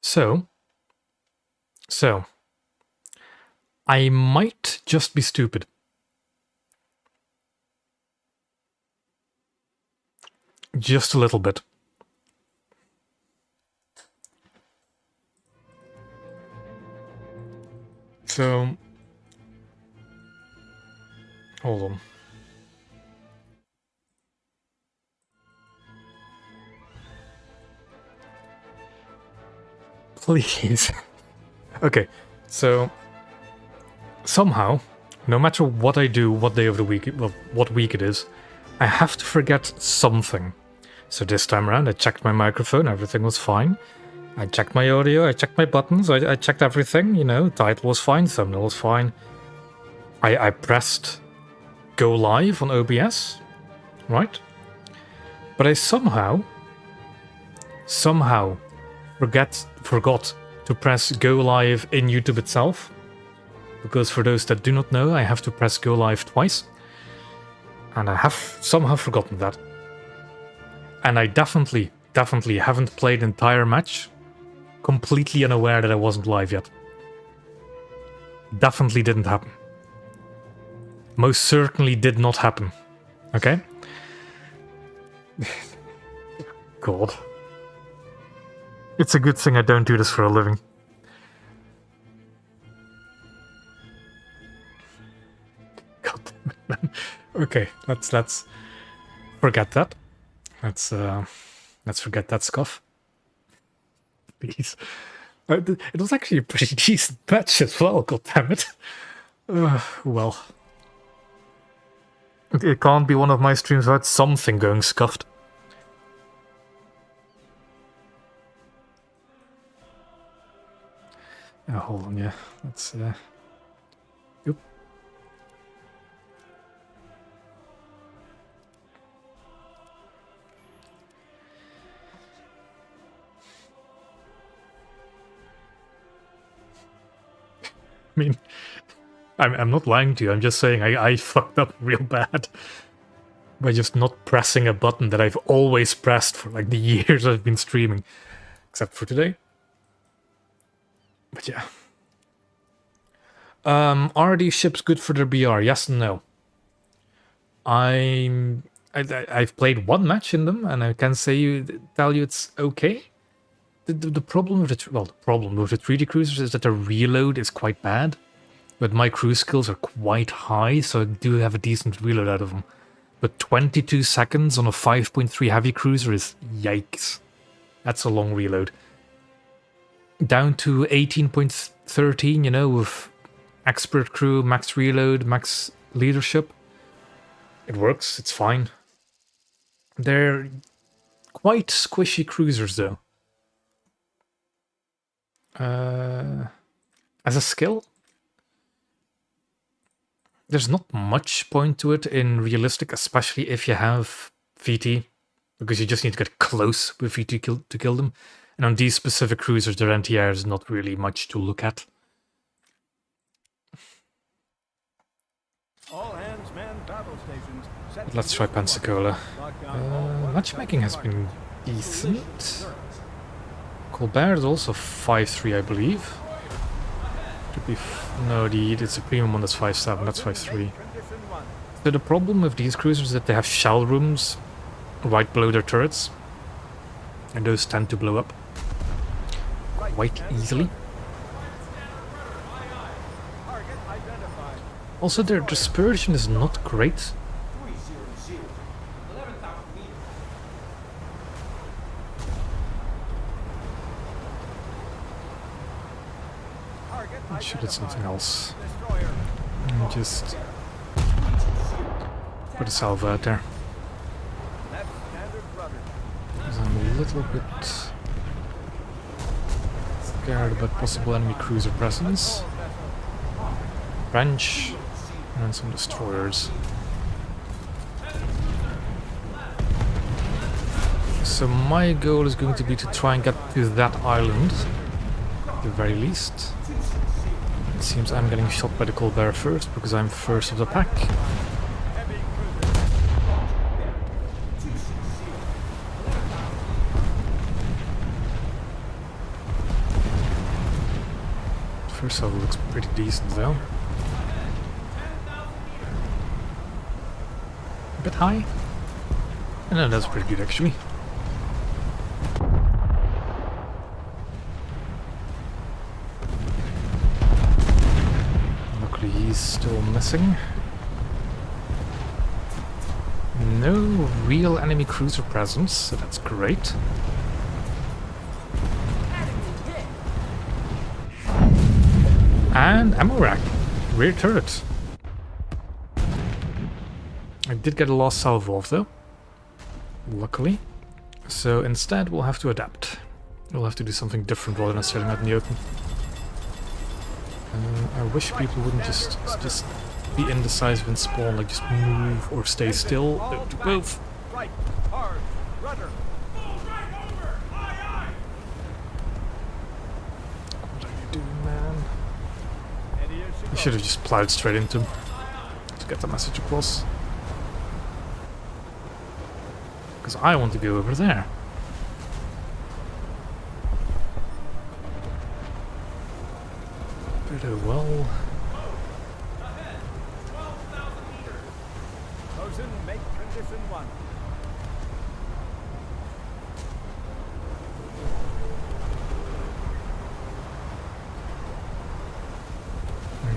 So, I might just be stupid. Just a little bit. So, hold on. Please. Okay, so somehow, no matter what I do, what day of the week, well, what week it is, I have to forget something. So this time around, I checked my microphone, everything was fine. I checked my audio, I checked my buttons, I checked everything, you know, title was fine, thumbnail was fine. I pressed go live on OBS, right? But I somehow forgot to press go live in YouTube itself. Because for those that do not know, I have to press go live twice. And I have somehow forgotten that. And I definitely haven't played an entire match completely unaware that I wasn't live yet. Definitely didn't happen. Most certainly did not happen. Okay? God. It's a good thing I don't do this for a living. God damn it, man. Okay, let's forget that. Let's forget that scuff. Please. It was actually a pretty decent match as well, god damn it. Well. It can't be one of my streams without something going scuffed. Hold on, yeah. Let's Oop. I mean, I'm not lying to you, I'm just saying I fucked up real bad by just not pressing a button that I've always pressed for like the years I've been streaming. Except for today. But yeah. Are these ships good for their BR? Yes and no. I've played one match in them, and I can tell you it's okay. The problem with the problem with the 3D cruisers is that the reload is quite bad. But my cruise skills are quite high, so I do have a decent reload out of them. But 22 seconds on a 5.3 heavy cruiser is yikes. That's a long reload. Down to 18.13, you know, with expert crew, max reload, max leadership. It works, it's fine. They're quite squishy cruisers, though. As a skill, there's not much point to it in realistic, especially if you have VT, because you just need to get close with VT to kill them. And on these specific cruisers, their NTR is not really much to look at. All hands man battle stations. But let's try Pensacola. Matchmaking has been decent. Colbert is also 5-3, I believe. Could be no, it's a premium one that's 5-7. That's 5-3. So the problem with these cruisers is that they have shell rooms right below their turrets, and those tend to blow up quite easily. Also, their dispersion is not great. I should have something else. And just put a salvo out there. Because I'm a little bit scared about possible enemy cruiser presence. French, and then some destroyers. So my goal is going to be to try and get to that island, at the very least. It seems I'm getting shot by the Colbert first, because I'm first of the pack. First level looks pretty decent though. A bit high? No, that's pretty good actually. Luckily he's still missing. No real enemy cruiser presence, so that's great. And ammo rack. Rear turret. I did get a lost salvo off though. Luckily. So instead we'll have to adapt. We'll have to do something different rather than sitting out in the open. I wish people wouldn't just be indecisive and spawn, like just move or stay still. Don't do both. Right, hard, rudder. What are you doing, man? And here she I goes. should have just plowed straight into him to get the message across. Because I want to go over there. But oh well. Close in, make condition 1.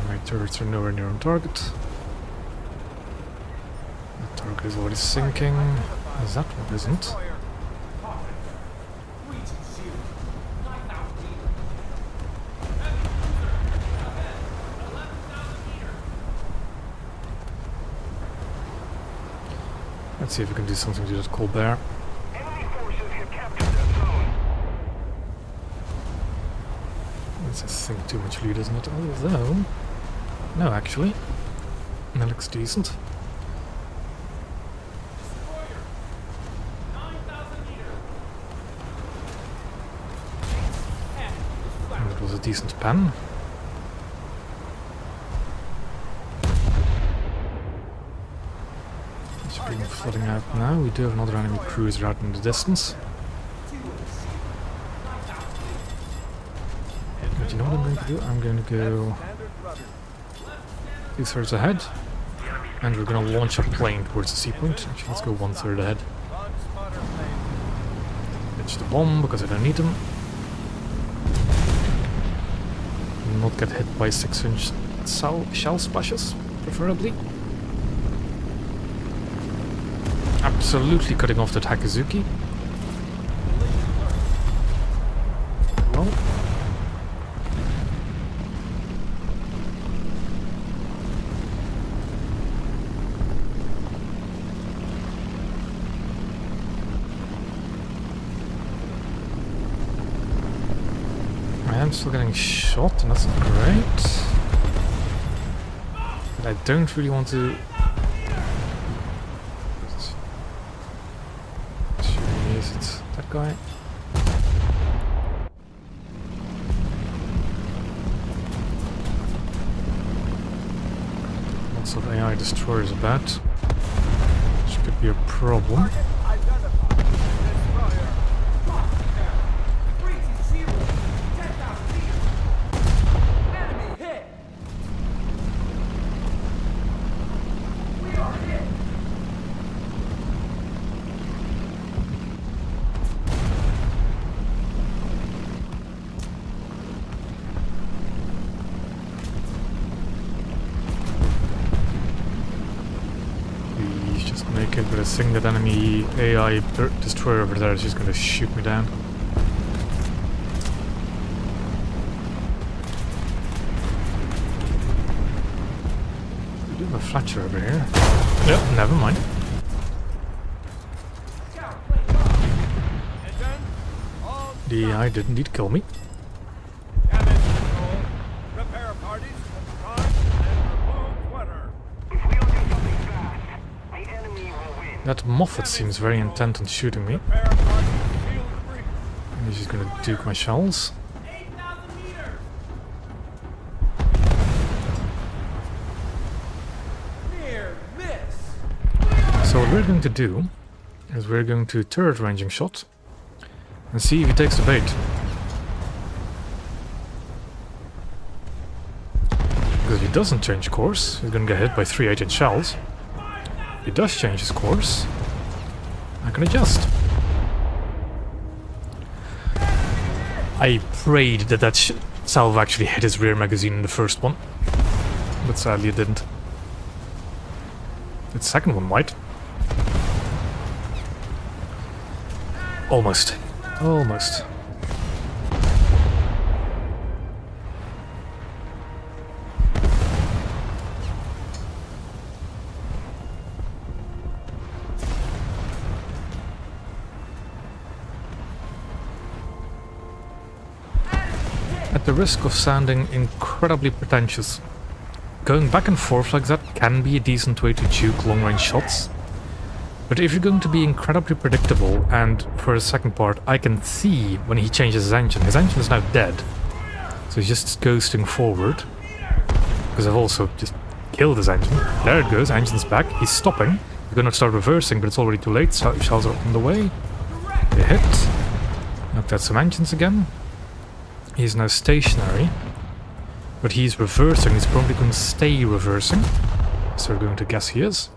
My turrets are nowhere near on target. The target is already sinking. Is that one isn't? Let's see if we can do something to that Colbert. Enemy forces have captured the zone. That's, I think, too much lead, isn't it? Although... No, actually. That looks decent. And that was a decent pen. It's being flooding out now. We do have another enemy cruiser out in the distance. But you know what I'm going to do? I'm going to go Standard rudder. 2/3 ahead. And we're going to launch a plane towards the sea point. Actually, let's go 1/3 ahead. Launch spotter plane. Ditch the bomb because I don't need them. Not get hit by 6-inch shell splashes, preferably. Absolutely cutting off that Hakuzuki. Well. I am still getting shot, and that's not great. But I don't really want to... Is it that guy? Lots of AI destroyers about, which could be a problem. Identified. Destroyer. Enemy hit. We are hit. He's just make it, but I think that enemy AI destroyer over there is just gonna shoot me down. We do have a Fletcher over here. Yep, never mind. Engine. All The AI did indeed kill me. damage control. Repair parties confront and remove winner. If we don't do something fast, the enemy will win. That Moffat seems very intent on shooting me. Repair parties shield free. And he's just gonna duke my shells. 8,000 meters. Near miss. So what we're going to do is we're going to turret ranging shot and see if he takes the bait. Because if he doesn't change course, he's gonna get hit by 3 8-inch shells. If he does change his course, I can adjust. I prayed that that salve actually hit his rear magazine in the first one, but sadly it didn't. The second one might. Almost. Almost. At the risk of sounding incredibly pretentious, going back and forth like that can be a decent way to juke long-range shots. But if you're going to be incredibly predictable, and for the second part, I can see when he changes his engine is now dead. So he's just ghosting forward. Because I've also just killed his engine. There it goes, engine's back, he's stopping. He's gonna start reversing, but it's already too late, shells are on the way. They hit. Knocked out some engines again. He's now stationary. But he's reversing, he's probably going to stay reversing. So we're going to guess he is.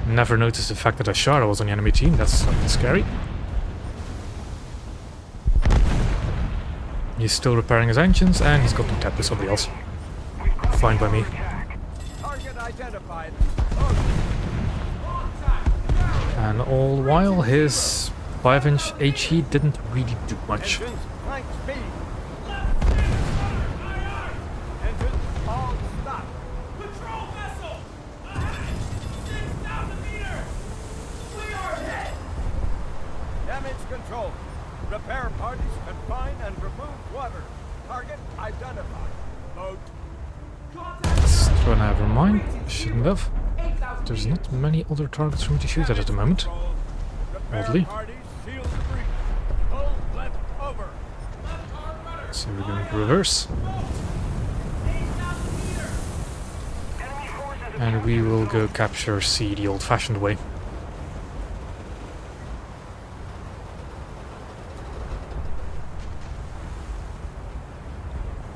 Never noticed the fact that Ashara was on the enemy team, that's something scary. He's still repairing his engines, and he's got them tapped by somebody else. Fine by me. Target identified. And all the while, his 5-inch HE didn't really do much. Engines, flank speed. Engines, all stop. Patrol vessel! 6,000 meters! We are hit! Damage control. Repair parties confine and remove water. Target identified. Load. Let's throw an never mind. Shouldn't have. There's not many other targets for me to shoot at the moment. Oddly. So we're going to reverse. And we will go capture C the old-fashioned way.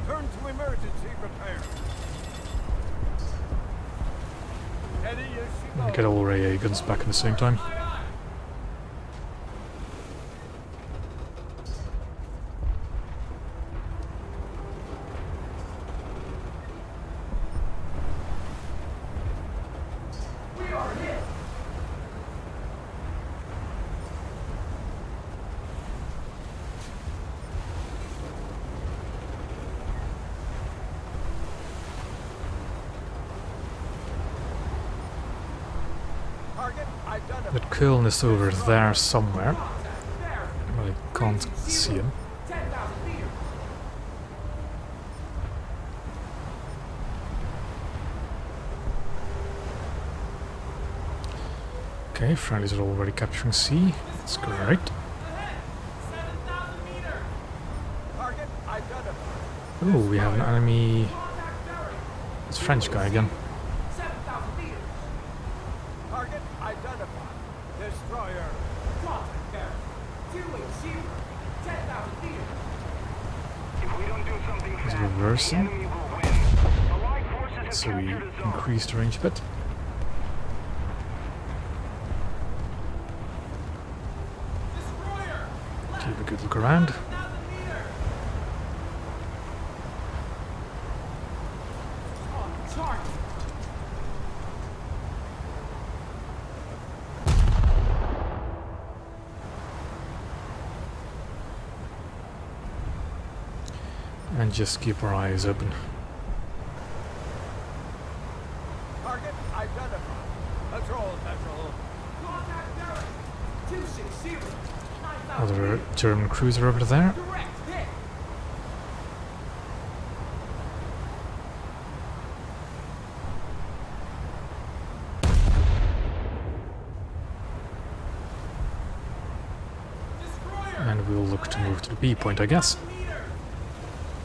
Turn to emergency repair. Steady as she And goes. get all our AA guns back at the same time. Target identified. That Köln is over there somewhere. But I can't see him. 10,000 meters. Okay, friendlies are already capturing C. That's great. Ahead. 7,000 meters. Target identified. Oh, we have an enemy. Contact bearing. It's French guy again. 7,000 meters. Target identified. Destroyer. Contact bearing. 280. 10,000 meters. If we don't do something He's fast, the reversing. enemy will win. Allied forces have So we captured a zone. increase the range a bit. Destroyer. Keep a good look around. 1,000 meters. On target. And just keep our eyes open. Target identified. Patrol vessel. Contact bearing. 260. 9,000 Another meters. German cruiser over there. Direct hit. Destroyer. And we'll look to move to the B point, I guess. Meters.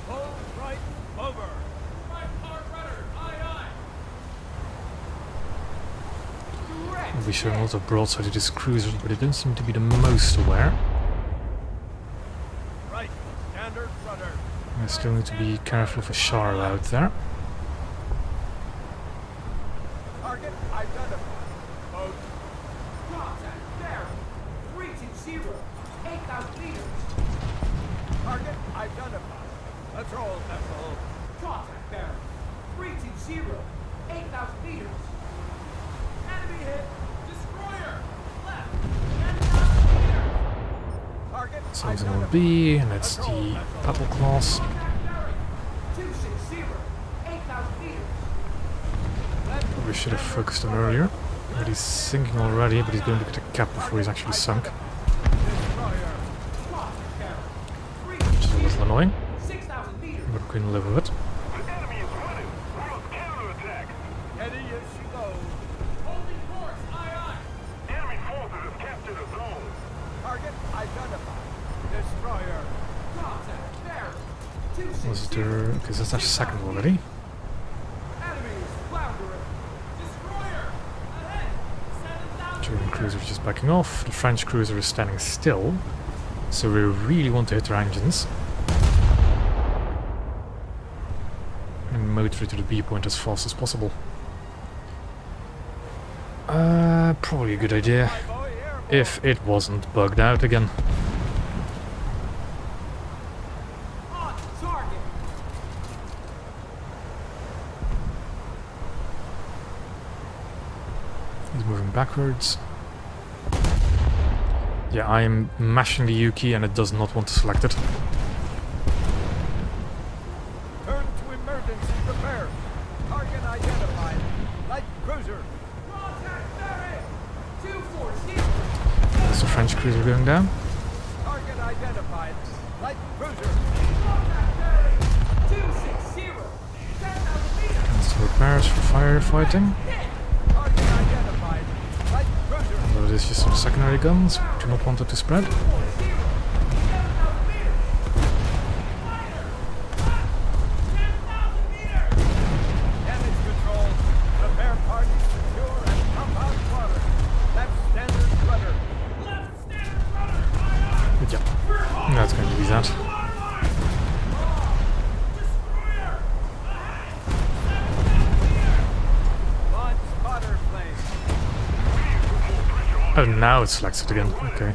Hold right over. Right hard rudder. Aye, aye. Direct We'll be showing a lot of broadside to these cruisers, but they don't seem to be the most aware. right. Standard rudder. I still need to be careful of a Shard out there. Target identified. Mode. Contact bearing 320, 8,000 meters. Target identified. Patrol vessel. Contact bearing 320, 8,000 meters. Enemy hit. Destroyer. Left. 10,000 meters. Target Something will identified. be, and it's Patrol the vessel. battle class. Contact bearing 260, 8,000 meters. Probably should have focused him earlier. But he's sinking already, but he's going to get a cap before he's actually sunk, Destroyer. Contact bearing which is a little annoying, 6,000 meters. but we can live with it. The enemy is running. We must counterattack. Steady as she goes. Holding course. Aye, aye. Enemy forces have captured a zone. Target identified. Destroyer. Contact bearing Was 260. there... Okay, that's our second already. Enemies floundering. Destroyer. Ahead. 7,000 German cruiser is just backing off. The French cruiser is standing still. So we really want to hit their engines. And motor it to the B point as fast as possible. Probably a good idea. Boy airborne. If it wasn't bugged out again. on target. He's moving backwards. Yeah, I am mashing the U key and it does not want to select it. Turn to emergency repair. Target identified. Light cruiser. Contact bearing 240. There's the French cruiser going down. Target identified. Light cruiser. Contact bearing 260. 10,000 meters. That's the repairs for firefighting. Target identified. Light cruiser. Although it is just some secondary guns, do not want it to spread. 7,000 meters. Fire. Left. 10,000 meters. Damage control. Repair parties secure and pump out water. Left standard rudder. Left standard rudder. Aye, aye. But yeah, that's going to be that. Destroyer. Ahead. 7,000 meters. Launch spotter plane. Oh, now it selects it again. Okay.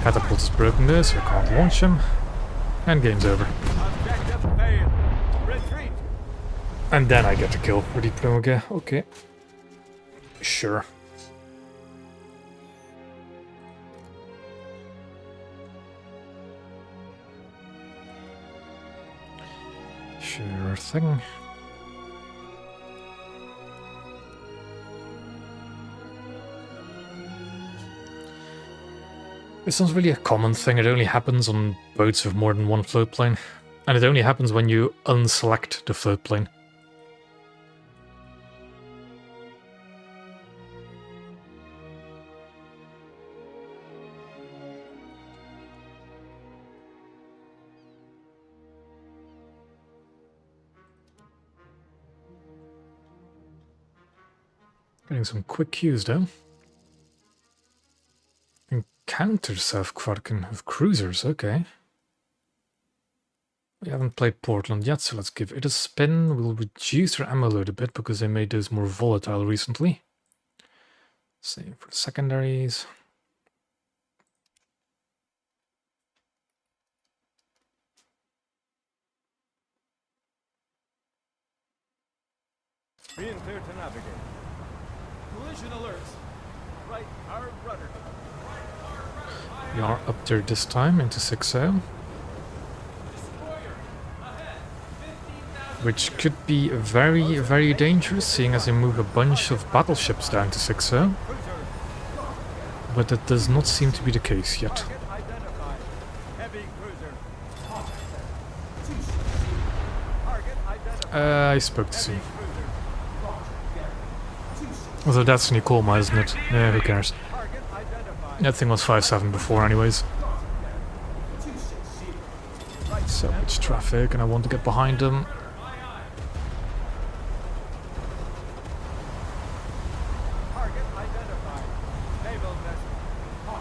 Catapult is broken there, so I can't launch him. And game's over. Objective failed. Retreat. And then I get the kill for the Plomoge. Okay. Sure. Sure thing. This one's really a common thing. It only happens on boats with more than one float plane. And it only happens when you unselect the float plane. Getting some quick cues though. Encounter South Kvarken with cruisers, okay. We haven't played Portland yet, so let's give it a spin. We'll reduce their ammo load a bit because they made those more volatile recently. Same for the secondaries. Being clear to navigate. Collision alerts. Right hard rudder. We are up there this time into 6-0, Destroyer. Ahead. 15,000 which could be very, very dangerous, seeing as they move a bunch of battleships down to 6-0. Cruiser. But that does not seem to be the case yet. Target identified. Heavy cruiser. Target identified. I spoke to Heavy him. cruiser. Although that's Nikolma, isn't it? Yeah, who cares? Target identified. That thing was 5-7 before anyways. So much traffic and I want to get behind them. Target identified. Naval vessel.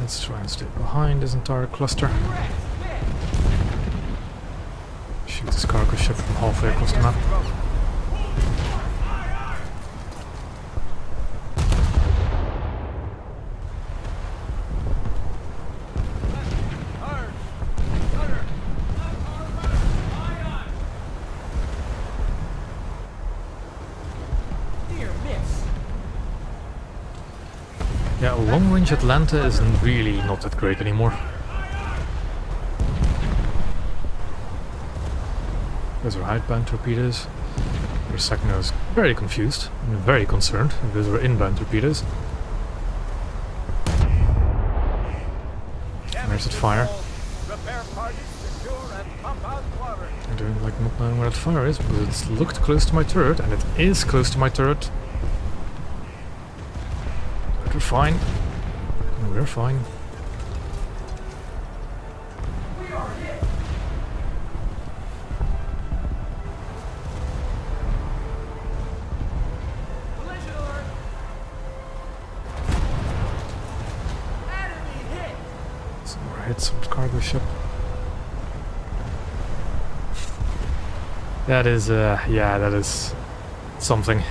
Let's try and stay behind this entire cluster. Shoot this cargo ship from halfway across the map. Yeah, long-range Atlanta is really not that great anymore. Those are outbound torpedoes. For a second I was very confused and very concerned. Those were inbound torpedoes. There's that fire. Repair parties secure and pump out water. I don't like not knowing where that fire is because it's looked close to my turret, and it is close to my turret. But we're fine. We're fine. We are hit. Collision alert. Enemy hit. Some more hits on the cargo ship. That is, yeah, that is something.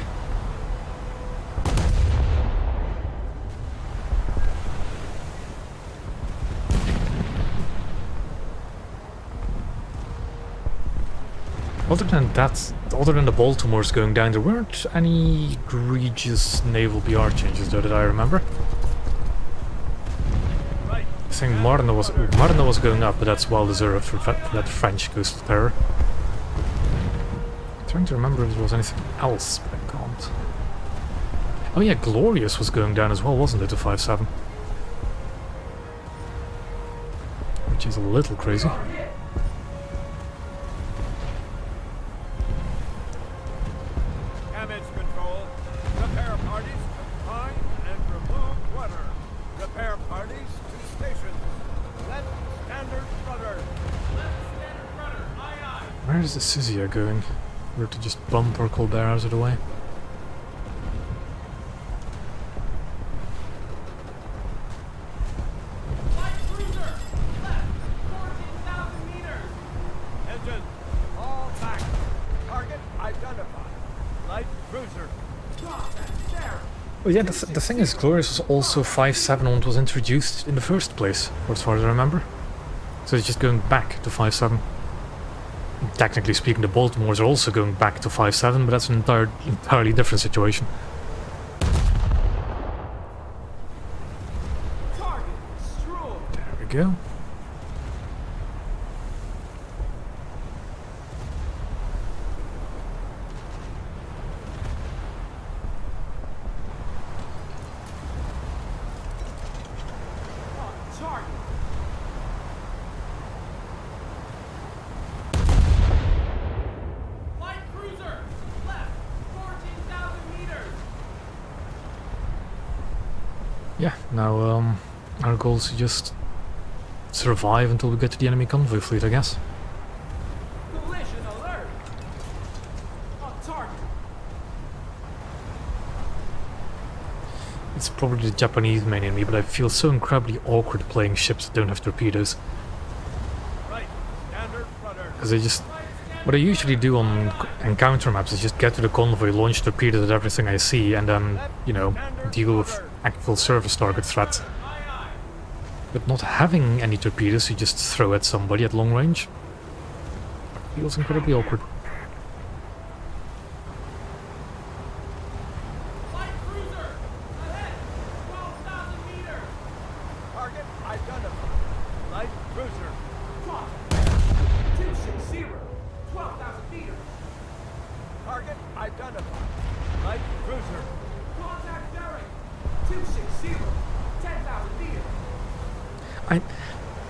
Other than that, other than the Baltimores going down, there weren't any egregious naval BR changes though that I remember. I think Marina was going up, but that's well deserved for that French coastal terror. I'm trying to remember if there was anything else, but I can't. Oh yeah, Glorious was going down as well, wasn't it, to 5-7? Which is a little crazy. Damage control. Repair parties confine and remove water. Repair parties to station. Left standard rudder. Left standard rudder. Aye, aye. Where is the Sizia going? We're to just bump our Colbert out of the way. Light cruiser. Left. 14,000 meters. Engine. All back. Target identified. Light cruiser. God, that's there. Well, yeah, the thing is, Glorious was also 5-7 when it was introduced in the first place, as far as I remember. So it's just going back to 5-7. Technically speaking, the Baltimores are also going back to 5-7, but that's an entirely different situation. Target destroyed. There we go. On target. Light cruiser. Left. 14,000 meters. Yeah, now our goal is to just survive until we get to the enemy convoy fleet, I guess. Collision alert. On target. It's probably the Japanese main enemy, but I feel so incredibly awkward playing ships that don't have torpedoes. Right. Standard rudder. Because they just... What I usually do on encounter maps is just get to the convoy, launch torpedoes at everything I see, and then, you know, deal with actual surface target threats. Aye, aye. But not having any torpedoes you just throw at somebody at long range feels incredibly awkward. Light cruiser. Ahead. 12,000 meters. Target identified. Light cruiser. Contact. 260. 12,000 meters. Target identified. Light cruiser. Contact bearing. 260. 10,000 meters.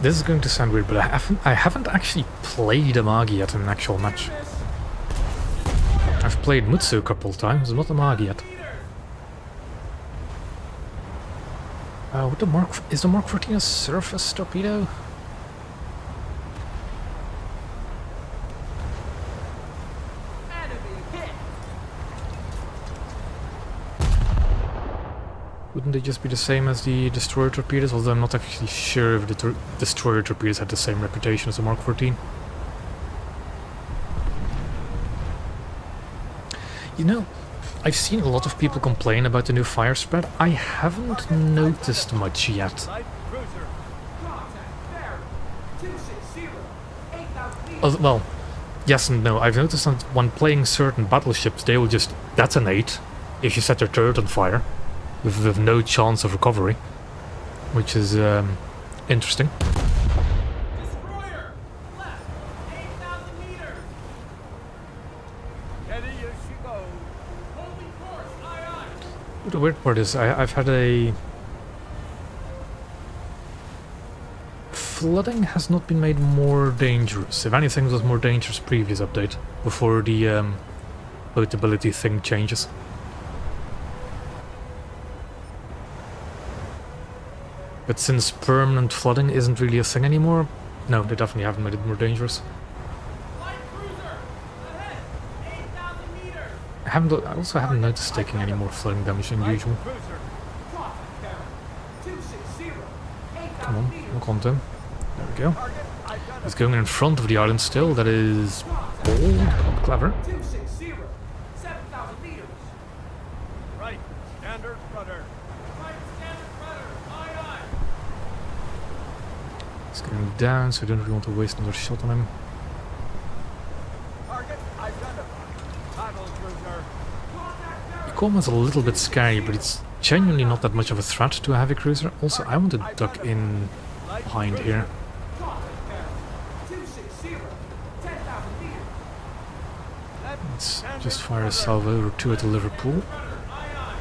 This is going to sound weird, but I haven't actually played Amagi yet in an actual match. I've played Mutsu a couple of times, not Amagi yet. What is the Mark 14 a surface torpedo? Enemy hit. Wouldn't they just be the same as the destroyer torpedoes? Although I'm not actually sure if the destroyer torpedoes had the same reputation as the Mark 14. You know, I've seen a lot of people complain about the new fire spread. I haven't noticed much yet. Light cruiser. Contact bearing 260, 8,000 meters. Well, yes and no. I've noticed that when playing certain battleships, they will just detonate if you set their turret on fire, with no chance of recovery, which is interesting. Destroyer, left, 8,000 meters. Steady as she goes. Holding course, aye aye. The weird part is I've had a... Flooding has not been made more dangerous. If anything, it was more dangerous previous update, before the boatability thing changes. But since permanent flooding isn't really a thing anymore, no, they definitely haven't made it more dangerous. Light cruiser, ahead, 8,000 meters. I also haven't noticed taking any more flooding damage than Light usual. cruiser. Contact bearing 260, 8,000 Come on, meters. look on to him. There we go. Target identified. He's going in front of the island still. That is bold, but clever. 260, 7,000 meters. Right. Standard rudder. Right standard rudder, aye aye. He's going down, so I don't really want to waste another shot on him. Target identified. Battle cruiser. The Coleman's a little bit scary, but it's genuinely not that much of a threat to a heavy cruiser. Also, I want to duck in Light behind cruiser. here. Contact bearing 260, 10,000 meters. Left Let's standard just fire a rudder. salvo or two at the Liverpool. Rudder, aye aye.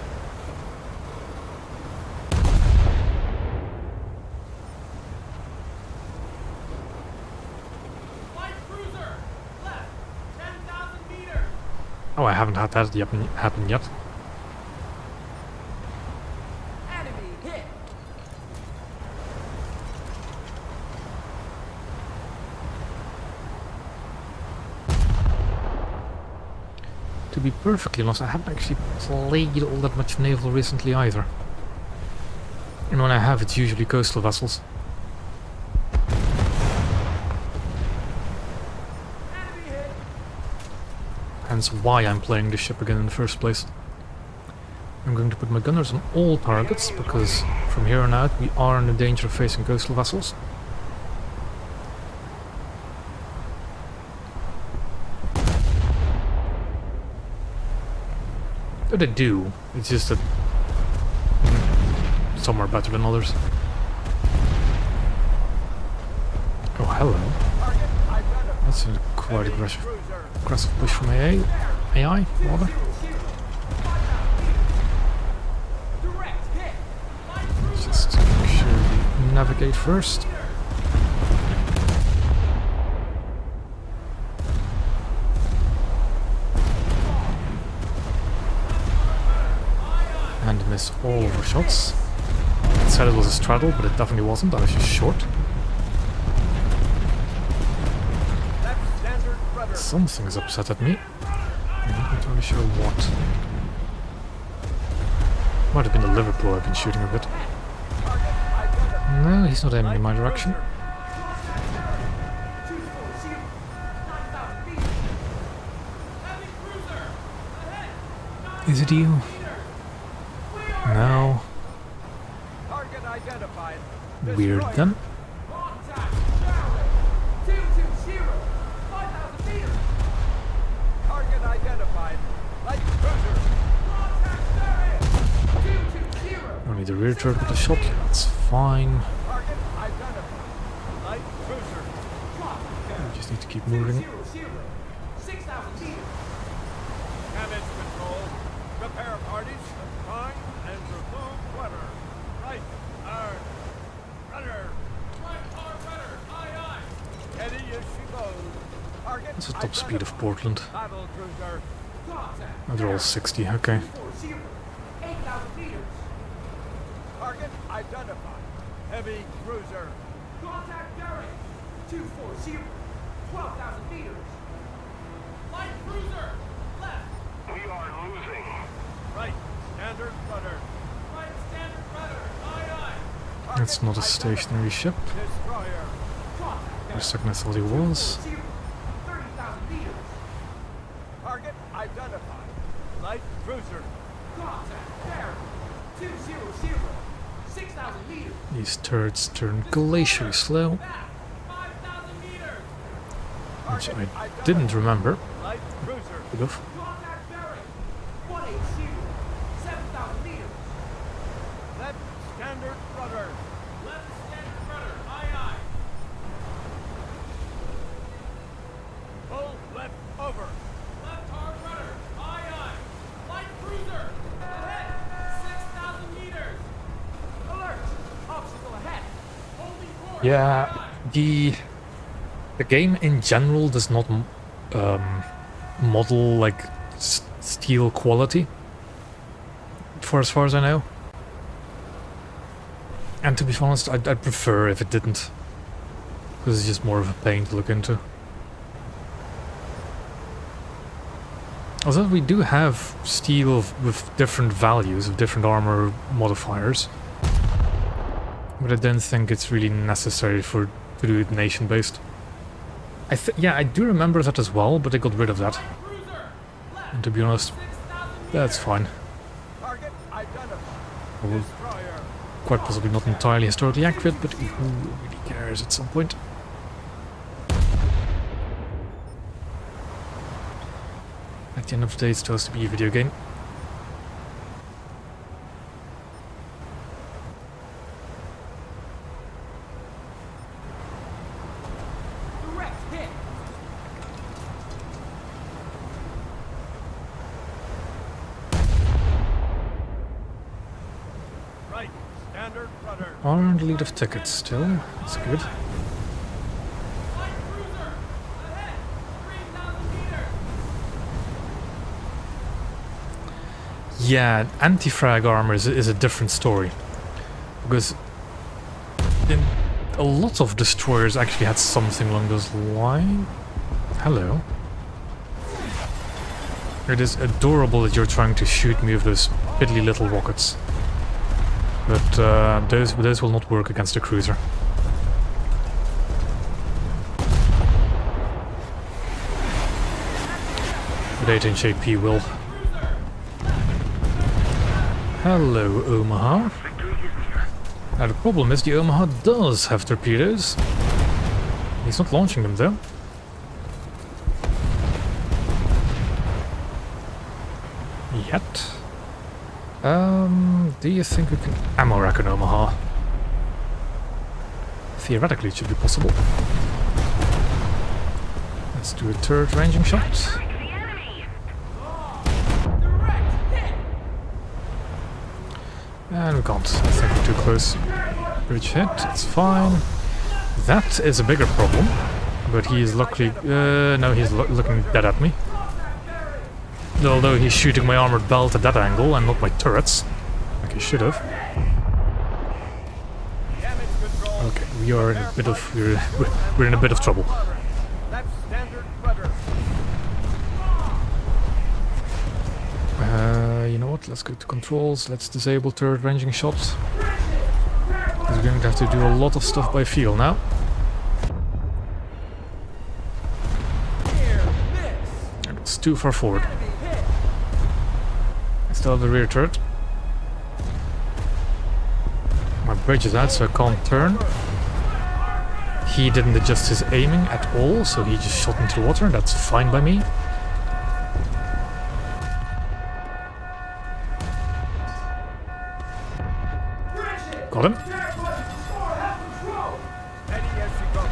Light cruiser, left, 10,000 meters. Oh, I haven't had that happen yet. Enemy hit. To be perfectly honest, I haven't actually played all that much naval recently either. And when I have, it's usually coastal vessels. Enemy hit. Hence why I'm playing this ship again in the first place. I'm going to put my gunners on all targets, because from here on out we are in the danger of facing coastal vessels. But they do, it's just that some are better than others. Oh, hello. Target identified. That's a quite Heavy aggressive cruiser. push from AI, rather. 5,000 meters. Direct hit. Light cruiser. Just make sure we navigate first. And miss all of our shots. It said it was a straddle, but it definitely wasn't. That was just short. Left standard rudder. Something's upset at me. I'm not entirely sure what. Might have been the Liverpool I've been shooting a bit. Target identified. No, he's not aiming in my direction. 240, 9,000 meters. Heavy cruiser, ahead. Is it you? 9,000 meters. We are No. Target identified. Weird Destroyer. then. contact bearing 220, 5,000 meters. Target identified. Light cruiser. Contact bearing 220. Only the rear turret with a shot. That's fine. Target identified. Light cruiser. Contact bearing We just need to keep moving. 200, 6,000 meters. Damage control. Repair parties confine and remove rudder. Right arm. Rudder. Right arm rudder, aye aye. Steady as she goes. Target What's the top speed of identified. Portland? Battle cruiser. Contact Oh, they're all 60, okay. 240, 8,000 meters. Target identified. Heavy cruiser. Contact bearing 240, 12,000 meters. Light cruiser, left. We are losing. Right standard rudder. Right standard It's not a stationary ship. Destroyer. For a second I thought he was. 30,000 meters. Target identified. Light cruiser. Contact bearing 200. 6,000 meters. These turrets turn glacially slow, Back 5,000 meters. which I didn't remember. Light cruiser. Bit of. Contact bearing 180. 7,000 meters. Left standard rudder. Left standard rudder. Aye, aye. Pull left over. Left hard rudder. Aye, aye. Light cruiser. Ahead. 6,000 meters. Alert. Obstacle ahead. Holding course. Yeah, Aye, aye. the game in general does not model like steel quality, for as far as I know. And to be honest, I'd prefer if it didn't, because it's just more of a pain to look into. Although we do have steel with different values, of different armor modifiers, but I don't think it's really necessary to do it nation-based. Yeah, I do remember that as well, but I got rid of that. Cruiser. Left. And to be honest, 6,000 that's fine. Target identified. Although Destroyer. quite possibly not entirely historically accurate, but who really cares at some point? At the end of the day, it's supposed to be a video game. Direct hit. Right standard rudder. Are in the lead of tickets still. That's good. Light cruiser. Ahead. 3,000 meters. Yeah, anti-frag armor is a different story. Because in a lot of destroyers actually had something along those lines. Hello. It is adorable that you're trying to shoot me with those piddly little rockets. But those will not work against a cruiser. But 8-inch AP will. Hello, Omaha. Now the problem is the Omaha does have torpedoes. He's not launching them though. Yet. Do you think we can ammo rack an Omaha? Theoretically it should be possible. Let's do a turret ranging shot. The enemy. Direct hit. And we can't. I think we're too close. Bridge hit, it's fine. That is a bigger problem. But he is luckily... no, he's looking dead at me. Although he's shooting my armored belt at that angle and not my turrets. Like he should have. Damage control. Okay, we are in a bit of... We're in a bit of trouble. Left standard rudder. You know what? Let's go to controls. Let's disable turret ranging shots. We're going to have to do a lot of stuff by feel now. Near miss. And it's too far forward. Enemy hit. I still have the rear turret. My bridge is out, so I can't turn. He didn't adjust his aiming at all, so he just shot into the water. That's fine by me. Got him. Steady as she goes.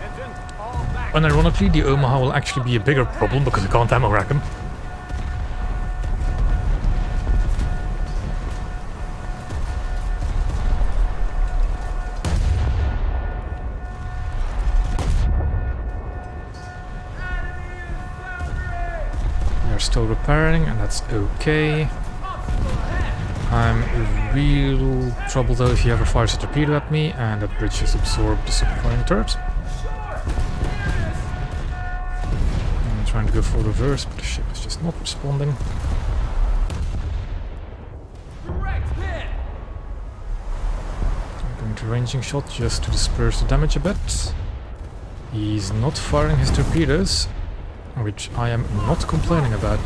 Engine all back. Unironically, the Omaha will actually be a bigger problem because I can't ammo rack him. We are still repairing, and that's okay. I'm in real trouble though if he ever fires a torpedo at me, and that bridge has absorbed the superfiring turret. I'm trying to go for reverse, but the ship is just not responding. Direct hit. Going to ranging shot just to disperse the damage a bit. He's not firing his torpedoes, which I am not complaining about.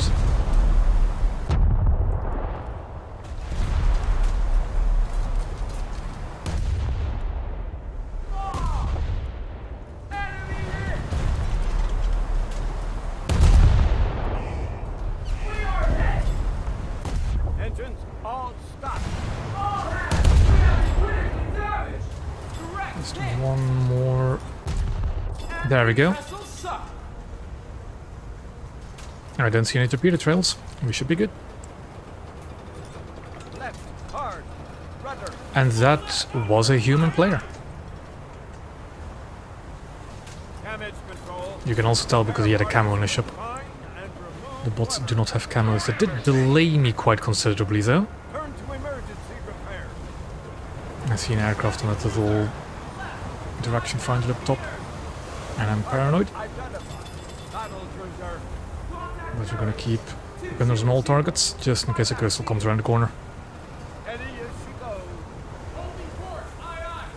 Engines all stop. Just one more. There we go. I don't see any torpedo trails. We should be good. Left, hard, rudder. And that was a human player. Damage control. You can also tell because he had a camo on his ship. Find and remove The bots weapons. do not have camos. That did delay me quite considerably though. Turn to emergency repair. I see an aircraft on that little direction finder up top. And I'm paranoid, Identified. Battle cruiser. but we're gonna keep gunners on all targets, just in case a coastal comes around the corner. Steady as she goes. Holding course, aye aye.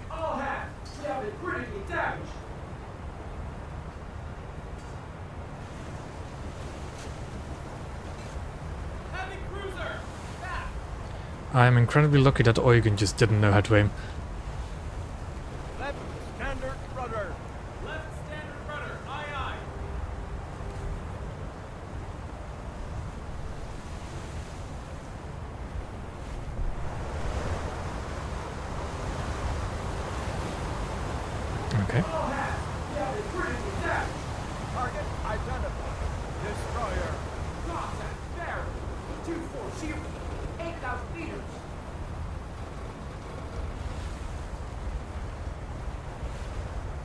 All hands, we have been critically damaged. Heavy cruiser, back. I'm incredibly lucky that Eugen just didn't know how to aim. Left standard rudder. Left standard rudder, aye aye. Okay. All hands, we have been critically damaged. Target identified. Destroyer. Contact bearing, 240, 8,000 meters.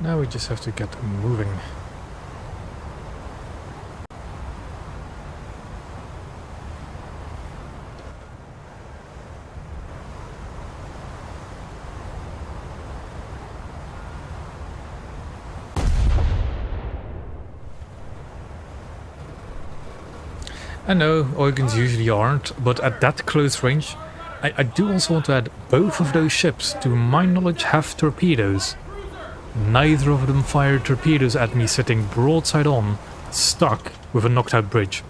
Now we just have to get moving. I know Eugens usually aren't, but at that close range, I do also want to add both of those ships, to my knowledge, have torpedoes. Neither of them fired torpedoes at me sitting broadside on, stuck with a knocked out bridge.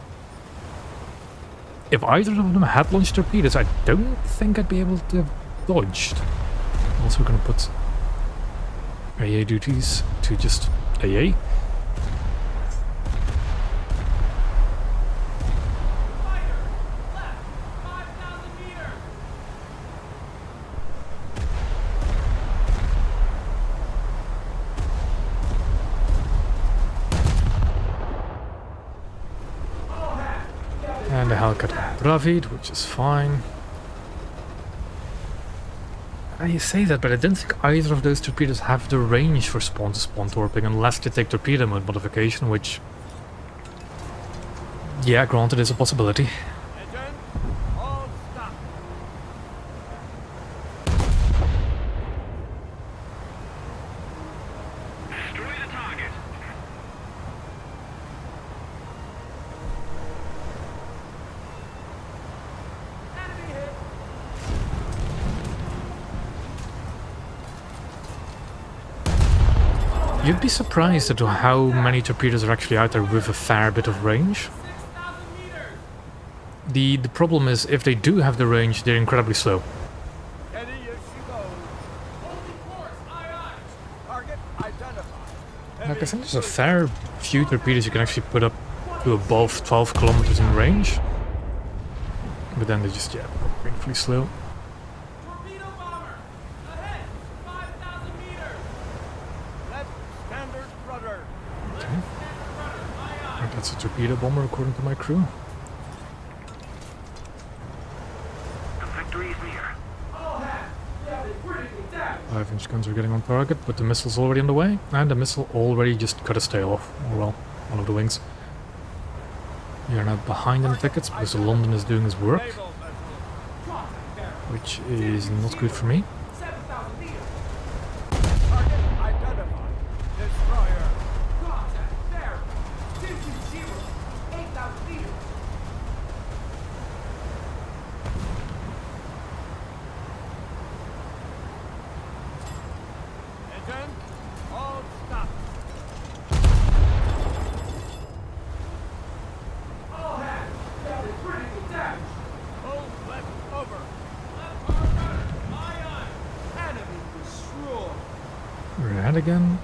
If either of them had launched torpedoes, I don't think I'd be able to have dodged. Also gonna put AA duties to just AA. Fighter, left, 5,000 meters. All hands, we have been And the Hellcat Bravid, which is fine. You say that, but I don't think either of those torpedoes have the range for spawn-to-spawn torping unless they take torpedo mode modification, which... yeah, granted, is a possibility. Engine all stop. Destroy the target. enemy hit. You'd be surprised at how many torpedoes are actually out there with a fair bit of range. 6,000 meters. The problem is, if they do have the range, they're incredibly slow. Steady as she goes. Holding course, aye aye. Target identified. Like I think there's a fair few torpedoes you can actually put up to above 12 kilometers in range. But then they just, yeah, painfully slow. Torpedo bomber, ahead, 5,000 meters. Left standard rudder. Left standard rudder, aye aye. That's a torpedo bomber according to my crew. The victory is near. All hands, we have been critically damaged. 5-inch guns are getting on target, but the missile's already on the way, and the missile already just cut its tail off. Or well, one of the wings. We are now behind in tickets because the London is doing his work, Naval vessel. Contact bearing, which is not good for me. 7,000 meters. Target identified. Destroyer. Contact bearing, 220, 8,000 meters. again.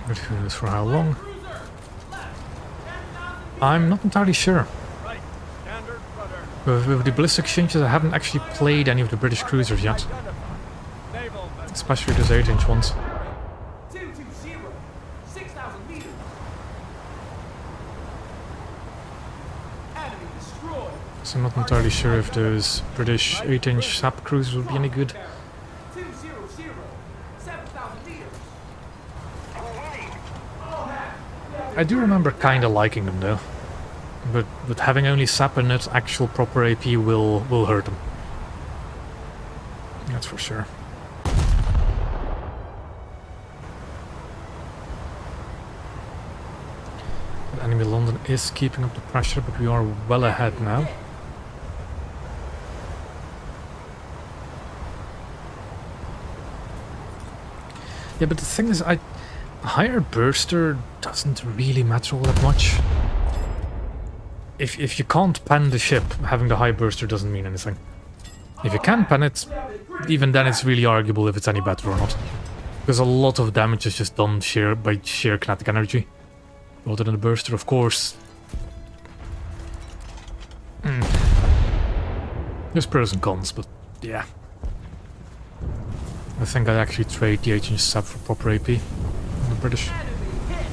But who knows for how long? Cruiser, left, 10,000 meters. I'm not entirely sure. Right. Standard rudder. With the ballistic exchanges, I haven't actually played any of the British cruisers yet. Identified. Naval vessel. Especially those 8-inch ones. 220, 6,000 meters. Enemy destroyed. So I'm not entirely sure if those British 8-inch SAP cruisers would be any good. 200, 7,000 meters. I do remember kinda liking them though. But having only SAP and not actual proper AP will hurt them. That's for sure. But enemy London is keeping up the pressure, but we are well ahead now. Yeah, but the thing is, a higher burster doesn't really matter all that much. If you can't pan the ship, having the high burster doesn't mean anything. If you can pan it, even then it's really arguable if it's any better or not. Because a lot of damage is just done by sheer kinetic energy. Rather than the burster, of course. There's pros and cons, but yeah. I think I'd actually trade the 8-inch SAP for proper AP on the British. Enemy hit.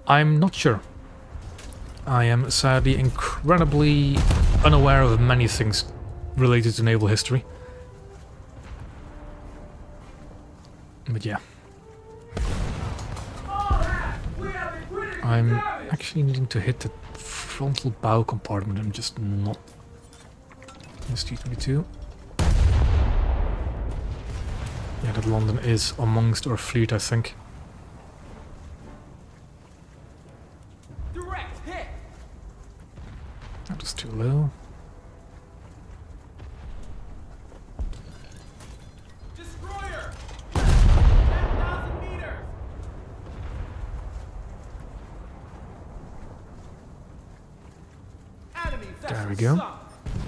I'm not sure. I am sadly incredibly unaware of many things related to naval history. But yeah. I'm actually needing to hit the frontal bow compartment. I'm just not. This T-22. Yeah, that London is amongst our fleet, I think. Direct hit. That was too low. Destroyer. 10,000 meters. Enemy vessel There we go. sunk.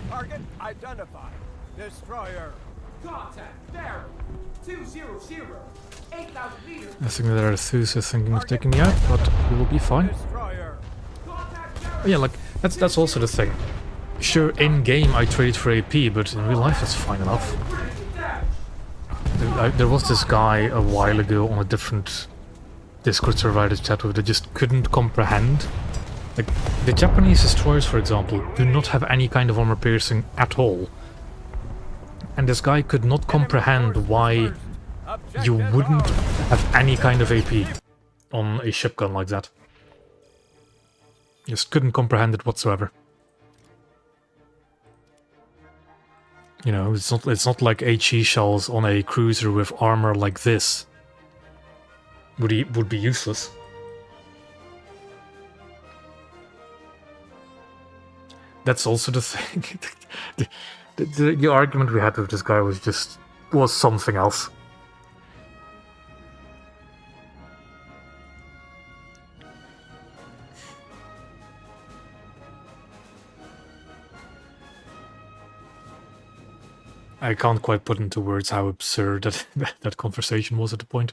Target identified. Destroyer. Contact bearer. 200, 8,000 meters. I think that Arthus is thinking of taking me out, but we will be fine. Destroyer. Contact bearer. Oh yeah, like, that's also the thing. Sure, in-game I trade for AP, but in real life it's fine enough. There was this guy a while ago on a different Discord server I had a chat with that just couldn't comprehend. Like, the Japanese destroyers, for example, do not have any kind of armor piercing at all. And this guy could not comprehend why you wouldn't have any kind of AP on a ship gun like that. Just couldn't comprehend it whatsoever. You know, it's not like HE shells on a cruiser with armor like this would be useless. That's also the thing. the argument we had with this guy was something else. I can't quite put into words how absurd that conversation was at that point.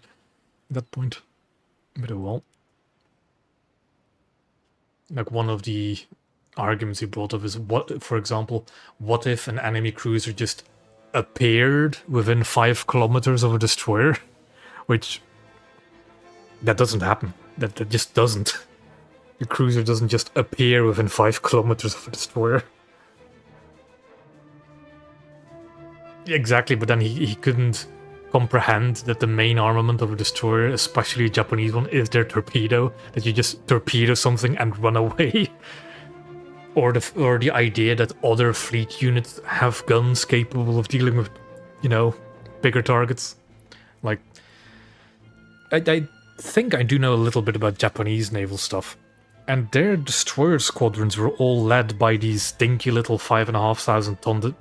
But oh well. Like, one of the arguments he brought up is, what, for example, what if an enemy cruiser just appeared within 5 kilometers of a destroyer? Which, that doesn't happen. That just doesn't. The cruiser doesn't just appear within 5 kilometers of a destroyer. Exactly, but then he couldn't comprehend that the main armament of a destroyer, especially a Japanese one, is their torpedo. That you just torpedo something and run away. Or the idea that other fleet units have guns capable of dealing with, you know, bigger targets. Like, I think I do know a little bit about Japanese naval stuff. And their destroyer squadrons were all led by these stinky little 5,500 ton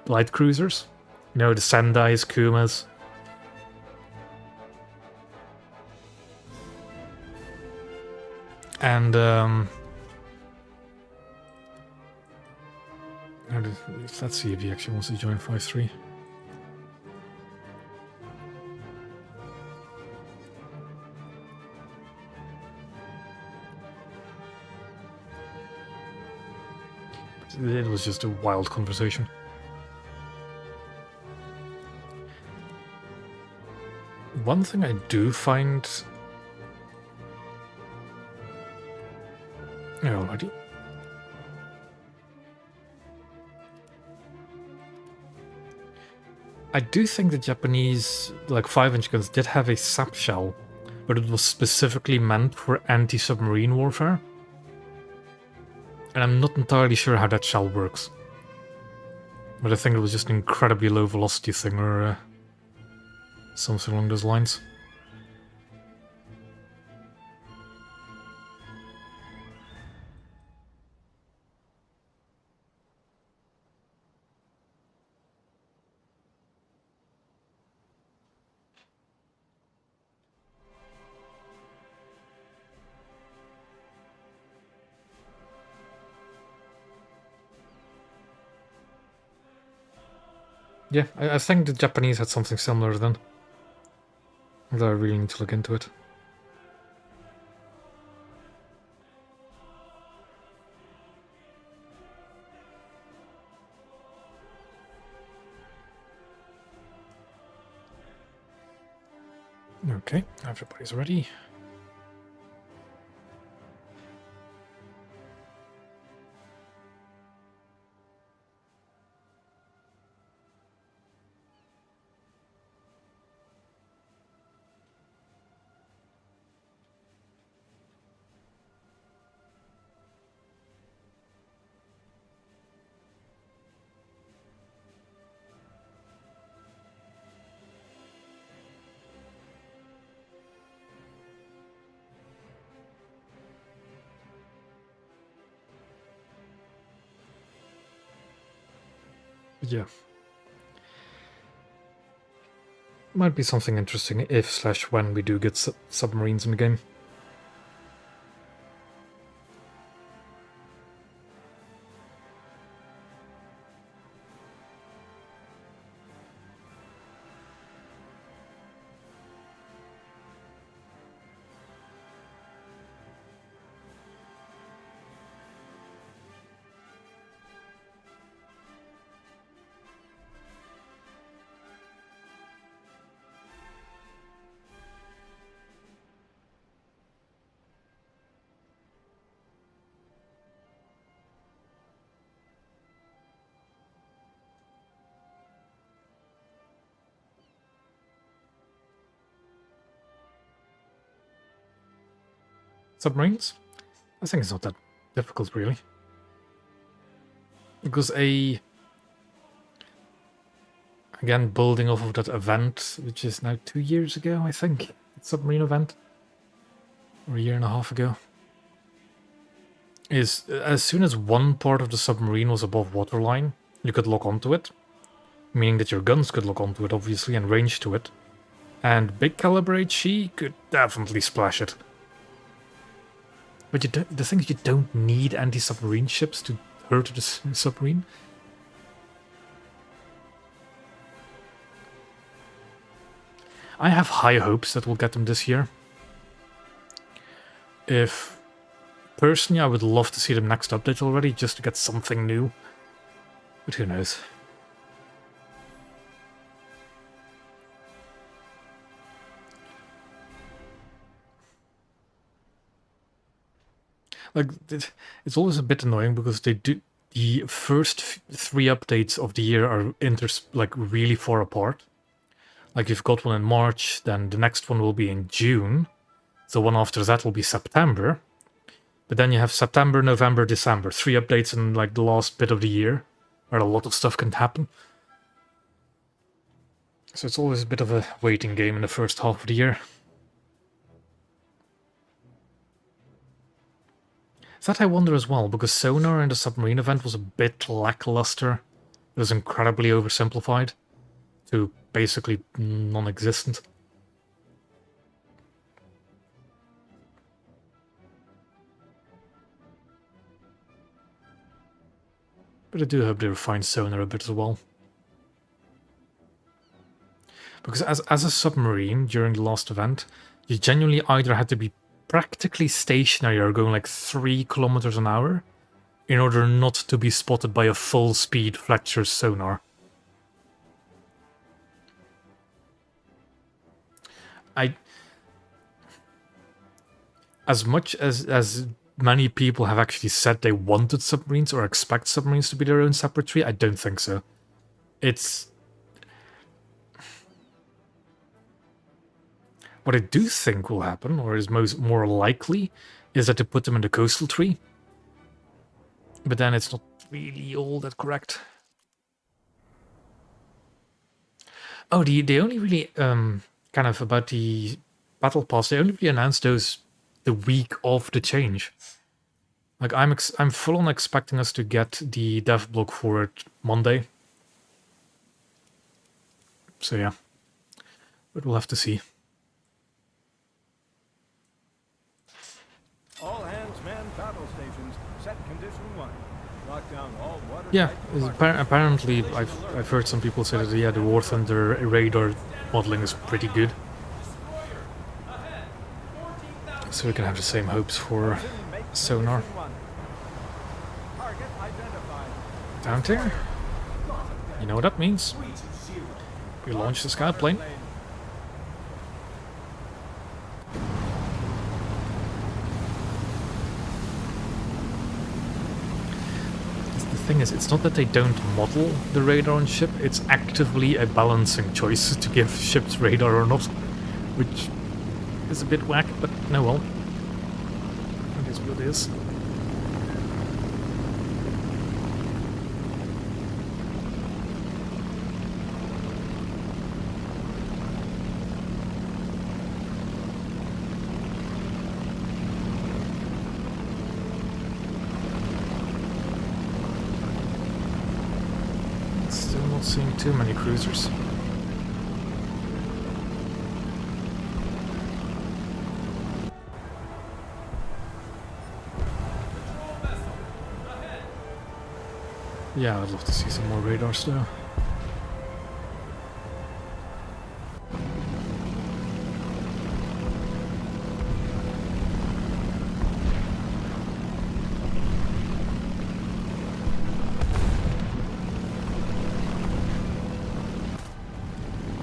light cruisers. You know, the Sendais, Kumas. And, let's see if he actually wants to join 5-3. it was just a wild conversation. One thing I do find... Alrighty. I do think the Japanese, like 5-inch guns, did have a sap shell, but it was specifically meant for anti-submarine warfare. And I'm not entirely sure how that shell works. But I think it was just an incredibly low velocity thing, or something along those lines. Yeah, I think the Japanese had something similar then. Although I really need to look into it. Okay, everybody's ready. Yeah. Might be something interesting if/when we do get submarines in the game. Submarines? I think it's not that difficult, really. Because again, building off of that event, which is now 2 years ago, I think, submarine event, or a year and a half ago, is as soon as one part of the submarine was above waterline, you could lock onto it, meaning that your guns could lock onto it, obviously, and range to it, and big caliber HE could definitely splash it. But the thing is, you don't need anti-submarine ships to hurt the submarine. I have high hopes that we'll get them this year. Personally, I would love to see them next update already, just to get something new. But who knows? Like, it's always a bit annoying because they do the first 3 updates of the year are really far apart. Like, you've got one in March, then the next one will be in June. The one after that will be September. But then you have September, November, December. 3 updates in like the last bit of the year, where a lot of stuff can happen. So it's always a bit of a waiting game in the first half of the year. That I wonder as well, because sonar in the submarine event was a bit lackluster. It was incredibly oversimplified to basically non-existent. But I do hope they refine sonar a bit as well. Because as a submarine during the last event, you genuinely either had to be practically stationary or going like 3 kilometers an hour in order not to be spotted by a full-speed Fletcher sonar. As much as many people have actually said they wanted submarines or expect submarines to be their own separate tree, I don't think so. It's... What I do think will happen, or is more likely, is that they put them in the coastal tree. But then it's not really all that correct. Oh, they only really, kind of about the battle pass, they only really announced those the week of the change. Like, I'm full on expecting us to get the dev block for it Monday. So yeah, but we'll have to see. All hands man battle stations. Set condition 1. Lock down all water. Yeah, apparently I've heard some people say that, yeah, the War Thunder radar modeling is pretty good. So we can have the same hopes for sonar. Target identified. Down there? You know what that means? We launch the scout plane. The thing is, it's not that they don't model the radar on ship, it's actively a balancing choice to give ships radar or not, which is a bit whack, but no well. It is what it is. Still not seeing too many cruisers. Yeah, I'd love to see some more radars though.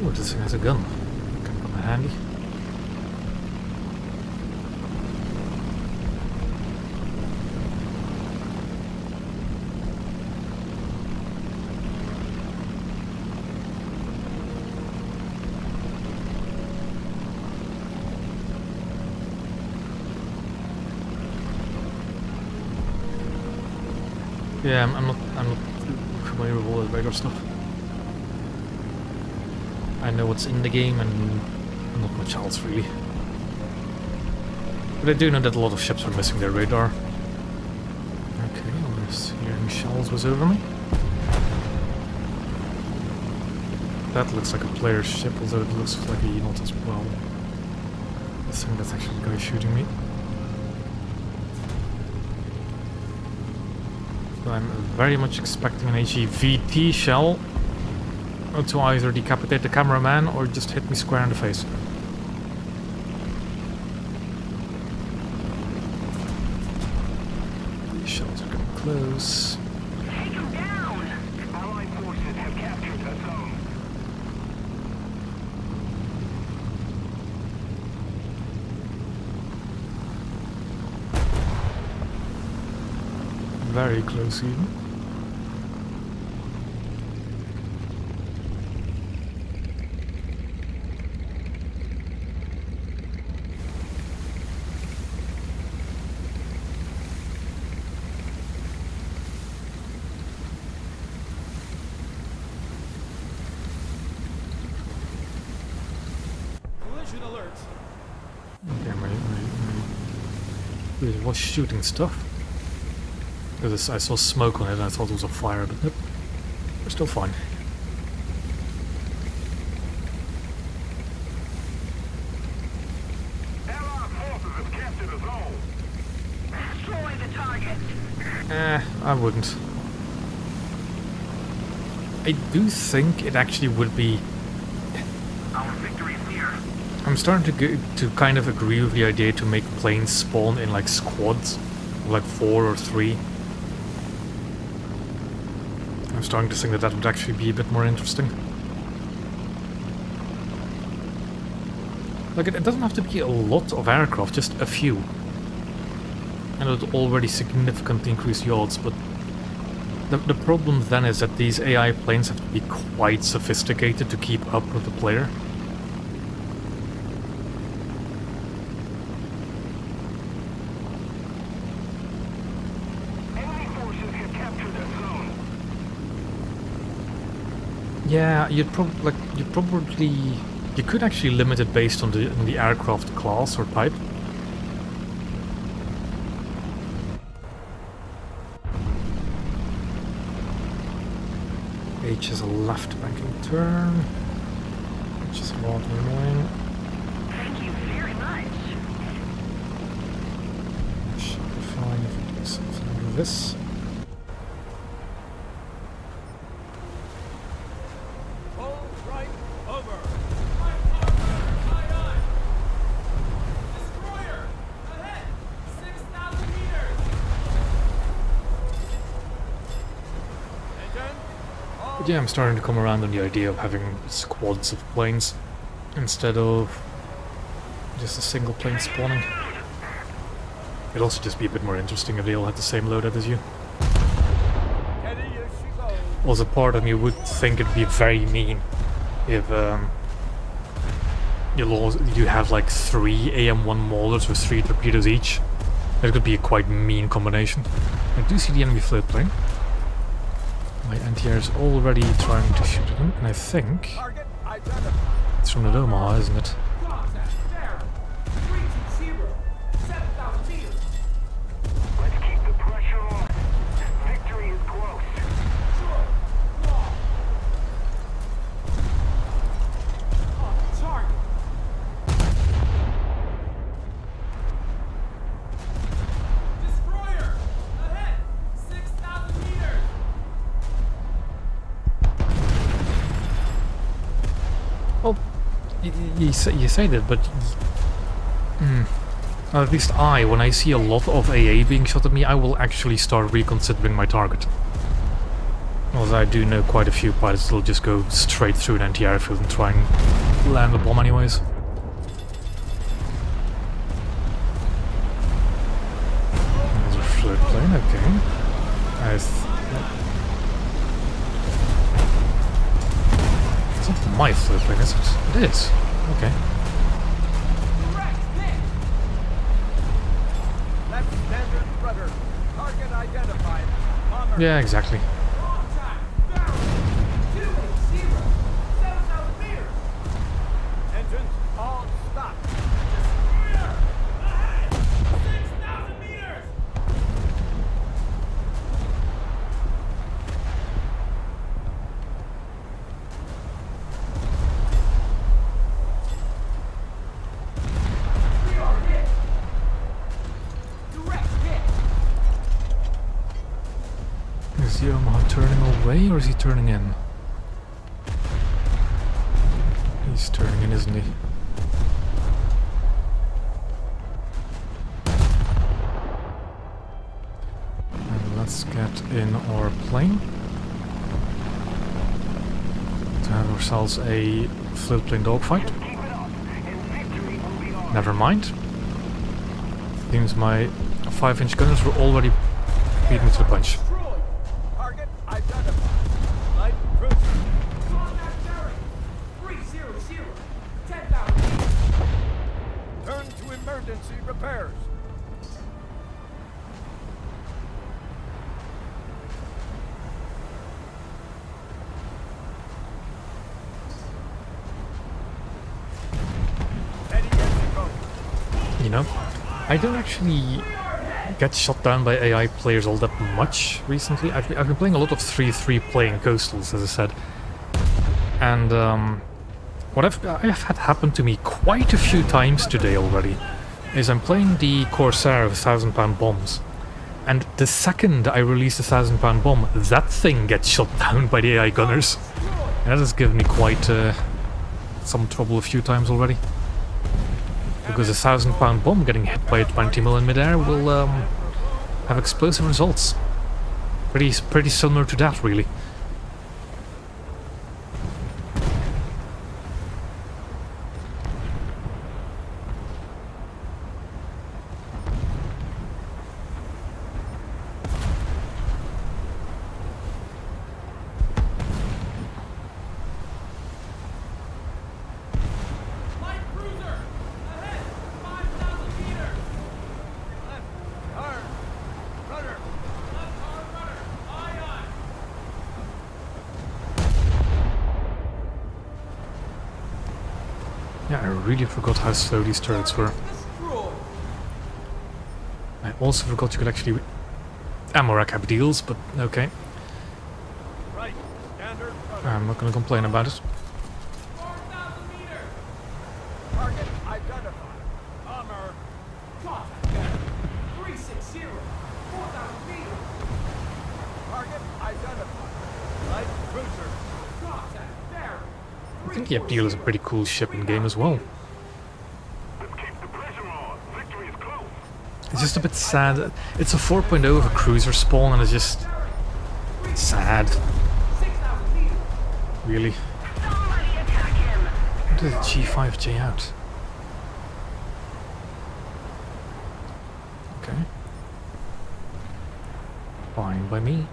Oh, this thing has a gun. Can come in handy. Yeah, I'm not familiar with all the radar stuff. I know what's in the game and not much else really. But I do know that a lot of ships are missing their radar. Okay, well, this hearing shells was over me. That looks like a player's ship, although it looks like a yacht as well. I think that's actually the guy shooting me. So I'm very much expecting an HEVT shell to either decapitate the cameraman or just hit me square in the face. These shells are getting close. Take him down! Allied forces have captured the zone. Very close even. Collision alert. Okay, it was shooting stuff. Because I saw smoke on it and I thought it was a fire, but nope. We're still fine. Allied forces have captured the zone. Destroy the target. I wouldn't. I do think it actually would be... Our victory is near. I'm starting to kind of agree with the idea to make planes spawn in like squads, like 4 or 3. I'm starting to think that that would actually be a bit more interesting. Like, it doesn't have to be a lot of aircraft, just a few. And it would already significantly increase the odds, but the problem then is that these AI planes have to be quite sophisticated to keep up with the player. Enemy forces have captured that zone. Yeah, you could actually limit it based on the aircraft class or type. H is a left banking turn, which is rather annoying. Thank you very much. Should be fine if we do something like this. Pull right over. Aye. Destroyer! Ahead! 6,000 meters! Engine. But yeah, I'm starting to come around on the idea of having squads of planes instead of just a single plane spawning. It'd also just be a bit more interesting if they all had the same loadout as you. Steady as she goes. Also, part of me would think it'd be very mean if you have like 3 AM-1 Maulers with 3 torpedoes each. That could be a quite mean combination. I do see the enemy float plane. My anti-air is already trying to shoot at him, and I think Target identified. it's from the Omaha, isn't it? Contact down! 320! 7,000 meters! Let's keep the pressure on. Victory is close. Sure! Law! On target! Destroyer! Ahead! 6,000 meters! Well, you say that, but at least when I see a lot of AA being shot at me, I will actually start reconsidering my target. Although I do know quite a few pilots that'll just go straight through an anti-airfield and try and land the bomb anyways. There's a float plane, okay. It's not my float plane, is it? It is. Okay. Direct hit! Left standard rudder. Target identified. Bomber. Yeah, exactly. Contact down! 280! 7,000 meters! Engines all stop. Destroyer! Ahead! 6,000 meters! We are hit! Direct hit! Is the Omaha turning away or is he turning in? He's turning in, isn't he? And let's get in our plane to have ourselves a float plane dogfight. Keep it up, and victory will be ours. Never mind. Seems my 5-inch gunners were already beating me to the punch. Destroyed! Target identified. Light cruiser. Contact bearing! 300! 10,000 meters! Turn to emergency repairs. Steady as she goes. You know, I don't actually get shot down by AI players all that much recently. I've been playing a lot of 3-3 playing coastals, as I said. And what I've had happen to me quite a few times today already is I'm playing the Corsair with 1,000-pound bombs. And the second I release the 1,000-pound bomb, that thing gets shot down by the AI gunners. And that has given me quite some trouble a few times already. Because a 1,000-pound bomb getting hit by a 20mm in midair will have explosive results. Pretty similar to that, really. Yeah, I really forgot how slow these turrets were. Destroyed. I also forgot you could actually ammo rack up deals, but okay. Right. Standard rudder. I'm not gonna complain about it. 4,000 meters. Target identified. Bomber. Contact better. 360. 4,000 meters. Target identified. Light cruiser. Contact there. I think the Abdeel is a pretty cool ship in game as well. Let's keep the pressure on. Victory is close. It's just a bit sad. It's a 4.0 of a cruiser spawn and it's just sad, 6,000 meters. really. Somebody attack him. What did the G5J out? Okay. Fine by me.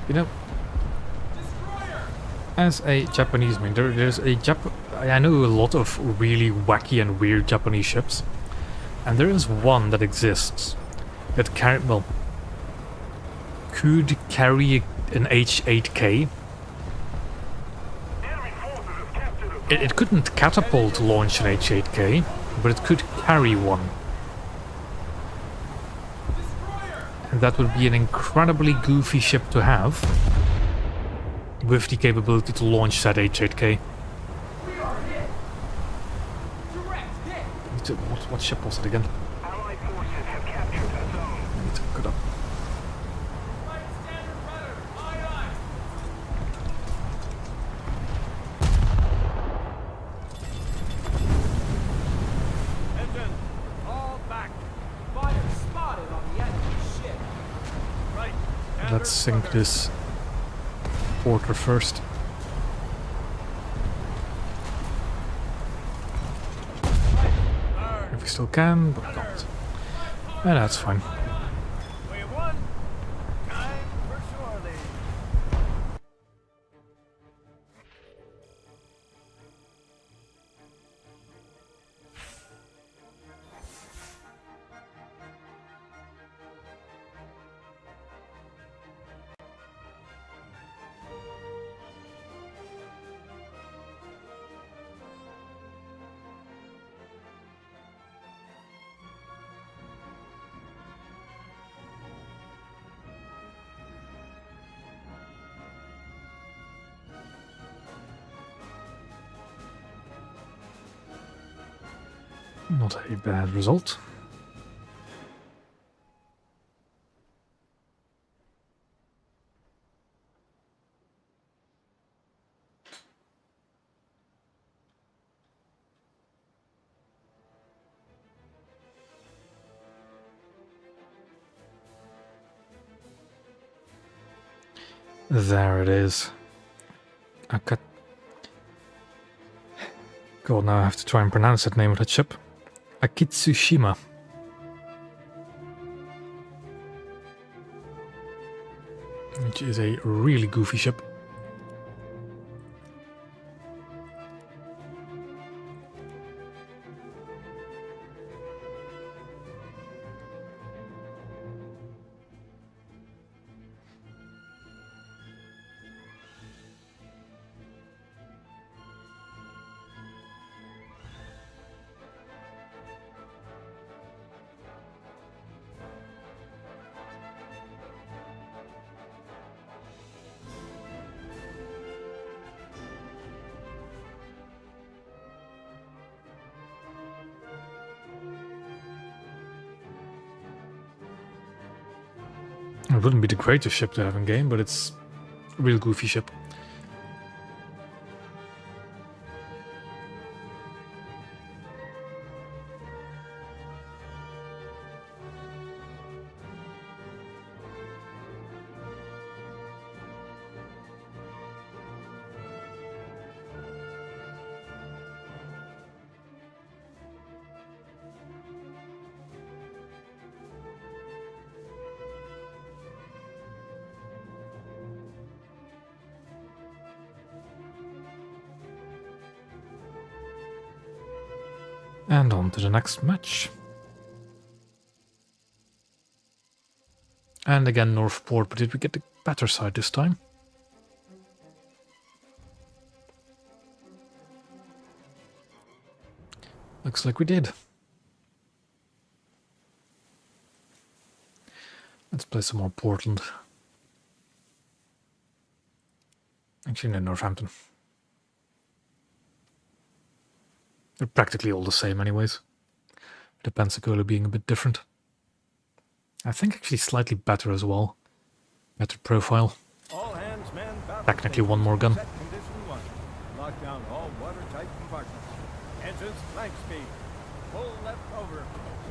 You know, Destroyer. as a Japanese man, there's a I know a lot of really wacky and weird Japanese ships, and there is one that exists that could carry an H-8K. Enemy forces have captured a It couldn't catapult launch an H-8K, but it could carry one, Destroyer. and that would be an incredibly goofy ship to have, with the capability to launch that H-8K. We are hit. Direct hit. What ship was it again? Allied forces have captured a zone. I need to look it up. Right standard rudder. Aye, aye. Engine. All back. Fire spotted on the enemy ship. Right. Let's sink this porter first. If we still can, but not. And that's fine. We won. Time for shore leave. Not a bad result. There it is. God, now I have to try and pronounce that name of that ship. Akitsushima. Which is a really goofy ship. It wouldn't be the greatest ship to have in game, but it's a real goofy ship. And on to the next match. And again, Northport, but did we get the better side this time? Looks like we did. Let's play some more Portland. Actually, no, Northampton. They're practically all the same anyways. The Pensacola being a bit different. I think actually slightly better as well. Better profile. All hands man battle Technically one more gun. Set condition 1. Lock down all watertight compartments. Engines flank speed. Pull left over.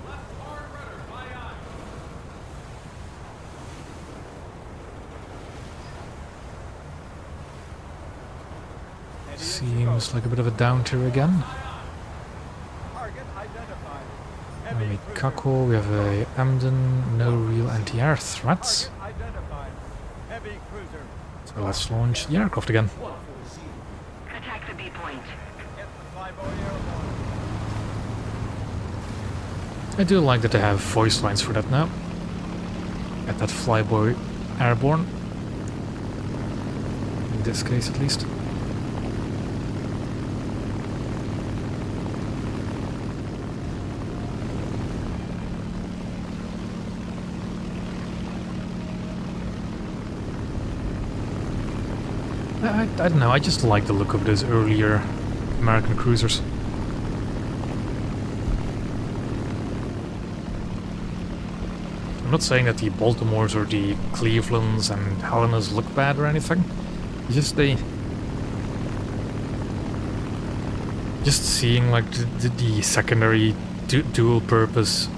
Left hard rudder, aye aye. Heading Seems like a bit of a down tier again. Target identified. We Heavy have a cruiser. Kako, we have a Emden, no real anti-air threats. Target identified. Heavy cruiser. So let's launch the aircraft again. Attack the B point. Get the flyboy airborne. I do like that they have voice lines for that now. Get that flyboy airborne. In this case at least. I don't know, I just like the look of those earlier American cruisers. I'm not saying that the Baltimores or the Clevelands and Helenas look bad or anything. It's just just seeing like the secondary dual purpose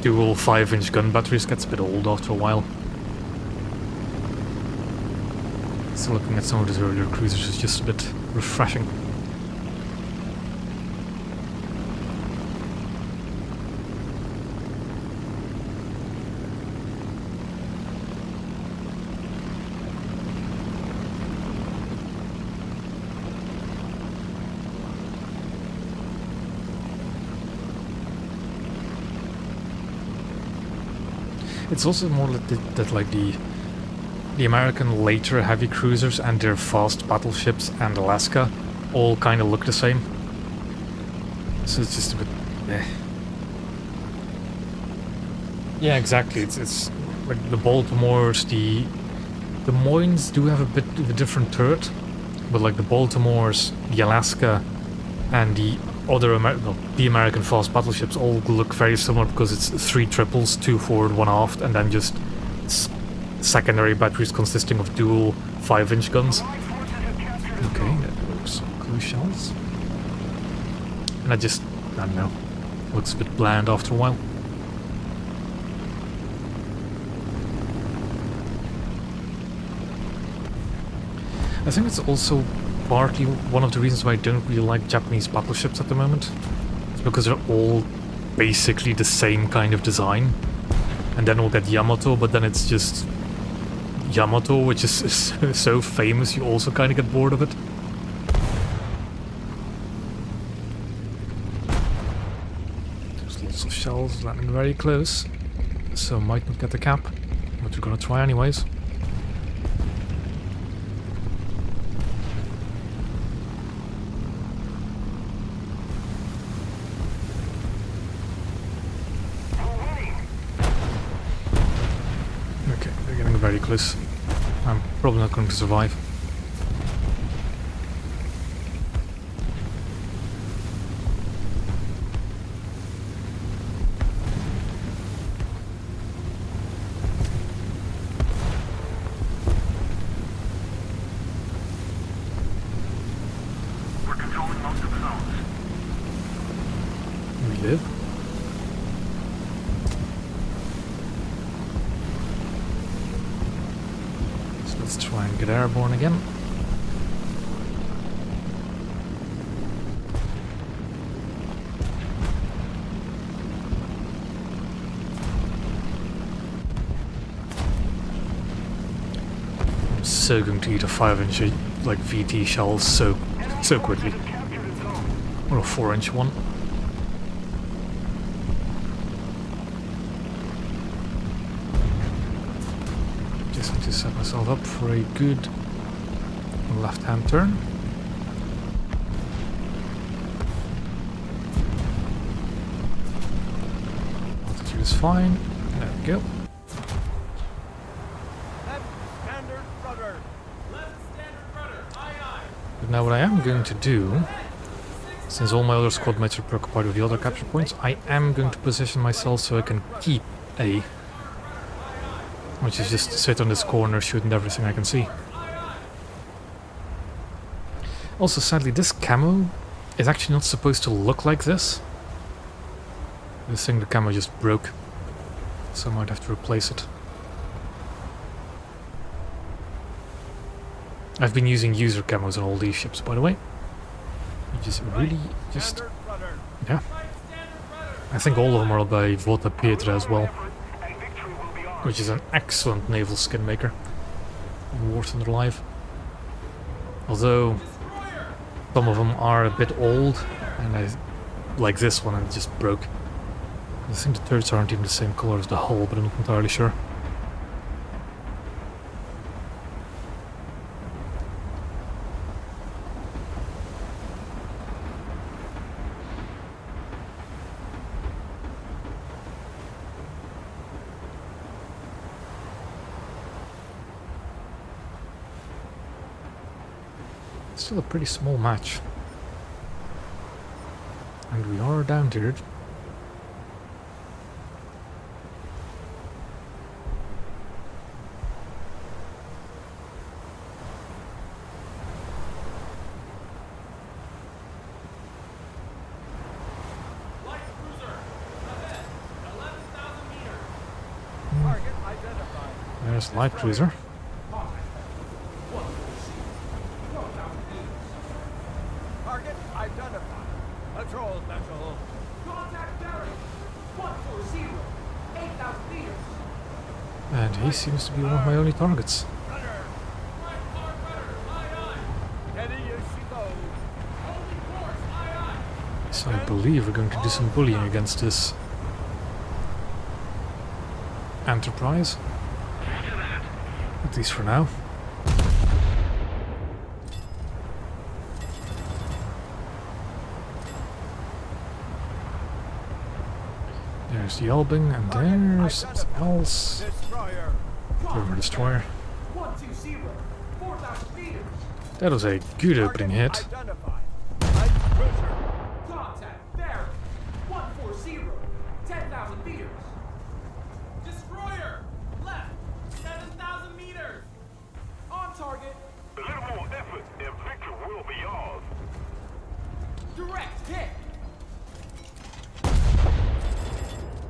dual 5-inch gun batteries gets a bit old after a while. So looking at some of those earlier cruisers is just a bit refreshing. It's also more like that like the American later heavy cruisers and their fast battleships and Alaska all kind of look the same. So it's just a bit... eh. Yeah, exactly. It's like the Baltimores, the Des Moines do have a bit of a different turret, but like the Baltimores, the Alaska, and the other the American fast battleships all look very similar because it's 3 triples, 2 forward, 1 aft, and then just secondary batteries consisting of dual 5-inch guns. Okay, that works. Cruise shells. And I don't know, looks a bit bland after a while. I think it's also partly one of the reasons why I don't really like Japanese battleships at the moment. It's because they're all basically the same kind of design. And then we'll get Yamato, but then it's just Yamato, which is so famous you also kind of get bored of it. There's lots of shells landing very close, so might not get the cap, but we're gonna try anyways. Okay, they're getting very close. I'm probably not going to survive. We're controlling most of the zones. We live. So let's try and get airborne again. I'm so going to eat a 5-inch like VT shell so quickly. Or a 4-inch one. Just need to set myself up for a good left-hand turn. Altitude is fine. There we go. Left standard rudder. Left standard rudder. Aye, aye. But now what I am going to do, since all my other squad mates are preoccupied with the other capture points, I am going to position myself so I can keep A. Which is just sit on this corner shooting everything I can see. Also, sadly, this camo is actually not supposed to look like this. This thing, the camo just broke. So I might have to replace it. I've been using user camos on all these ships, by the way. Which is really just... Standard rudder. yeah. Right standard rudder. I think all of them are by Vota Pietra as well. And victory will be ours. Which is an excellent naval skin maker. On War Thunder Live. Although Destroyer. some of them are a bit old, and I like this one and it just broke. I think the turrets aren't even the same color as the hull, but I'm not entirely sure. Still a pretty small match. And we are down tiered. Light cruiser. Ahead. 11,000 meters. Target identified. There's light cruiser. Target identified. Patrol vessel. Contact bearing. 140. 8,000 meters. And he seems to be one of my only targets. Rudder. Right hard rudder. Aye, aye. Steady as she goes. Holding course. Aye, aye. So I believe we're going to do some bullying against this Enterprise. At least for now. There's the Albing, and there's something else. Destroyer. River Destroyer. 120. 4,000 meters. That was a good opening hit. Identified. Light cruiser. Contact bearing. 140. 10,000 meters. Destroyer. Left. 7,000 meters. On target. A little more effort and victory will be ours. Direct hit.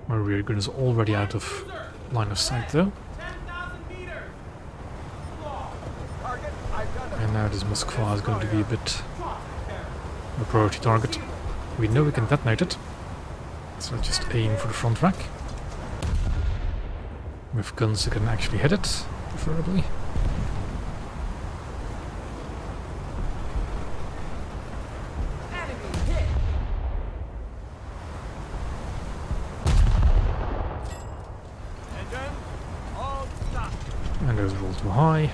My rear gun is already out of Cruiser. line of sight though. 10,000 meters. Long. Target identified. And now this Moskva is going to be a bit Contact bearing. a priority target. We know we can detonate it. So let's just aim for the front rack. With guns that can actually hit it, preferably. Enemy hit. Engine. All stop. And those roll too high.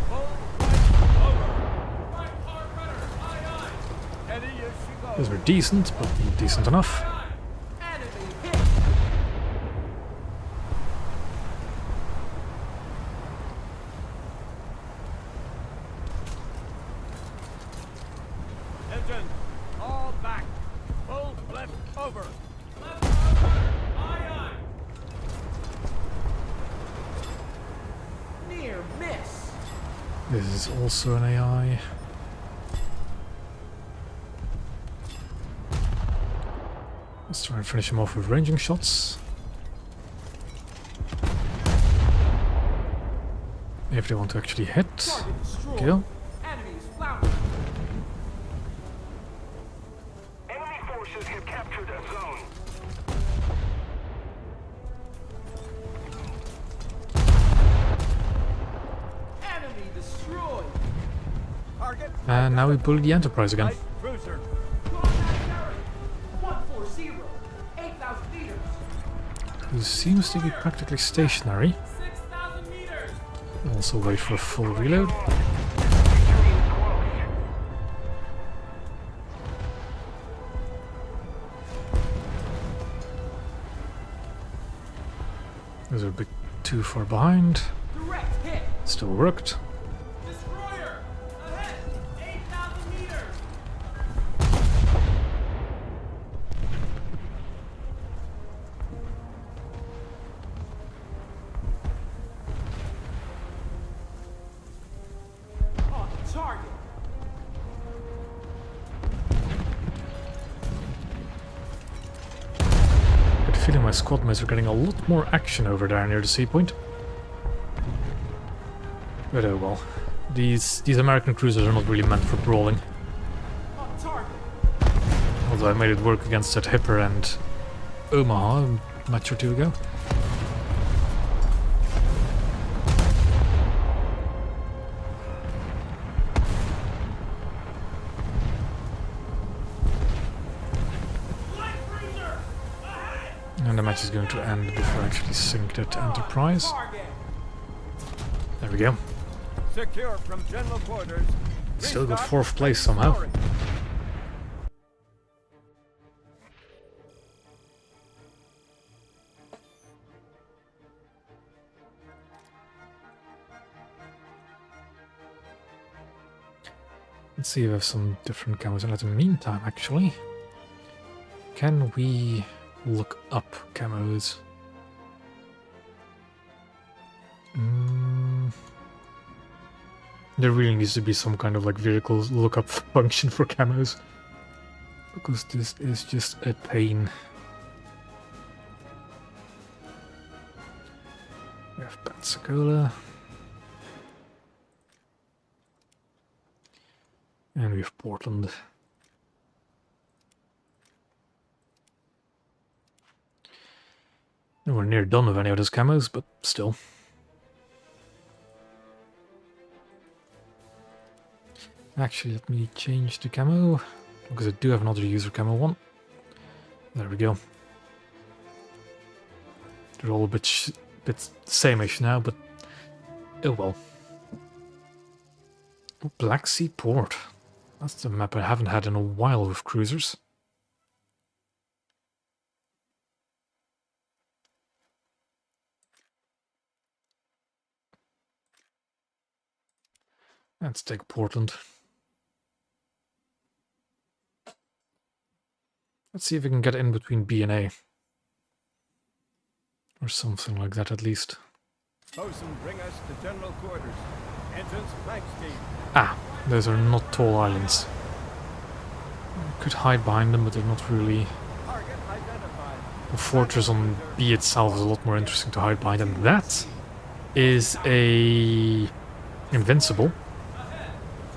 Full right over. Right hard rudder. Aye, aye. Steady as she goes. Those were decent, but not decent enough. Aye, aye. Enemy hit. Engine. All back. Full left over. Left hard rudder. Aye, aye. Near miss. This is also an AI. Let's try and finish him off with ranging shots. If they want to actually hit. Target destroyed. Kill. Enemies floundering. Enemy forces have captured a zone. Enemy destroyed. Target. And now we bully the Enterprise again. Light cruiser. Contact bearing. 140. 8,000 meters. who seems to be practically stationary. 6,000 meters. Also wait for a full reload. Victory is close. Those are a bit too far behind. Direct hit. Still worked. Destroyer. Ahead. 8,000 meters. On target. I get a feeling my squad mates are getting a lot more action over there near the sea point. But oh well. These American cruisers are not really meant for brawling. On target. Although I made it work against that Hipper and Omaha a match or two ago. Light cruiser. Ahead. And the match is going to end before I actually sink that Enterprise. Target. There we go. Secure from general quarters. Still got Restock 4th place somehow. storage. Let's see if I have some different camos. And in the meantime, actually, can we look up camos? There really needs to be some kind of like vehicle lookup function for camos, because this is just a pain. We have Pensacola. And we have Portland. Nowhere near done with any of those camos, but still. Actually, let me change the camo, because I do have another user camo one. There we go. They're all a bit same-ish now, but oh well. Black Sea Port. That's the map I haven't had in a while with cruisers. Let's take Portland. Let's see if we can get in between B and A. Or something like that at least. Bosun, bring us to general quarters. Engines flank steam. Ah, those are not tall islands. I could hide behind them, but they're not really... Target identified. The fortress on B itself is a lot more interesting to hide behind, and that is a... Invincible. Ahead.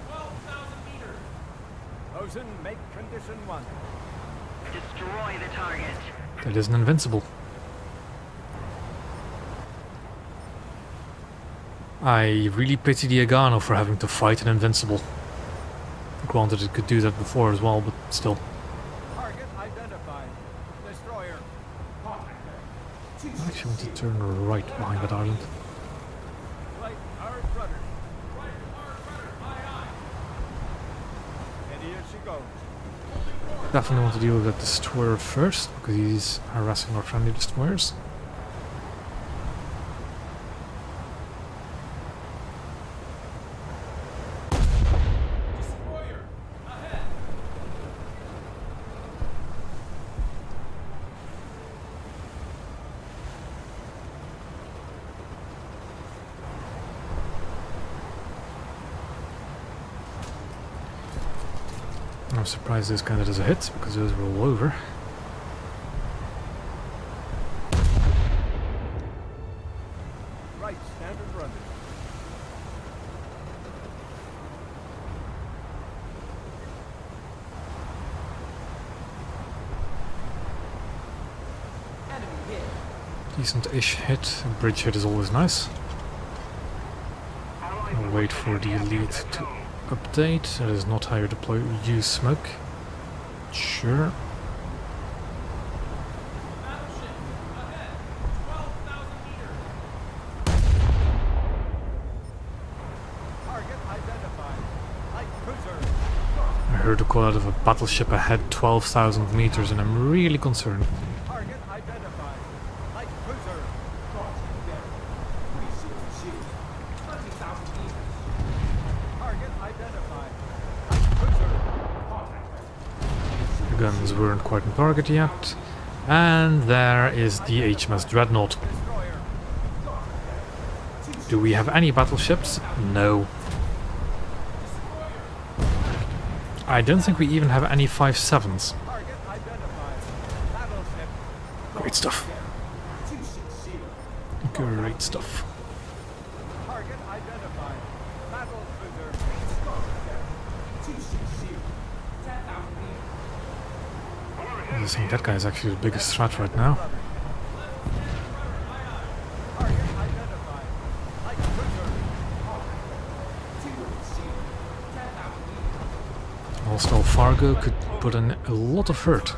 12,000 meters. Bosun, make condition 1. Destroy the target. That is an Invincible. I really pity the Agano for having to fight an Invincible. Granted, it could do that before as well, but still. Target identified. Destroyer. I actually want to turn right behind that island. Right hard rudder. Right hard rudder. Aye, aye. And here she goes. Definitely want to deal with that destroyer first, because he's harassing our friendly destroyers. Destroyer. Ahead. I'm surprised this kind of does a hit, because those were all over. Right standard rudder. Enemy hit. Decent-ish hit. A bridge hit is always nice. I'll wait for the lead to update. That is not how you deploy use smoke. Sure. Battleship. Ahead. heard a call out of a battleship ahead 12,000 meters, and I'm really concerned. Target identified. Light cruiser. Contact bearing. 300. 20,000 meters. Target identified. Light cruiser. Contact bearing. The guns weren't quite on target yet. And there is the HMS Dreadnought. Destroyer. Do we have any battleships? No. I don't think we even have any 5.7s. Target identified. Battleship. Great stuff. 260. Great stuff. Target identified. Battle cruiser. 260. 10,000 meters. I think that guy is actually the biggest threat right now. Target identified. Light cruiser. 260. 10,000 meters. Also, Fargo could put in a lot of hurt.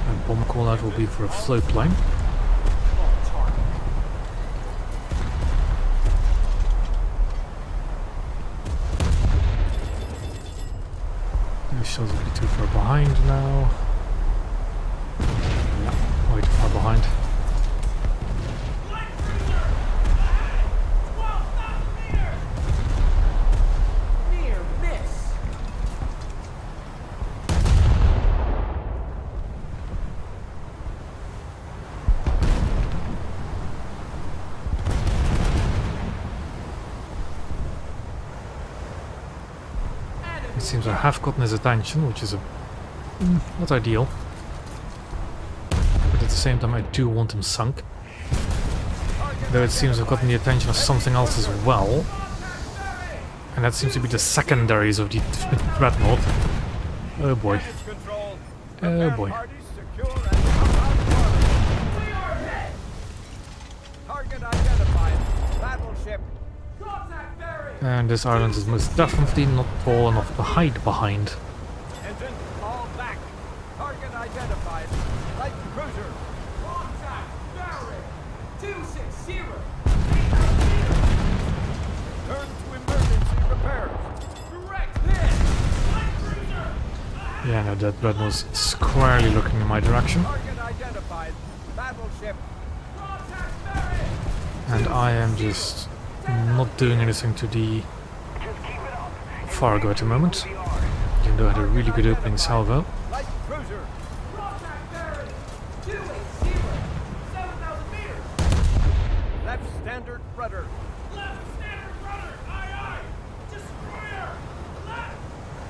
And bomb call out will be for a float plane. These shells will be too far behind now. Yeah, way too far behind. Near miss. It seems I have gotten his attention, which is not ideal. But at the same time, I do want him sunk. Though it seems I've gotten the attention of something else as well. And that seems to be the secondaries of the Dreadnought. Oh boy. Damage control. Oh Repair boy. parties secure and compound quarters. We are hit. Target identified. Battleship. Contact bearing. And this island is most definitely not tall enough to hide behind. Engine all back. Target identified. Light cruiser. Contact bearing. 260. Turn to emergency repairs. Direct hit. Light cruiser. Yeah, no, that Dreadnought's squarely looking in my direction. Target identified. Battleship. Contact bearing. And I am just not doing anything to the Fargo at the moment. Even though I had a really good opening salvo. Light cruiser. Contact bearing. 280. 7,000 meters. Left standard rudder. Left standard rudder. Aye, aye. Destroyer. Left.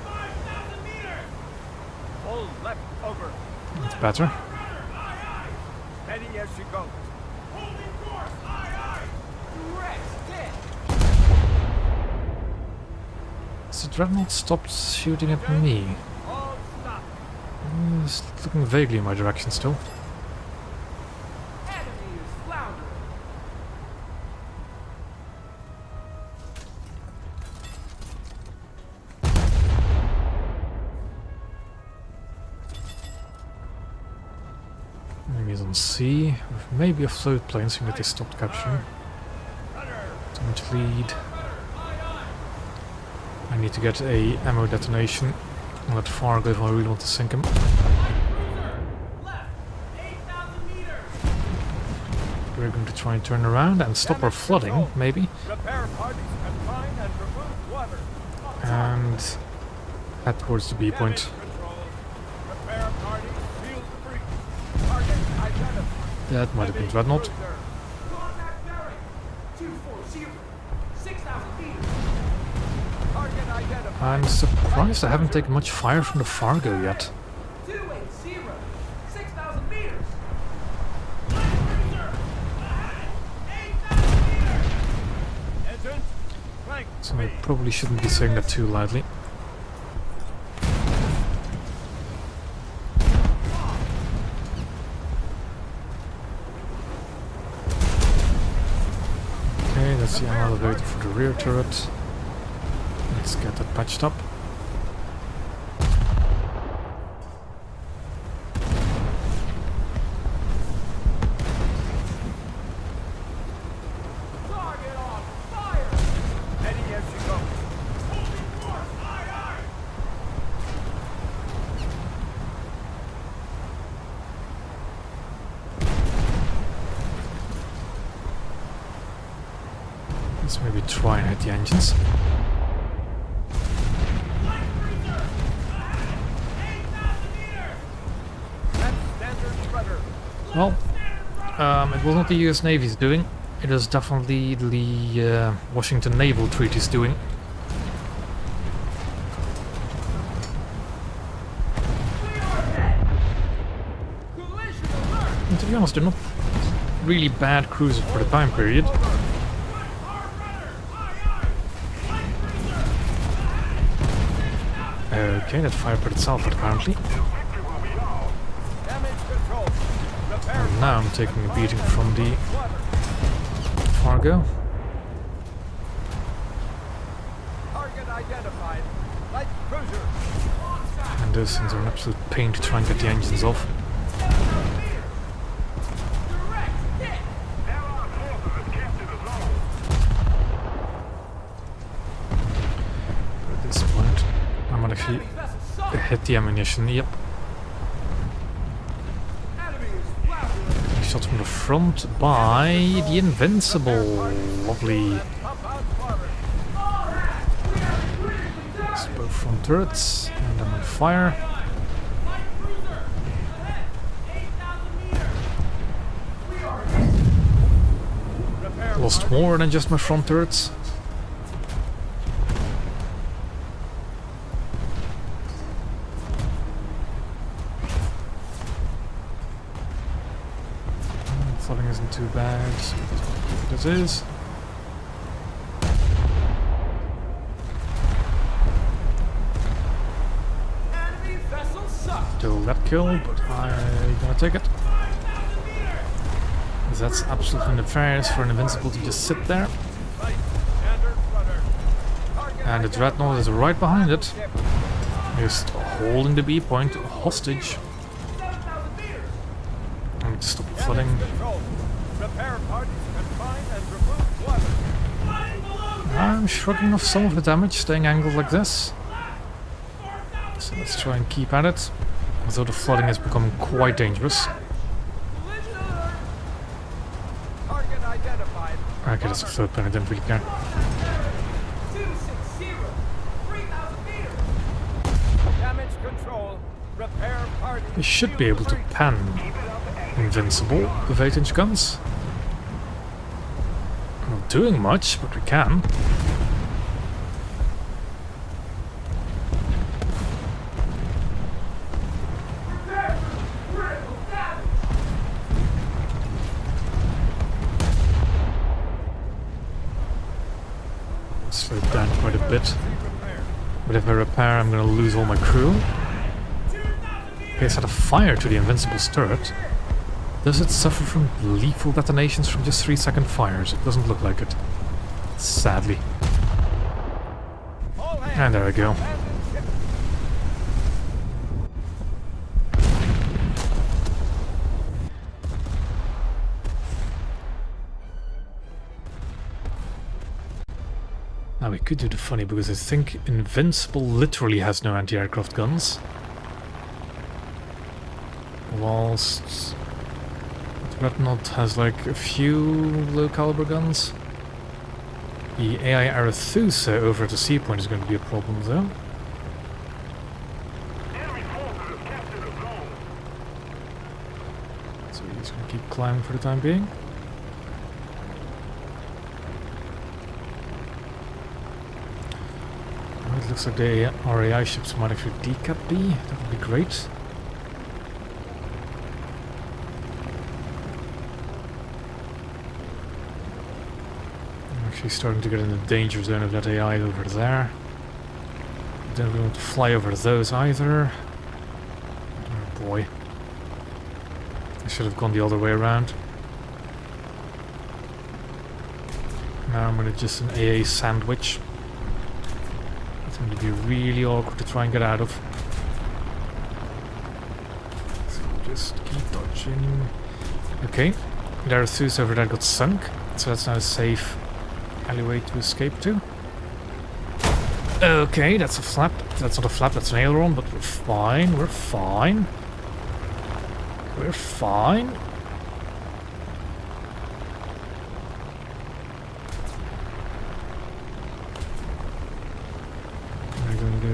5,000 meters. Full left over. That's better. Rudder. Aye, aye. Steady as she goes. Holding course. Aye, aye. Direct hit. Has the Dreadnought stopped shooting at me? All stop. It's looking vaguely in my direction still. Enemy is floundering. Enemies on sea, with maybe a float plane, seeing that they stopped capturing. Too much lead. I need to get a ammo detonation on that Fargo if I really want to sink him. Cruiser. Left. 8,000 meters. We're going to try and turn around and stop our flooding, maybe, Repair parties confine and remove water. and head towards the B Damage point. control. Repair parties field free. Target identified. That might have been Heavy Dreadnought. cruiser. Contact bearing. 240. 6,000 meters. Target identified. I'm surprised I haven't taken much fire from the Fargo yet. 280. 6,000 meters. Light cruiser. Ahead. 8,000 meters. Engine. Flank. So I probably shouldn't be saying that too loudly. Okay, that's the ammo elevator for the rear turret. Let's get that patched up. Let's maybe try and hit the engines. Light cruiser! Ahead! 8,000 meters! That's standard rudder. Well, it was not the US Navy's doing. It is definitely the Washington Naval Treaty's doing. Collision alert! And to be honest, they're not really bad cruisers for the time period. Hard rudder! Aye, aye! Light cruiser! Okay, that fired for itself apparently. Damage control. Repair And now I'm taking a beating from the water. Fargo. Target identified. Light cruiser. And those things are an absolute pain to try and get the engines off. Direct hit! Allied forces have captured the zone. But at this point, I might actually Enemy vessel sunk! hit the ammunition. Yep. Enemy is flounder! Shot from the front by the Invincible. Lovely. Pump out water. It's both front turrets, and I'm on fire. Light cruiser! Ahead! 8,000 meters! We are hit! Repair Lost more than just my front turrets. Flooding isn't too bad. This is. Enemy vessel sunk! Still that kill, but I'm gonna take it. 5,000 meters! 'Cause that's absolutely nefarious for an Invincible to just sit there. Right. Standard rudder. Target And the Dreadnought is right behind it. Just holding the B point hostage. 7,000 meters! And stop flooding. control. Repair parties confine and remove water. Flooding below deck! I'm shrugging off some of the damage, staying angled like this. 4,000 So let's try and keep at it. Although the flooding is becoming quite dangerous. collision alert! Target identified. Okay, that's a third plane, I didn't really care. 260! 3,000 meters! Damage control. Repair parties. We should be able to pan Invincible with 8-inch guns. Not doing much, but we can. Prepare for critical damage! Slow it down quite a bit. Repair. But if I repair, I'm gonna lose all my crew. 2,000 meters! Okay, set a fire to the Invincible's turret. Does it suffer from lethal detonations from just 3-second fires? It doesn't look like it. Sadly. All hands. And there we go. Abandon ship. Now we could do the funny, because I think Invincible literally has no anti-aircraft guns. Whilst Dreadnought has like a few low caliber guns. The AI Arethusa over at the sea point is going to be a problem though. Enemy forces have captured the zone. So we're just going to keep climbing for the time being. Well, it looks like the RAI ships might actually decap B. That would be great. I'm actually starting to get in the danger zone of that AI over there. Don't really want to fly over those either. Oh boy. I should have gone the other way around. Now I'm gonna just an AA sandwich. It's going to be really awkward to try and get out of. So just keep dodging. Okay, there are Zeus over there got sunk, so that's not a safe alleyway to escape to. Okay, that's a flap. That's not a flap, that's an aileron, but we're fine, we're fine. We're fine.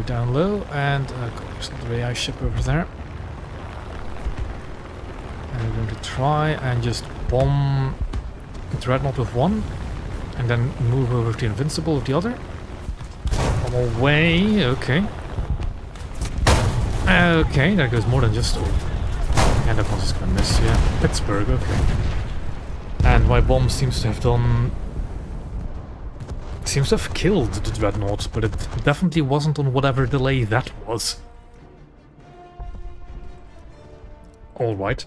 down low, and there's another AI ship over there. And we're going to try and just bomb the Dreadnought with one, and then move over to Invincible with the other. On our way, okay. Okay, there goes more than just... And that one's just gonna miss, yeah. Pittsburgh, okay. And my bomb seems to have done... Seems to have killed the Dreadnought, but it definitely wasn't on whatever delay that was. Alright.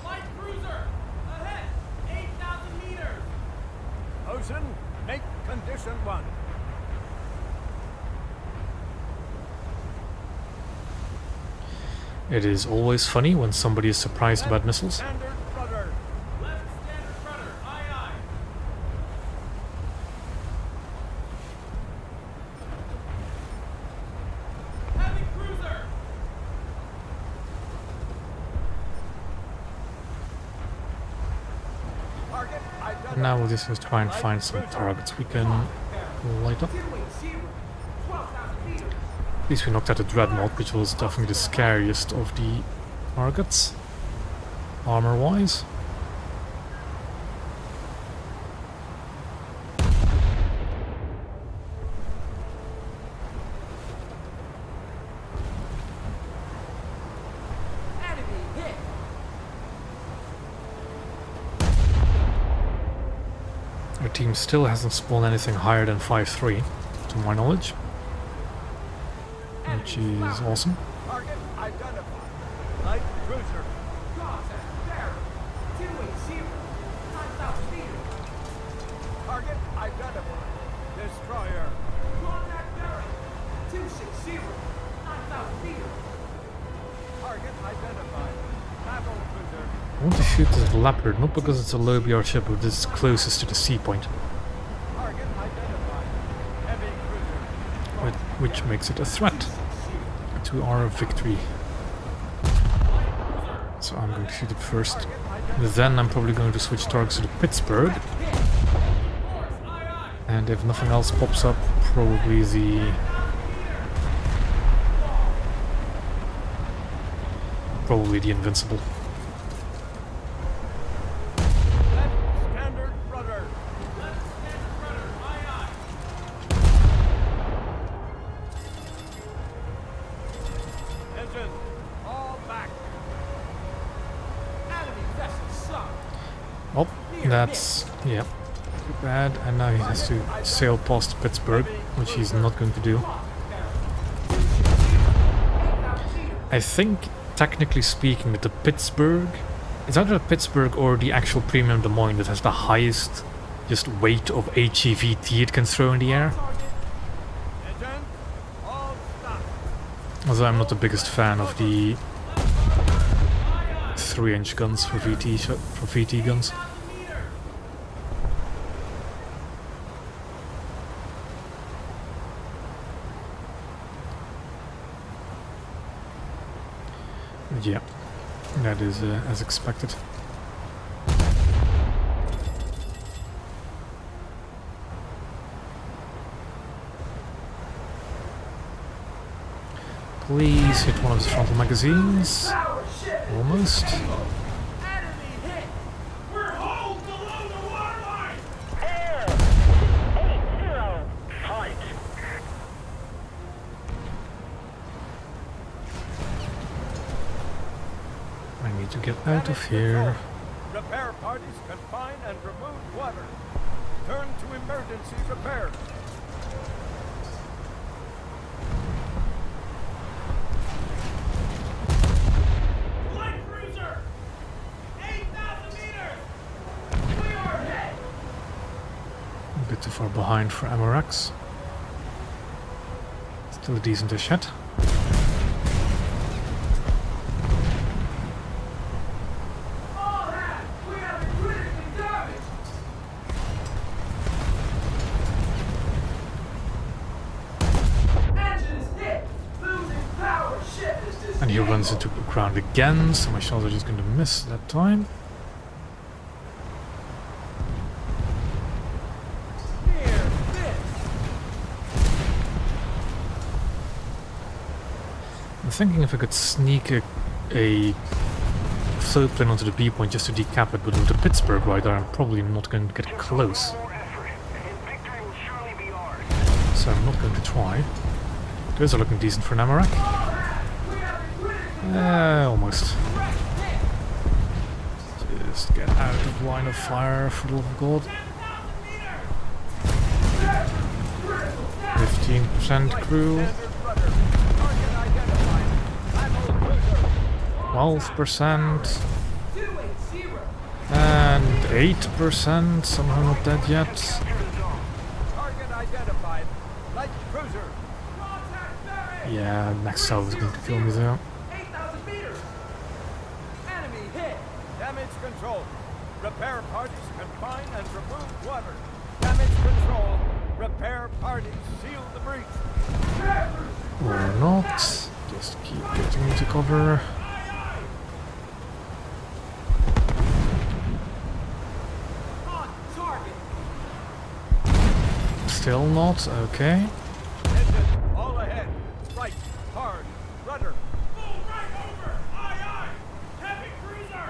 Light cruiser! Ahead! 8,000 meters! Ocean, make condition 1. It is always funny when somebody is surprised about missiles. Standard rudder. Left standard rudder! Aye, aye! Heavy cruiser! Target identified. Now we'll just try and find some targets we can light up. Two-wing zero! 12,000 meters! At least we knocked out the Dreadnought, which was definitely the scariest of the targets, armor-wise. Enemy hit! Our team still hasn't spawned anything higher than 5-3, to my knowledge, which is awesome. Target identified. Light cruiser. Contact barrel! Two-wing zero! 9,000 meters! Target identified. Destroyer. Contact barrel! 260! 9,000 meters! Target identified. Naval cruiser. I want to shoot this Leopard, not because it's a low BR ship, but it's closest to the sea point, Target identified. Heavy cruiser. which makes it a threat to our victory. So I'm going to shoot it first. Then I'm probably going to switch targets to the Pittsburgh. And if nothing else pops up, probably the... Invincible. Left standard rudder. Left standard rudder! Aye, aye! Engine. All back. Enemy vessel sunk! Oh, that's... yeah. Too bad. And now he has to sail past Pittsburgh, which he's not going to do. I think, technically speaking, that the Pittsburgh... It's either the Pittsburgh or the actual premium Des Moines that has the highest just weight of HEVT it can throw in the air. Engine. All stop. Although I'm not the biggest fan of the 3-inch guns for VT guns. But yeah, that is as expected. Please hit one of the frontal magazines. Almost. Enemy hit! We're holed below the waterline! Air! 80. Height. I need to get out of here. Repair parties confine and remove water. Turn to emergency repair. Light cruiser! 8,000 meters! We are hit! A bit too far behind for MRX. Still a decent-ish hit. All hands! We have been critically damaged! Engines hit! Losing power! Ship is disabled! And he runs into the ground again, so my shells are just going to miss that time. Near I'm thinking if I could sneak a float plane onto the B point just to decap it, but with the Pittsburgh right there, I'm probably not going to get close. More effort, and victory will surely be ours. So I'm not going to try. Those are looking decent for Namarak. Almost. Just get out of line of fire, for the love of God. 15% crew. 12%. And 8%. Somehow not dead yet. Target identified. Light cruiser. Yeah, next cell is going to kill me there. 8,000 meters. Enemy hit. Damage control. Repair parties confine and remove water. Damage control. Repair parties seal the breach. Or not. Just keep getting into cover. On target. Still not. Okay. Engine all ahead. Right. Hard. Rudder. Full right over. Aye, aye. Heavy cruiser.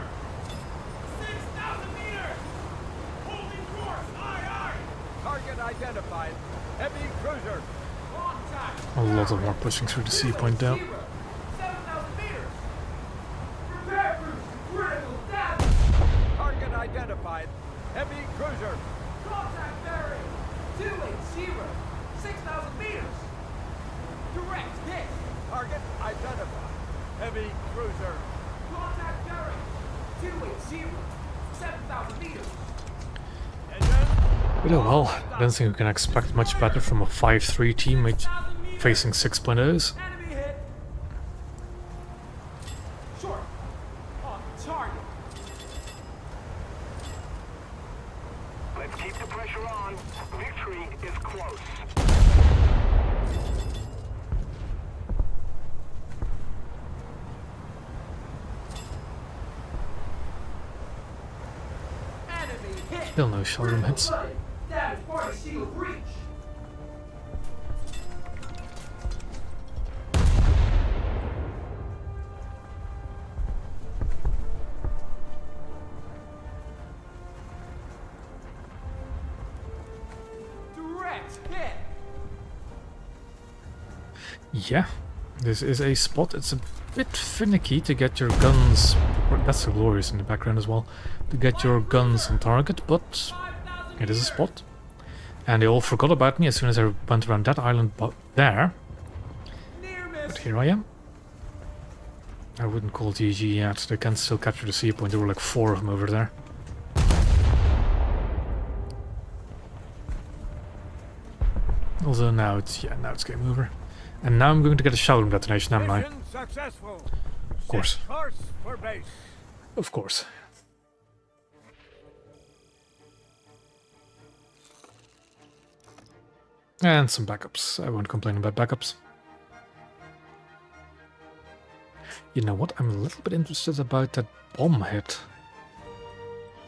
6,000 meters. Holding course. Aye, aye. Target identified. Heavy cruiser. Contact. A lot of more pushing through the sea point now. 7,000 meters. Repair cruise. Critical damage. Target identified. Heavy cruiser. Contact bearing. 280. 6,000 meters. Direct hit. Target identified. Heavy cruiser. Contact bearing. 280. 7,000 meters. Engine. But oh well, I don't think we can expect much better from a 5-3 team facing 6.0s. Enemy hit. Short. On target. Let's keep the pressure on. Victory is close. Enemy hit. Still no shell room hits. Damage party shield breach. Direct hit. Yeah, this is a spot. It's a bit finicky to get your guns. That's so glorious in the background as well. To get your guns on target, but it is a spot. And they all forgot about me as soon as I went around that island there. Near miss. But here I am. I wouldn't call GG yet. They can still capture the sea point. There were like 4 of them over there. Although now it's game over. And now I'm going to get a shell room detonation, am I? Mission successful. Of course. Set course for base. Of course. And some backups. I won't complain about backups. You know what? I'm a little bit interested about that bomb hit.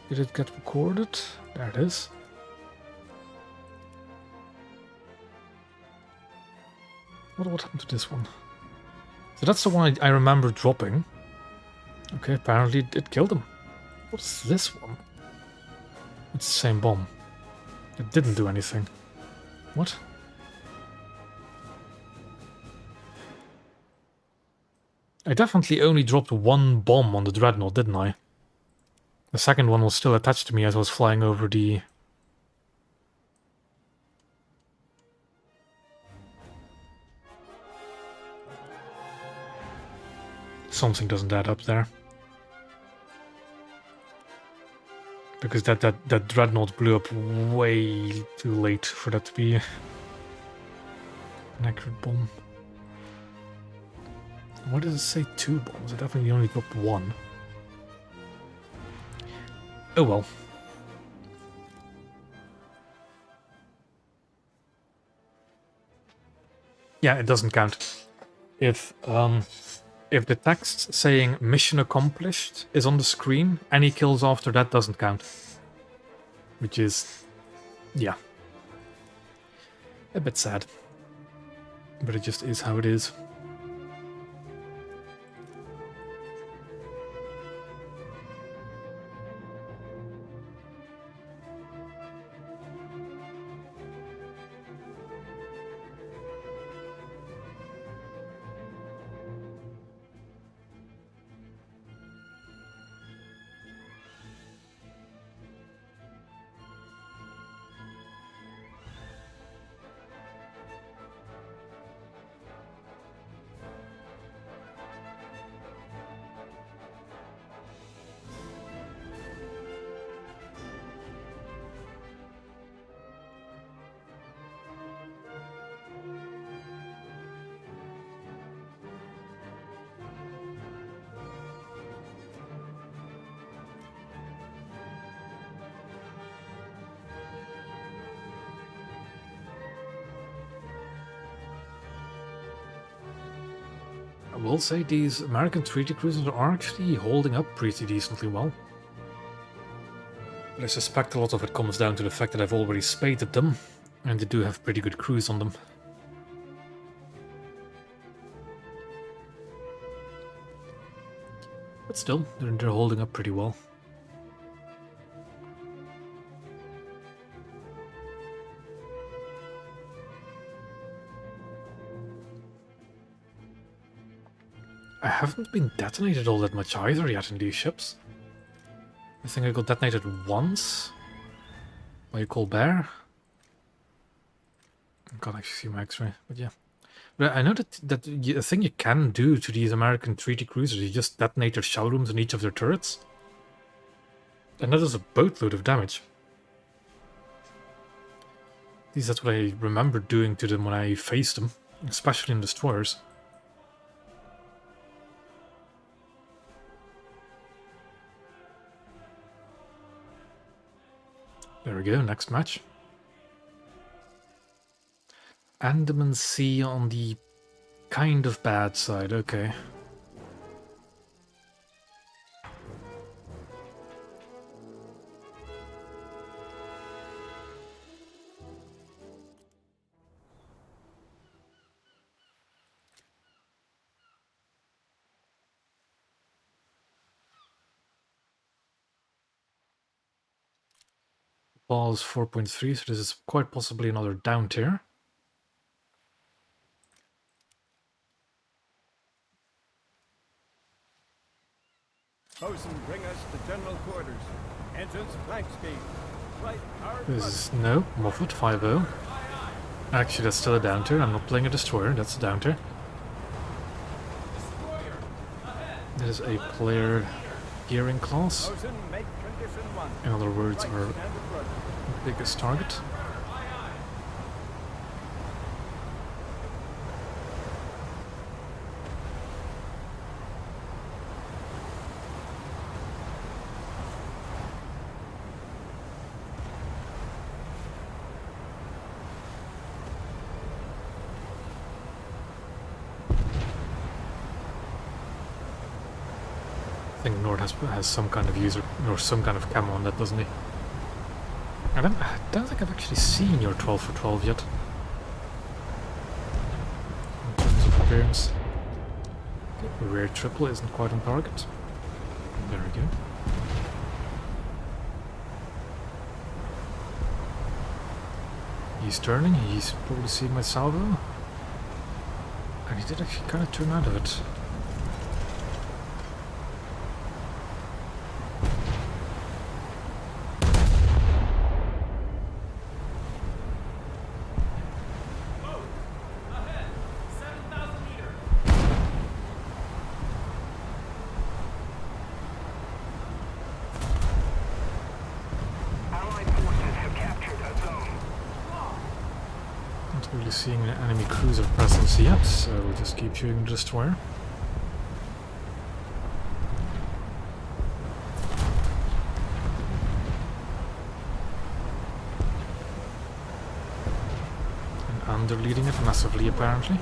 Did it get recorded? There it is. What happened to this one? So that's the one I remember dropping. Okay, apparently it killed him. What's this one? It's the same bomb. It didn't do anything. What? I definitely only dropped 1 bomb on the Dreadnought, didn't I? The second one was still attached to me as I was flying over the... Something doesn't add up there. Because that Dreadnought blew up way too late for that to be an accurate bomb. Why does it say 2 bombs? I definitely only dropped 1. Oh well. Yeah, it doesn't count. If the text saying mission accomplished is on the screen, any kills after that doesn't count. Which is, yeah, a bit sad. But it just is how it is. will say these American treaty cruisers are actually holding up pretty decently well. But I suspect a lot of it comes down to the fact that I've already spaded them, and they do have pretty good crews on them. But still, they're holding up pretty well. I haven't been detonated all that much either yet in these ships. I think I got detonated once by a Colbert. I can't actually see my X-ray, but yeah. But I know that a thing you can do to these American treaty cruisers, you just detonate their shell rooms in each of their turrets. And that does a boatload of damage. At least that's what I remember doing to them when I faced them, especially in destroyers. There we go, next match. Andaman Sea on the kind of bad side, okay. Ball is 4.3, so this is quite possibly another down tier. Bosun, bring us to general quarters. Engines blank speed. Right, hard This is, no, Moffat 5-0. Actually, that's still a down tier. I'm not playing a destroyer, that's a down tier. That is a player gearing class. Bosun, make condition 1. In other words, Right, our standard rudder. biggest target. I think Nord has some kind of user or some kind of camo on that, doesn't he? I don't think I've actually seen your 12 for 12 yet. In terms of appearance. Rear triple isn't quite on target. There we go. He's turning, he's probably seeing my salvo. And he did actually kind of turn out of it. Allied forces have captured a zone. Not really seeing an enemy cruiser presence yet, so we'll just keep shooting the destroyer. And underleading it massively, apparently.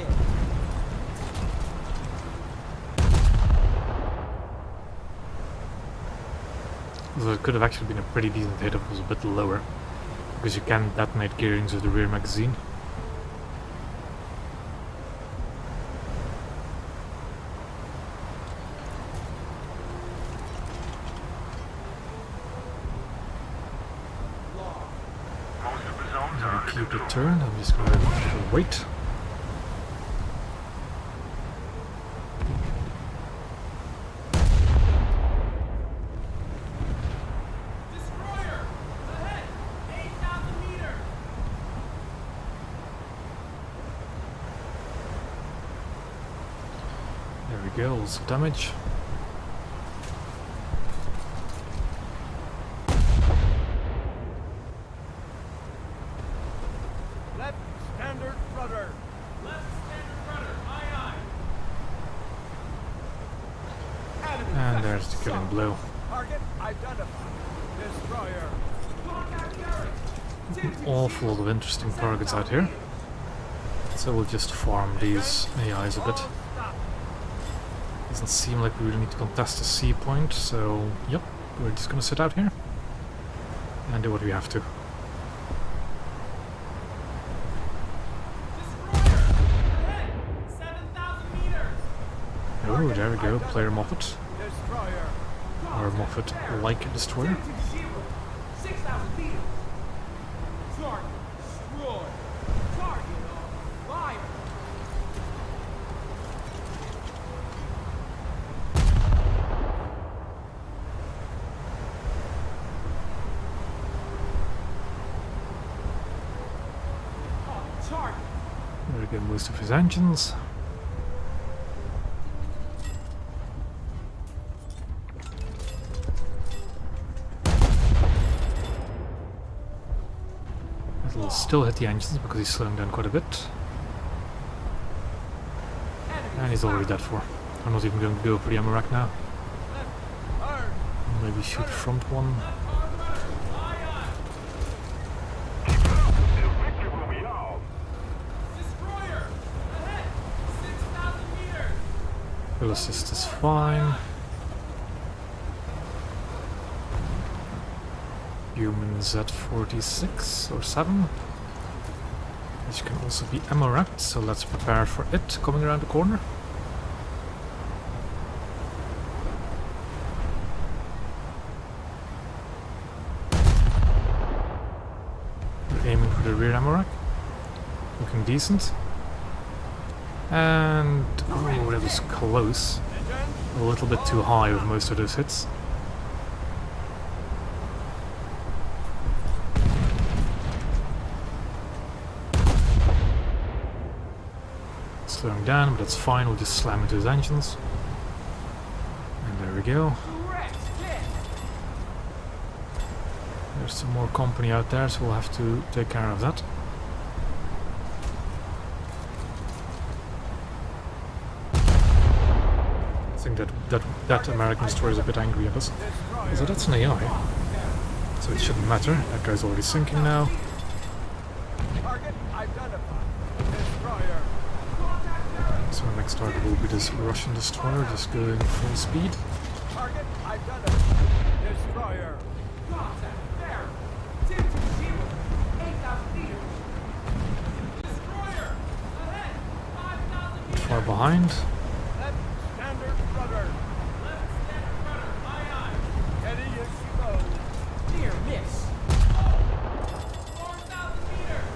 So it could have actually been a pretty decent hit if it was a bit lower, because you can detonate gearings with the rear magazine. Most of the zones are I'll under keep the control. turn, I'm just gonna wait. Destroyer! Ahead! 8,000 meters! There we go, some damage. Left standard rudder. Left standard rudder, aye aye. Enemy And vessel there's the killing sunk. blow. Target identified. Destroyer. Contact Garrett! An awful lot of interesting targets out here. So we'll just farm these AIs a bit. All stop. Doesn't seem like we really need to contest the sea point, so yep, we're just gonna sit out here and do what we have to. Oh, there we go, player Moffat. Destroyer. Or Moffat-like destroyer. 6,000 meters. Target destroyed. Target on fire. On target. There we go, most of his engines. It'll still hit the engines because he's slowing down quite a bit. And he's already dead for. I'm not even going to go for the ammo rack now. Hard. Maybe shoot front one. Keep it up. The victory will be ours. Destroyer. Ahead. 6,000 meters. Fuel assist is fine. Human Z46 or 7. Which can also be ammo racked, so let's prepare for it coming around the corner. We're aiming for the rear ammo rack. Looking decent. And oh, that was close. A little bit too high with most of those hits. Slowing down, but that's fine, we'll just slam into his engines. And there we go. Direct hit. There's some more company out there, so we'll have to take care of that. I think that American destroyer is a bit angry at us. So that's an AI. So it shouldn't matter. That guy's already sinking now. Target identified. Destroyer. So our next target will be this Russian destroyer, just going full speed. Target identified. Destroyer. Contact there. 220. 8,000 meters. Destroyer. Ahead. 5,000 meters. Far behind. Left standard rudder. Left standard rudder. Aye, aye. Steady as she goes. Near miss. 4,000 meters.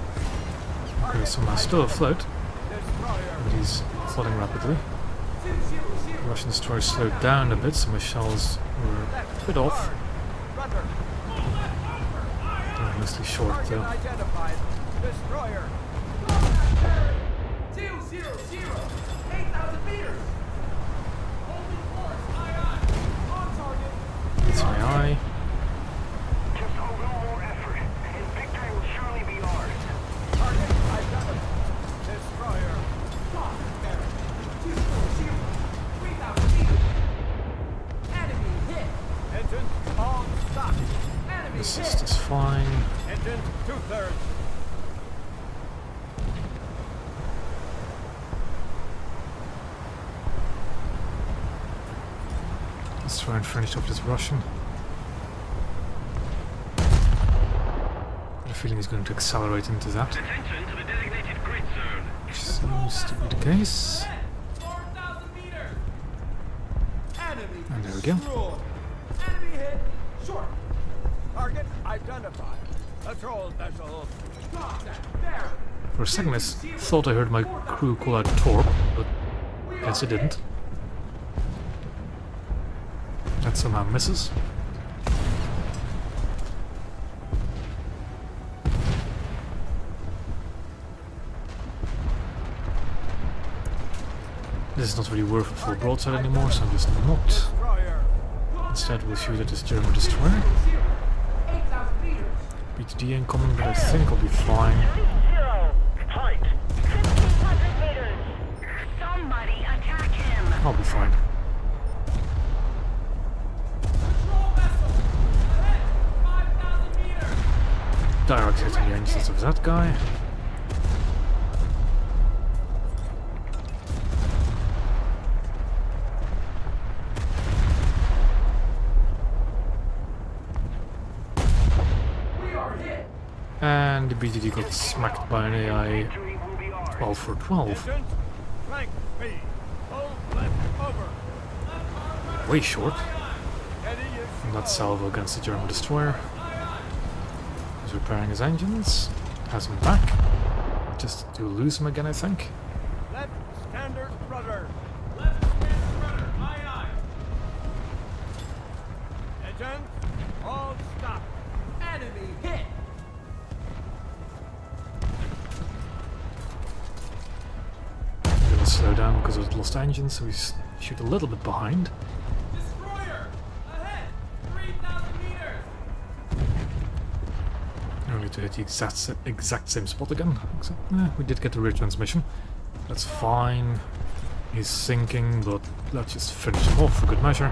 Okay, somehow still afloat, Destroyer. but he's flooding rapidly. 200. Russian destroyer slowed down a bit, so my shells were a bit off. Rudder. They're mostly short Target though. identified. Destroyer. 200. 8,000 meters. Holding course. Aye, aye. On target. It's my eye. Just a little more effort, and victory will surely be ours. Target identified. Destroyer. Contact there. 240. 3,000 meters. Enemy hit. Engine on stop. Enemy Assist hit. is fine. Engine 2/3. Let's try and finish up this Russian. I have a feeling he's going to accelerate into that, Attention to the designated grid zone. which seems to be the case. 4,000 meters. Enemy And there we go. destroyed. Enemy hit. Short. Target identified. Patrol vessel. Contact there. For a second I thought I heard my crew call out torp, but I guess it didn't. That somehow misses. This is not really worth a full broadside anymore, so I'm just not. Destroyer. Instead we'll shoot at this German destroyer. 8,000 meters. BTD incoming, but I think I'll be fine. 0. Height. 1,500 meters. Somebody attack him. I'll be fine. Control vessel. Ahead. 5,000 meters. Direct hitting the engines of that guy. the BGD got smacked by an AI Victory will be ours. 12 for 12. Engines, flank me. Hold left over. Way short. Steady as And that salvo against the German destroyer. He's repairing his engines. Has him back. Just to lose him again, I think. left standard rudder. Left standard rudder. Aye, aye. Engines, all stop. Enemy hit. Gonna slow down because of the lost engines, so we shoot a little bit behind. Destroyer. Ahead. 3,000 meters. Only to hit the exact same spot again. Except, we did get the rear transmission. That's fine. He's sinking, but let's just finish him off for good measure.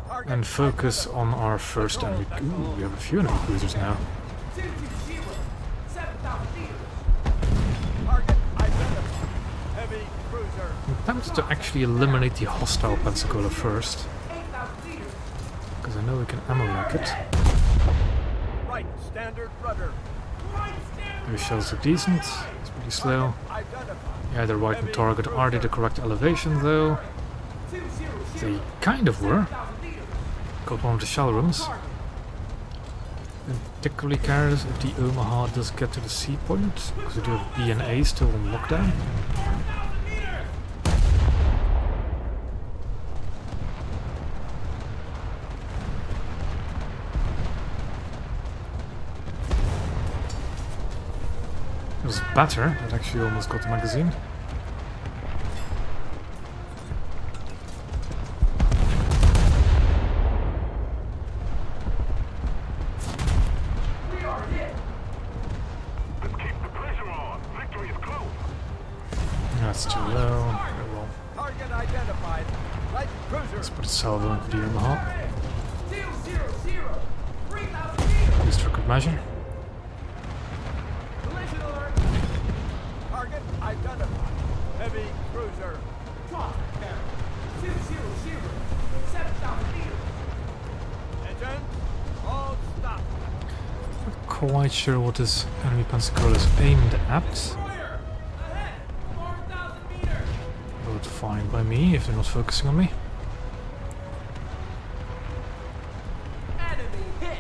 Target And focus on our first enemy. Ooh, we have a few enemy cruisers now. 220. 7,000 meters. target identified. Heavy cruiser. I'm tempted to actually eliminate the hostile Pensacola first, 8,000 meters. because I know we can ammo lock it. Right standard rudder. Right standard. Those shells look decent. It's pretty slow. Identified. Yeah, they're right on target. Are they the correct elevation though? 200. They kind of were. 7,000 meters. Got one of the shell rooms. Target. And particularly cares if the Omaha does get to the sea point, because we do have B and A still on lockdown. 4,000 meters. It was better. That actually almost got the magazine. We are hit. Let's keep the pressure on. Victory is close. That's too low. Oh well. Target identified. Light cruiser. Let's put a salvo into the Omaha. 200. 3,000 meters. Just for good measure. Collision alert. Target identified. Heavy cruiser. Drop carrier. 200. 7,000 meters. Engines, all stop. Not quite sure what this enemy Pensacola is aimed at, Destroyer. Ahead. 4,000 meters. but fine by me if they're not focusing on me. Enemy hit.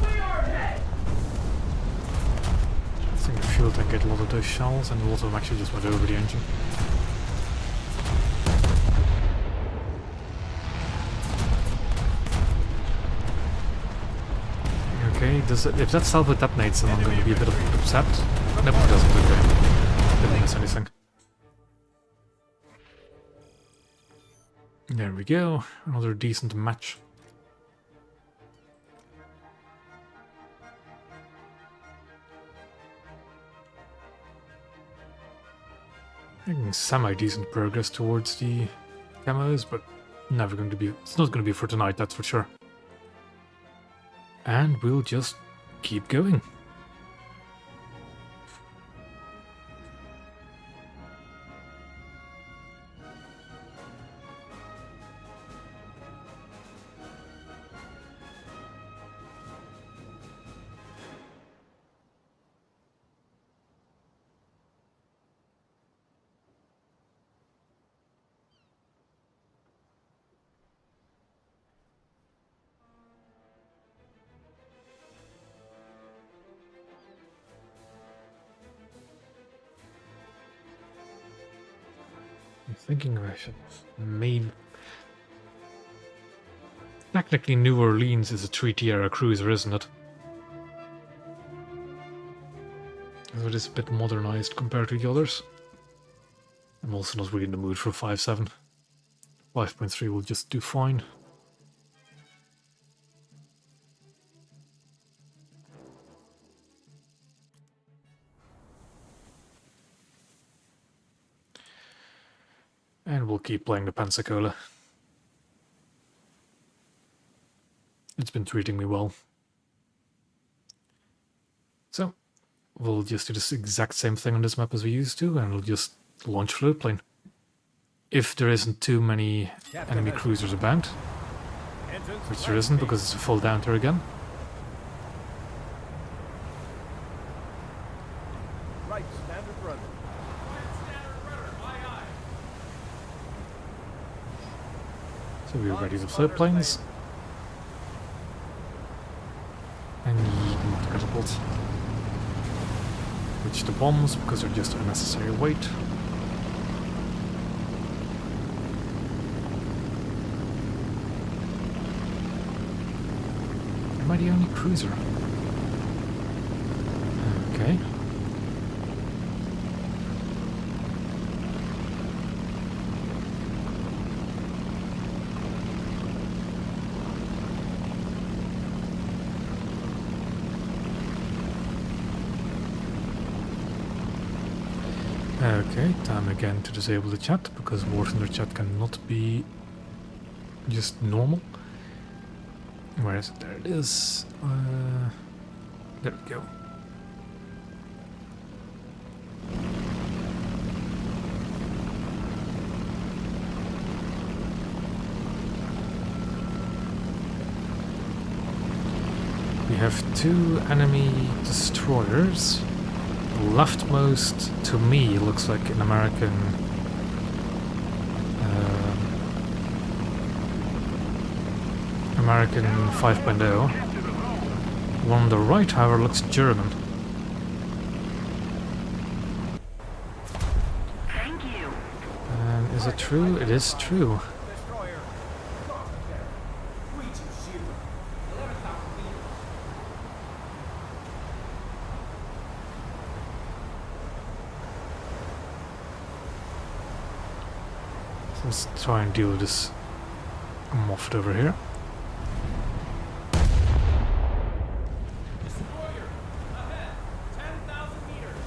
We are hit. I think the fuel tank get a lot of those shells, and a lot of them actually just went over the engine. Okay, if that salvo detonates, then I'm going to be a bit upset. Nope, it doesn't. Okay. Didn't miss anything. There we go. Another decent match. Making semi-decent progress towards the camos, but never going to be. It's not going to be for tonight, that's for sure. And we'll just keep going. I'm thinking I should maybe. Technically, New Orleans is a Treaty-era cruiser, isn't it? So it is a bit modernized compared to the others. I'm also not really in the mood for 5.7. 5.3 will just do fine. And we'll keep playing the Pensacola. It's been treating me well. we'll just do this exact same thing on this map as we used to, and we'll just launch float plane. If there isn't too many enemy cruisers about, Engines which flight there isn't speed. because it's a full down there again. Right standard rudder. So we're ready to float planes. And yeet catapult. Which the bombs, because they're just unnecessary weight. Am I the only cruiser? Okay. Okay, time again to disable the chat, because War Thunder chat cannot be just normal. Where is it? There it is. There we go. We have 2 enemy destroyers. The leftmost, to me, looks like an American American 5.0. One on the right, however, looks German. Thank you. And is it true? It is true. Destroyer. Let's try and deal with this Moffat over here. Destroyer, ahead, 10,000 meters.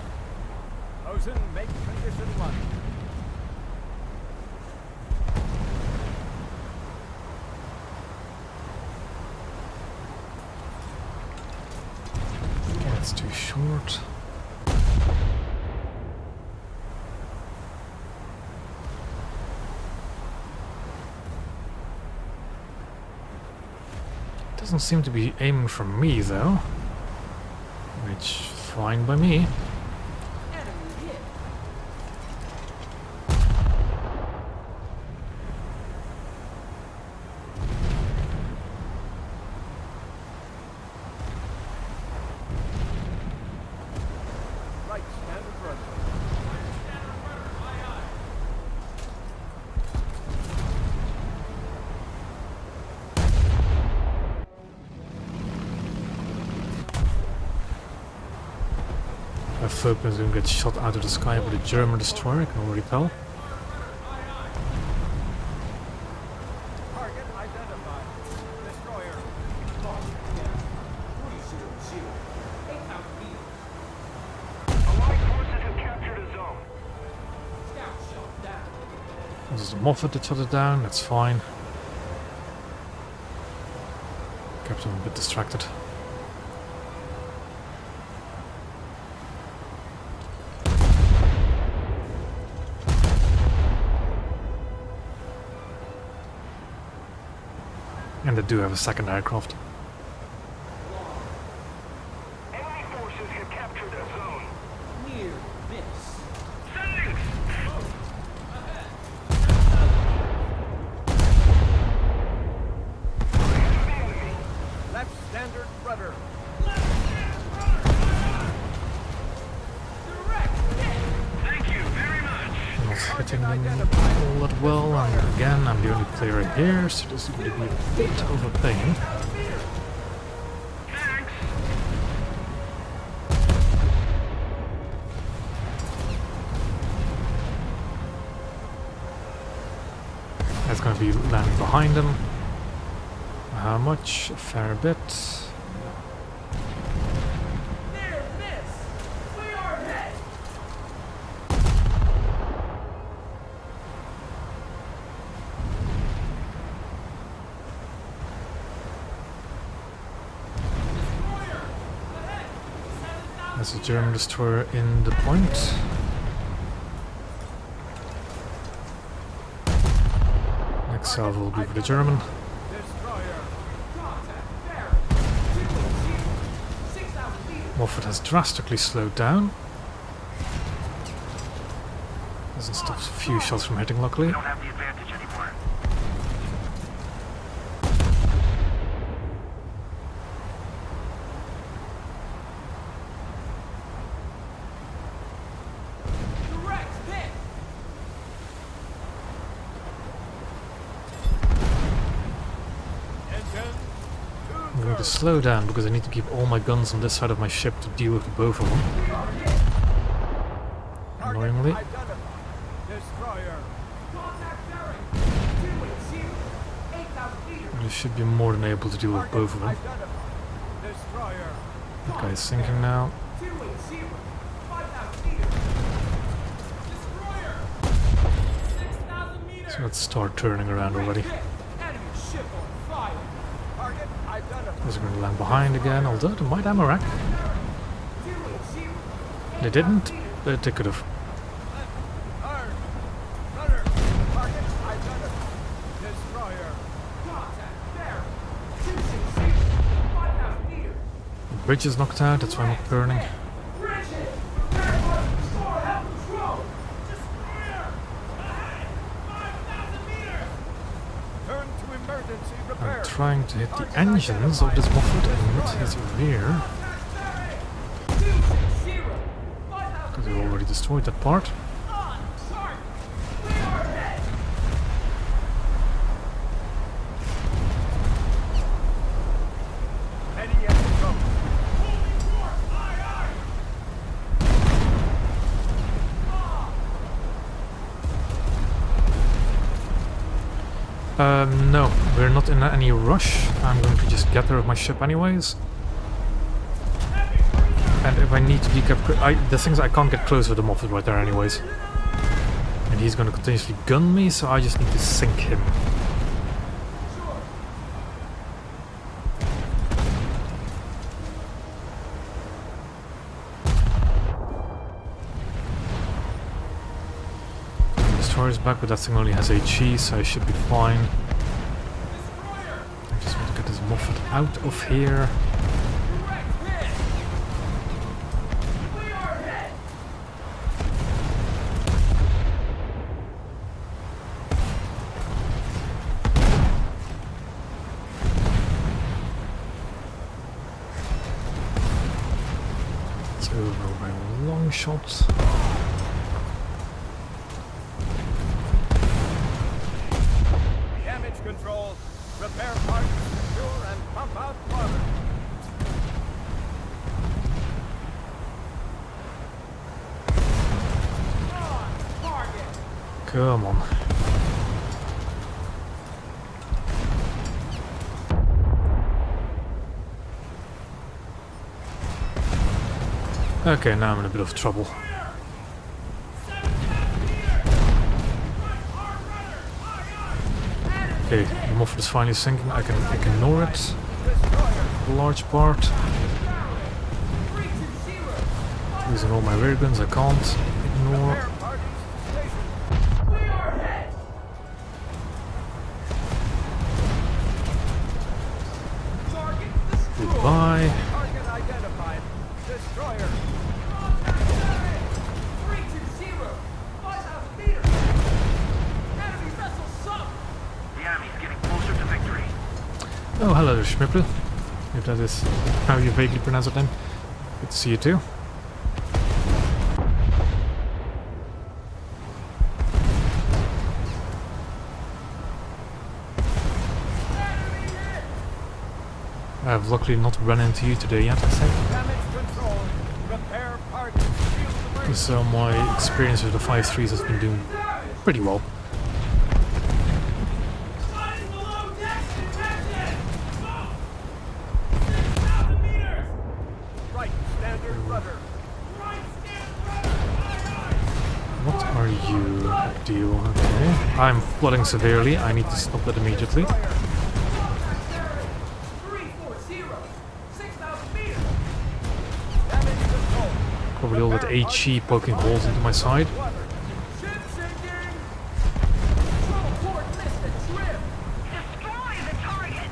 Hosen, make condition 1. That's too short. Doesn't seem to be aiming for me though, which fine by me. Enemy hit. Right standard rudder. Standard rudder, aye aye. If Falcon is going to get shot out of the sky by the German destroyer, I can already tell. Target identified. Destroyer. Allied forces have captured a zone. Scout shot down. This is the Moffat that shot it down, that's fine. Kept him a bit distracted. And they do have a second aircraft. Enemy forces have captured a zone. Near miss. Thanks! Left standard rudder. Thank you very much. Not hitting them all that well, and again, I'm the only player here, so this is going to be a bit of a pain. Thanks. That's going to be landing behind them. How much? A fair bit. Near miss. We are hit. Destroyer, ahead, 7,000 There's a German destroyer in the point. Next salvo will be for the German. Destroyer. Contact there. 280. 6,000 meters. Moffat has drastically slowed down. Doesn't stop a few shots from hitting, luckily. We don't have the advantage anymore. Direct hit. Engine. I'm going to slow down because I need to keep all my guns on this side of my ship to deal with both of them. Annoyingly. Identified. Destroyer. Contact bearing. 280. 8,000 meters. I should be more than able to deal with both of them. Identified. Destroyer. That guy's sinking now. 280. 5,000 meters. Destroyer. 6,000 meters. So let's start turning around already. Hit. Enemy ship on fire. Target identified. These are going to land behind again, although they might ammo rack. 280. They didn't, but they could have. Iron. Runner. Target identified. Destroyer. Contact bearing. 260. 5,000 meters. The bridge is knocked out, that's why I'm not burning. Bridge hit. Prepare for restore help control. Destroyer. Ahead. 5,000 meters. Turn to emergency I'm repair. trying to hit the engines of this Moffat and not his rear, Contact bearing. 260. 5,000 because we already destroyed that part. on target. We are ahead. Heading at the road. Moving north. Aye, aye. No, we're not in any rush. I'm going to just get there with my ship anyways. And if I need to decap... the thing is I can't get close with the Moffat right there anyways. And he's going to continuously gun me, so I just need to sink him. Destroyer's back, but that thing only has HE, so I should be fine. I just want to get this Moffat out of here. Direct hit. We are ahead. It's over by a long shot. Damage control. Repair parts, secure, and pump out water. On target. Come on. Okay, now I'm in a bit of trouble. 7,000 meters. Right arm runner. Aye, aye. Okay, the Moffat is finally sinking. I can ignore it. Destroyer. A large part. 320. Using all my rear guns, I can't ignore. Repair parties stationed. We are ahead. Target destroyed. Goodbye. Target identified. Destroyer. Contact bearing. 320. 5,000 meters. Enemy vessel sunk. The enemy's getting closer to victory. Oh, hello there, Schmipple. If that is how you vaguely pronounce it name. Good to see you too. Enemy hit. I've luckily not run into you today yet, I think. Damage control. Repair parties. Shield emergency. So my experience with the 5.3s has been doing pretty well. Sliding below decks detected. Smoke. 6,000 meters. Right standard rudder. Right stand rudder. Aye, aye. What are you? Deal. Okay. I'm flooding severely. I need to stop that immediately. Destroyer. Contact bearing. 340. 6,000 meters. Damage control. with all that HE poking holes into my side. Water. Ship sinking! Control port missed a trim! Destroy the target!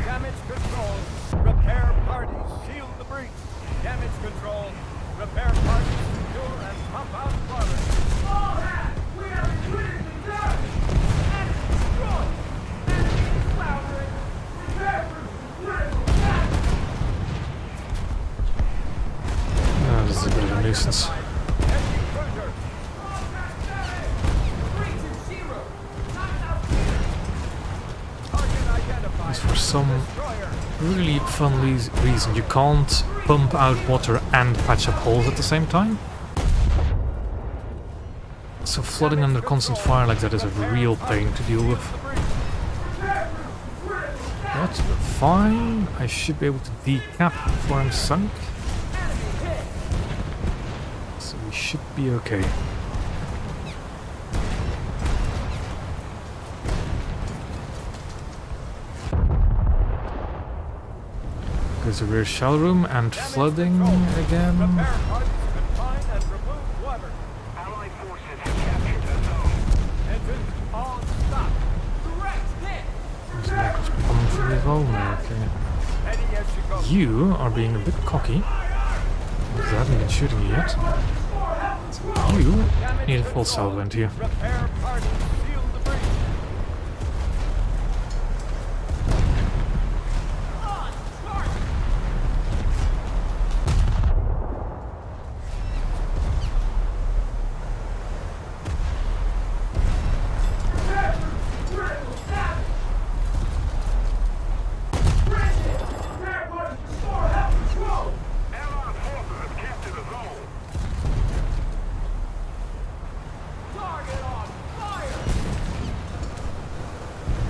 Damage control. Repair parties seal the breach. Damage control. Repair parties secure and pump out water. All hands! We have retreated to death! Enemy destroyed! Enemy is floundering! Repair crew! Critical damage! Ah, this is a bit of a nuisance. Heavy cruiser. Contact damage! 320! 9,000 meters! Target identified. As for some Destroyer. really fun reason, you can't pump out water and patch up holes at the same time. So flooding under constant fire like that is a real pain to deal with. Repair crew! Critical damage! But fine, I should be able to decap before I'm sunk. Enemy hit! So we should be okay. Goes the rear shell room and flooding again. Repair parties confine and remove water. Allied forces have captured the zone. Engines on stop. Direct hit! There's an aircraft coming from the hole now, okay. Ready as you go. You are being a bit cocky, because I haven't been shooting you yet. So you need a full salvo into you. Repair parties seal the breach. On target! Repair crew! Critical damage! Bridge it! Repair parties restore health control! Allied forces have captured the zone. Target on fire!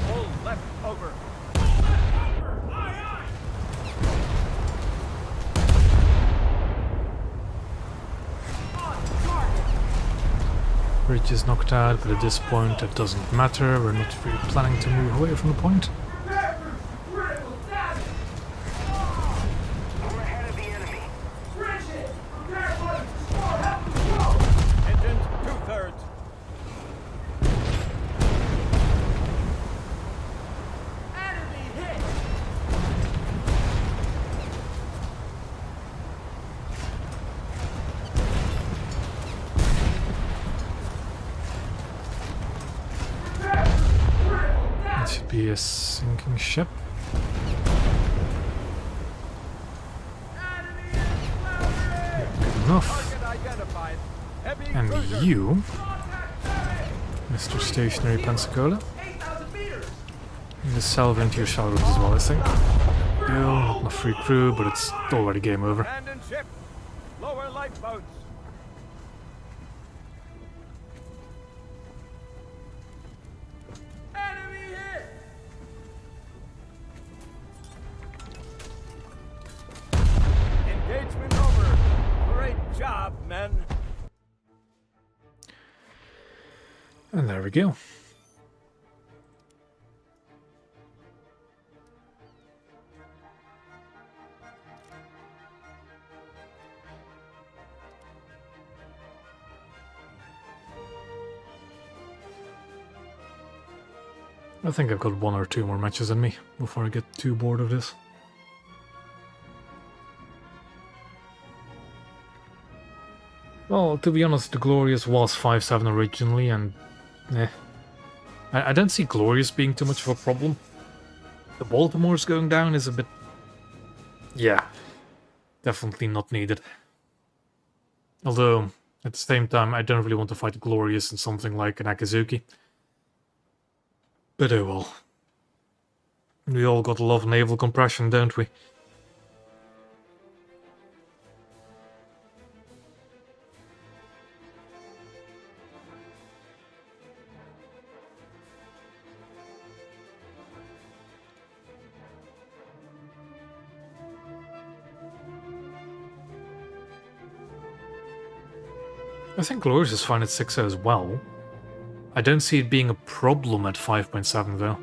Pull left over. Aye, aye! On target! Bridge is knocked out, but at this point that doesn't matter. We're not really planning to move away from the point. Repair crew! Critical damage! We're ahead of the enemy. Bridge it! Repair parties restore health control! Engines two-thirds. Enemy hit! Repair crew! Critical It damage! should be a sinking ship. Enemy is floundering! Good enough. Target identified. Heavy And cruiser. you, Contact damage! Mr. Stationary Pensacola, 8,000 meters! need to salvo into your shell rooms as well, I think. Go, not enough free crew, but it's already game over. Abandon ship. Lower lifeboats. Enemy hit! Engagement over. Great job, men. And there we go. I think I've got one or two more matches in me before I get too bored of this. Well, to be honest, the Glorious was 5-7 originally, and I don't see Glorious being too much of a problem. The Baltimore's going down is a bit... yeah, definitely not needed. Although, at the same time, I don't really want to fight Glorious in something like an Akazuki. But oh well. We all got to love naval compression, don't we? I think Glorious is fine at 6.0 as well. I don't see it being a problem at 5.7 though.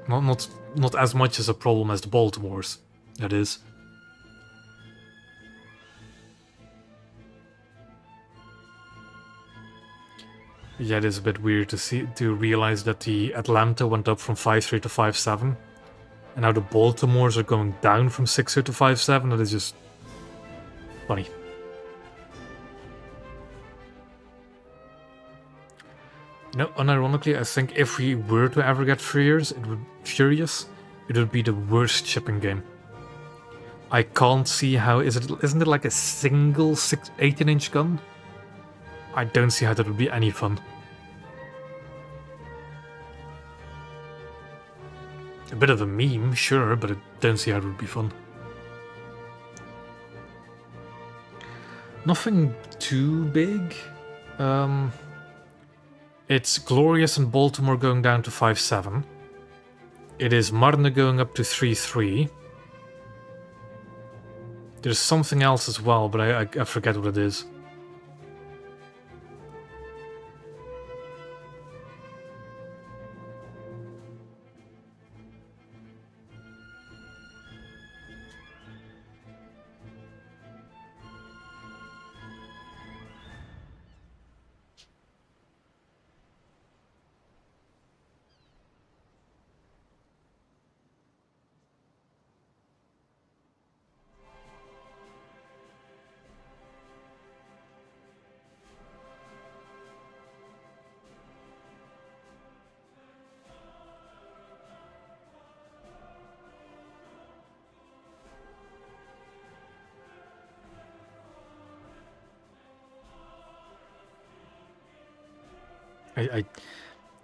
Not as much as a problem as the Baltimore's. That is. Yeah, it is a bit weird to realize that the Atlanta went up from 5.3 to 5.7, and now the Baltimores are going down from 6.2 to 5.7. That is just funny. You know, unironically, I think if we were to ever get Furious, it would be the worst shipping game. I can't see how isn't it like a single 18-inch gun? I don't see how that would be any fun. A bit of a meme, sure, but I don't see how it would be fun. Nothing too big. It's Glorious and Baltimore going down to 5.7. It is Marne going up to 3.3. There's something else as well, but I forget what it is.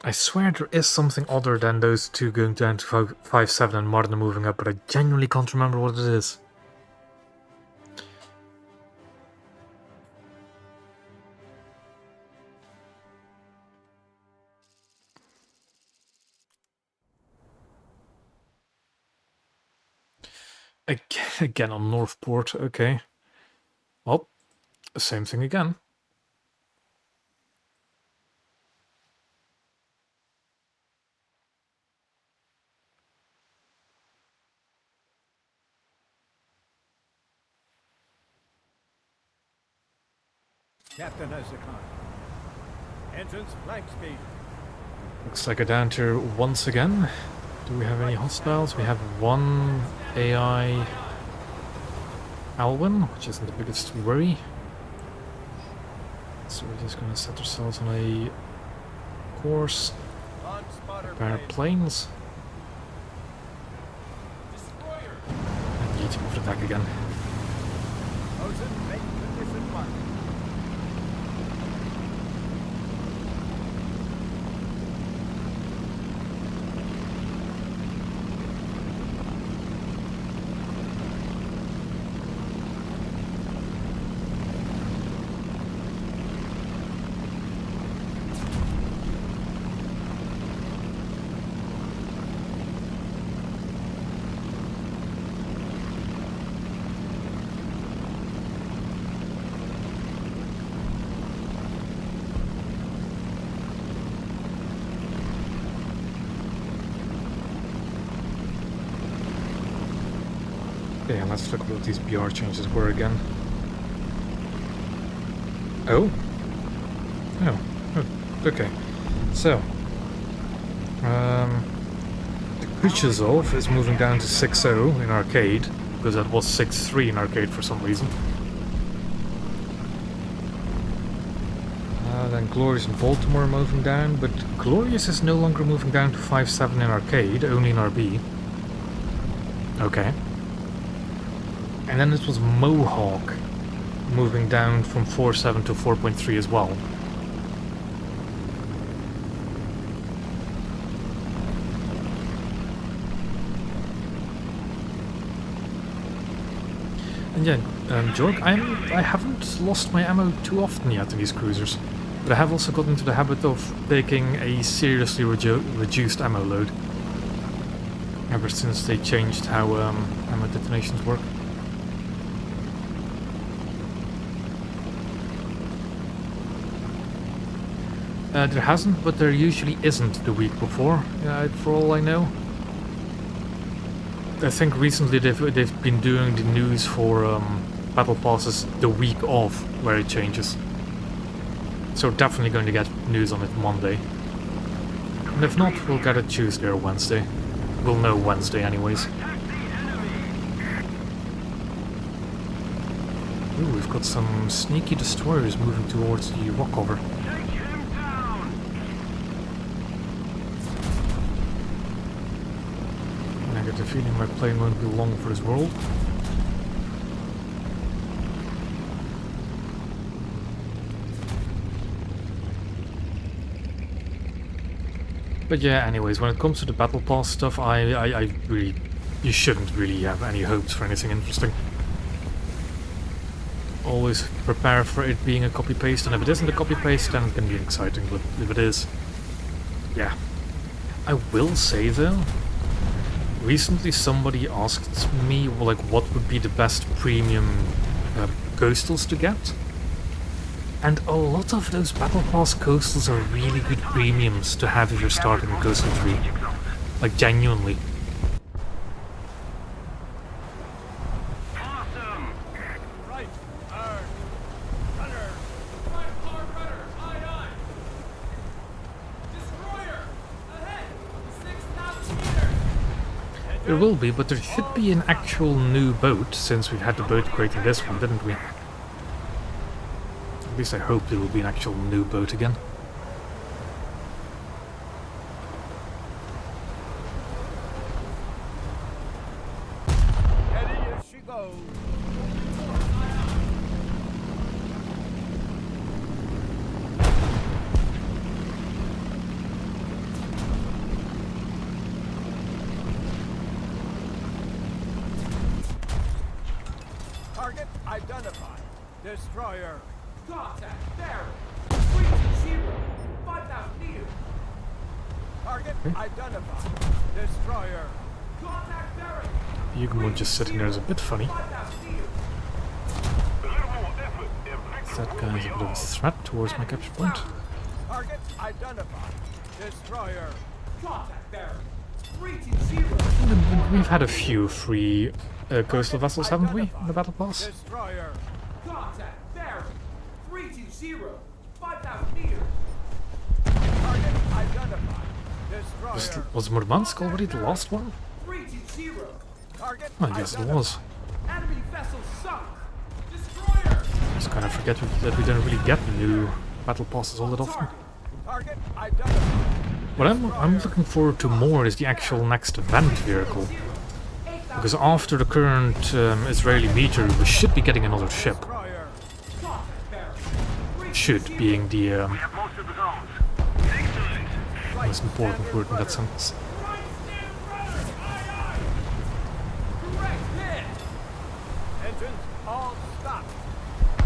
I swear there is something other than those two going down to 5.7 and Marne moving up, but I genuinely can't remember what it is. Again on Northport, okay. Well, same thing again. Captain has the con. Engines flank speed. Looks like a downtier once again. Do we have any hostiles? We have one AI Alwyn, which isn't the biggest worry. So we're just gonna set ourselves on a course. On spotter Prepare plane. planes. Destroyer! And need to move it back again. Ocean, make condition 1. Okay, let's look what these BR changes were again. Oh? Oh. Okay. So. The Kuchazov is moving down to 6.0 in arcade, because that was 6.3 in arcade for some reason. Then Glorious and Baltimore are moving down, but Glorious is no longer moving down to 5.7 in arcade, only in RB. Okay. And then it was Mohawk moving down from 4.7 to 4.3 as well. And yeah, Jorg, I haven't lost my ammo too often yet in these cruisers, but I have also got into the habit of taking a seriously reduced ammo load ever since they changed how ammo detonations work. There hasn't, but there usually isn't the week before, for all I know. I think recently they've been doing the news for battle passes the week of where it changes. So definitely going to get news on it Monday. And if not, we'll get it Tuesday or Wednesday. We'll know Wednesday anyways. Ooh, we've got some sneaky destroyers moving towards the rock cover. And I get the feeling my plane won't be long for this world. But yeah, anyways, when it comes to the battle pass stuff, I really... You shouldn't really have any hopes for anything interesting. Always prepare for it being a copy-paste, and if it isn't a copy-paste, then it can be exciting, but if it is... Yeah. I will say, though, recently somebody asked me, well, like, what would be the best premium coastals to get? And a lot of those Battle Pass coastals are really good premiums to have if you're starting a Coastal 3. Like, genuinely. Awesome! Right, hard. Runner. Right hard rudder, aye. Destroyer, ahead, 6,000 meters. There will be, but there should be an actual new boat, since we've had the boat creating this one, didn't we? At least I hope there will be an actual new boat again. Steady as she goes. Target identified. Destroyer. Contact, there. 320, 5,000 meters. Target identified. Destroyer. Contact bearing. Huguenot just sitting there is a bit funny. 5,000 meters. A little more effort and victory That guy is a will bit be of a ours. threat towards my capture point. Target identified. Destroyer. Contact bearing. 320. We've had a few free coastal vessels, haven't we, in the Battle Pass? Destroyer. Contact bearing. 320. 5,000 meters. Target identified. Destroyer. Was Murmansk already the last one? 320. Target I guess it was. Enemy vessel sunk. Destroyer. Just kind of forget that we don't really get new Battle Passes all that often. Target identified. What I'm looking forward to more is the actual next event vehicle. Because after the current Israeli meteor, we should be getting another ship. Destroyer. Contact bearing. Should being the We have most of the zones. Excellent. most important word in that sentence. Right stand rudder. Aye. Correct hit. Engines all stop.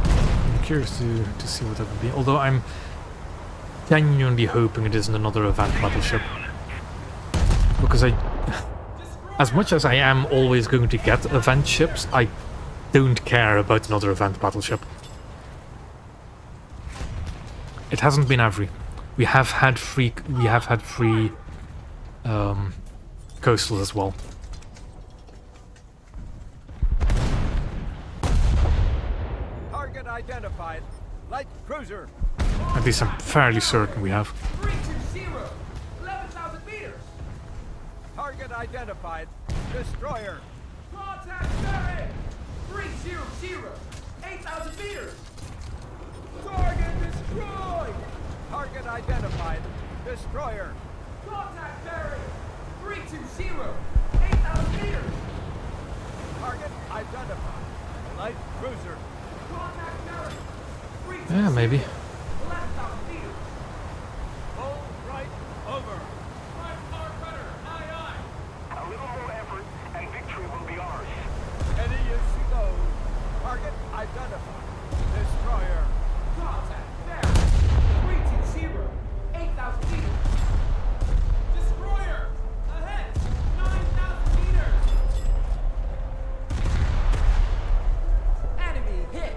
I'm curious to see what that would be. Although I'm genuinely hoping it isn't another event battleship. Because as much as I am always going to get event ships, I don't care about another event battleship. It hasn't been every. We have had free coastals as well. Target identified. Light cruiser. At least I'm fairly certain we have. 320. 11,000 meters. Target identified. Destroyer. Contact bearing. 300. 8,000 meters. Target destroyed. Target identified. Destroyer. Contact bearing. 320. 8,000 meters. Target identified. Light cruiser. Contact bearing. 320. Yeah, maybe. 11,000 meters. Full right over. Right hard rudder. Aye. A little more effort and victory will be ours. Steady as she goes. Target identified. Destroyer. Contact bearing. 320. 8,000 meters. Destroyer. Ahead. 9,000 meters. Enemy hit.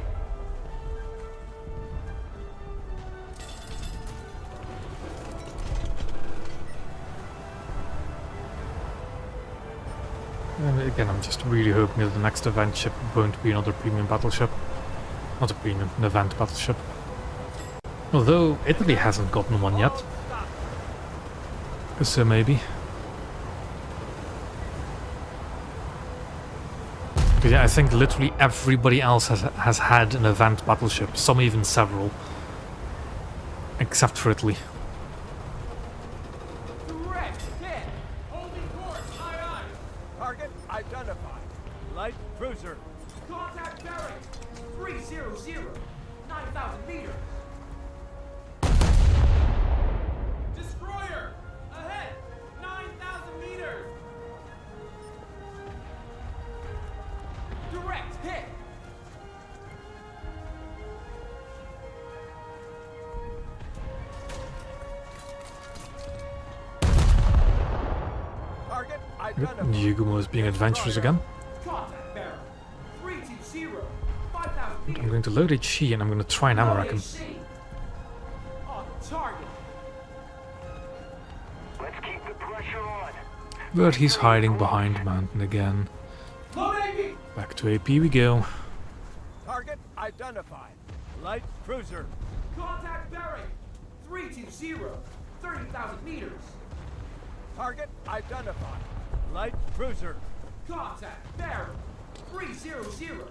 Again, I'm just really hoping that the next event ship won't be another premium battleship. Not a premium, an event battleship. Although Italy hasn't gotten one yet. So maybe. But yeah, I think literally everybody else has had an event battleship, some even several. Except for Italy. Direct hit. Holding course. Aye, aye. Target identified. Light cruiser. Contact bearing. 300. 9,000 meters. Destroyer. Ahead. 9,000 meters. Direct hit. Target identified. Yugumo is being adventurous again. Contact bearing. 320. 5,000 meters. I'm going to load HE and I'm going to try and Amarak him. AC. On target. Let's keep the pressure on. But he's hiding behind mountain again. Load AP. Back to AP we go. Target identified. Light cruiser. Contact bearing. 320. 30,000 meters. Target identified. Light cruiser. Contact bearing. 300.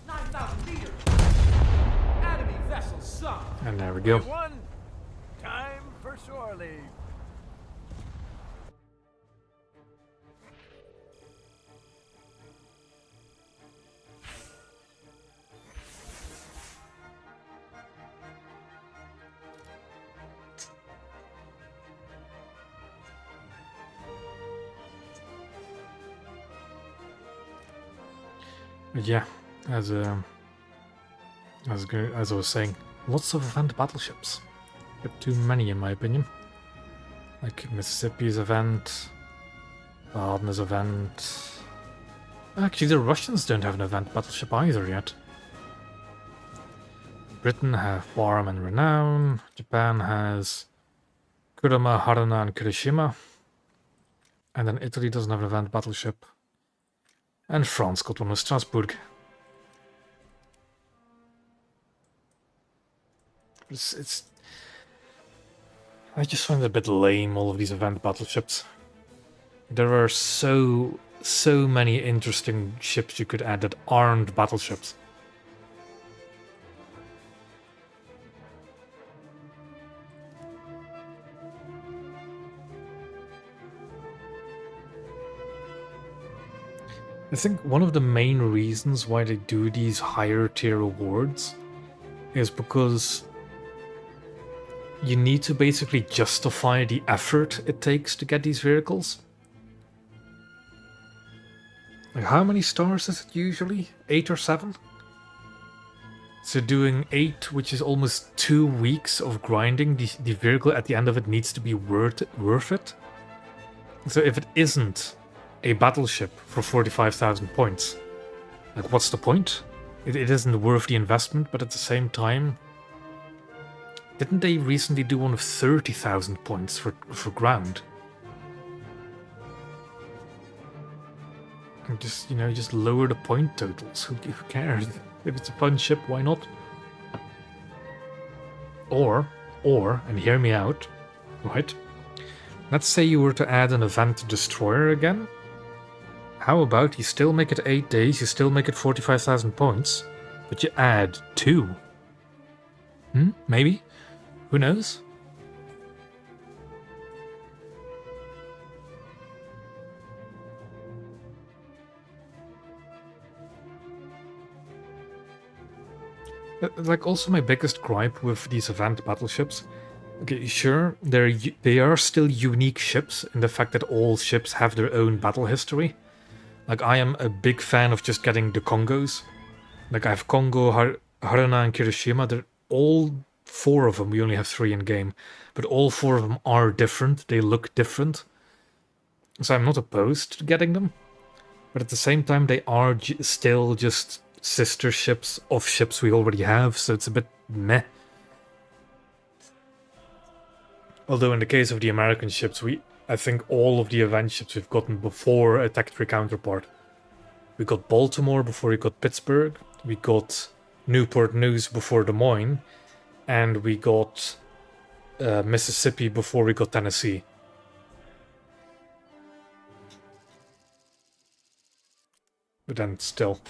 9,000 meters. Enemy vessel sunk. And there we go. One. Time for shore leave. But yeah, as I was saying, lots of event battleships. A bit too many in my opinion. Like Mississippi's event, Baden's event. Actually, the Russians don't have an event battleship either yet. Britain have Warm and Renown. Japan has Kurama, Haruna, and Kirishima. And then Italy doesn't have an event battleship. And France got one with Strasbourg. I just find it a bit lame, all of these event battleships. There are so many interesting ships you could add that aren't battleships. I think one of the main reasons why they do these higher tier awards is because you need to basically justify the effort it takes to get these vehicles. Like, how many stars is it usually? 8 or 7? So doing 8, which is almost 2 weeks of grinding, the vehicle at the end of it needs to be worth it. So if it isn't a battleship for 45,000 points, like, what's the point? It isn't worth the investment, but at the same time, didn't they recently do one of 30,000 points for ground? And just, just lower the point totals. Who cares? If it's a fun ship, why not? Or, and hear me out, right? Let's say you were to add an event destroyer again. How about you still make it 8 days, you still make it 45,000 points, but you add 2? Maybe? Who knows? Like, also my biggest gripe with these event battleships, okay, sure, they are still unique ships in the fact that all ships have their own battle history. Like, I am a big fan of just getting the Congos. Like, I have Congo, Haruna, and Kirishima. They're all 4 of them. We only have 3 in game, but all 4 of them are different. They look different, so I'm not opposed to getting them. But at the same time, they are still just sister ships of ships we already have, so it's a bit meh. Although in the case of the American ships, I think all of the event ships we've gotten before a Tech 3 counterpart We got Baltimore before we got Pittsburgh. We got Newport News before Des Moines. And we got Mississippi before we got Tennessee. But then still.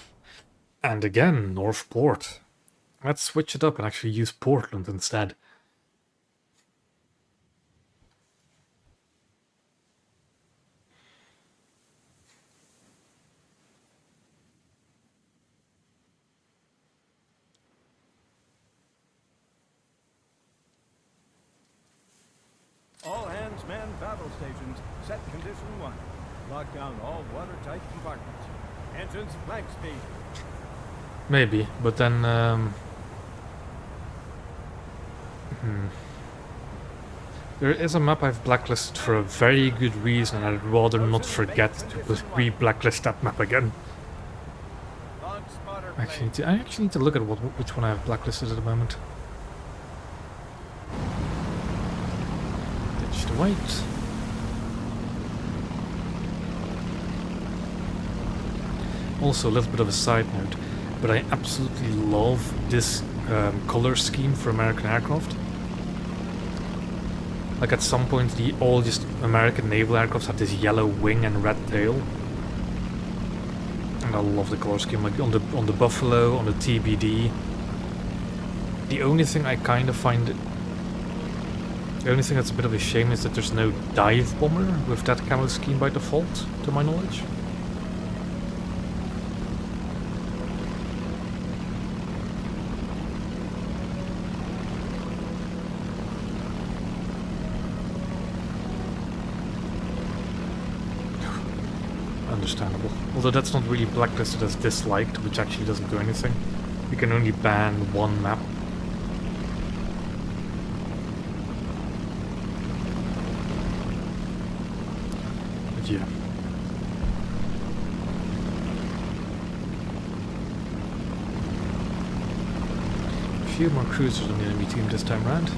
And again, Northport. Let's switch it up and actually use Portland instead. All hands man battle stations. Set condition 1. Lock down all watertight compartments. Engines blank speed. Maybe, but then... There is a map I've blacklisted for a very good reason, and I'd rather not forget to re-blacklist that map again. Launch spotter I actually need to look at which one I have blacklisted at the moment. Ditch the white. Also, a little bit of a side note, but I absolutely love this color scheme for American aircraft. Like at some point, all just American naval aircraft have this yellow wing and red tail, and I love the color scheme. Like on the Buffalo, on the TBD. The only thing I kind of find, the only thing that's a bit of a shame is that there's no dive bomber with that camo scheme by default, to my knowledge. Understandable. Although that's not really blacklisted as disliked, which actually doesn't do anything. You can only ban one map. But yeah. A few more cruisers on the enemy team this time round.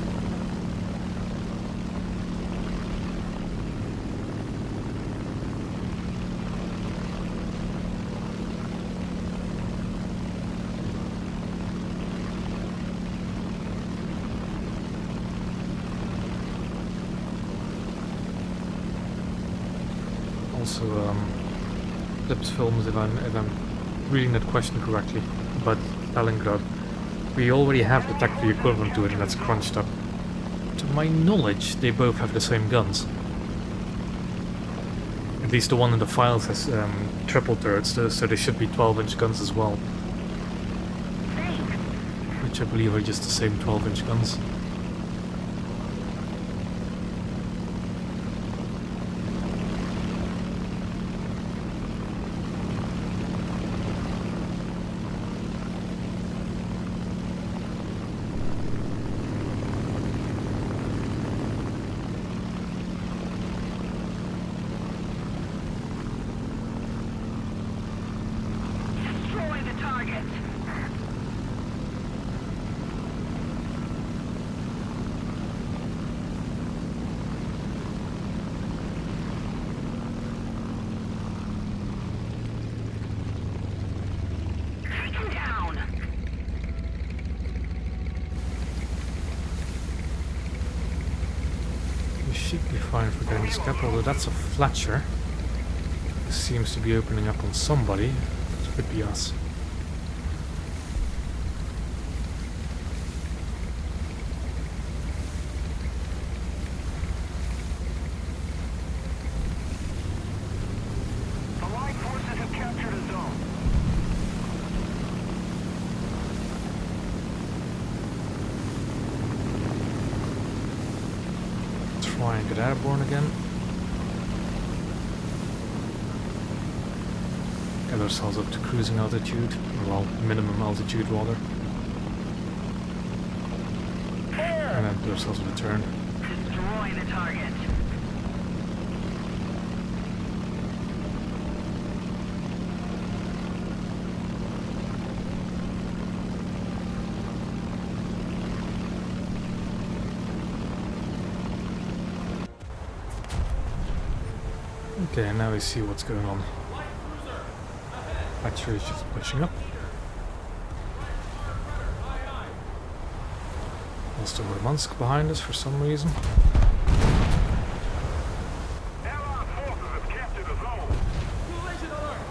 Also, Lips Films, if I'm reading that question correctly, but Stalingrad, we already have the tactical equivalent to it, and that's crunched up. To my knowledge, they both have the same guns. At least the one in the files has triple turrets, so they should be 12-inch guns as well. Which I believe are just the same 12-inch guns. Should be fine for getting this cap, although that's a Fletcher. This seems to be opening up on somebody. It could be us. Allied forces have captured a zone. Try and get airborne again. Get ourselves up to cruising altitude, well, minimum altitude rather. And then do ourselves a turn. Destroy the target. Okay, now we see what's going on. Fletcher is just pushing up. Lost over Munsk behind us for some reason. Allied forces have captured a zone. Collision alert!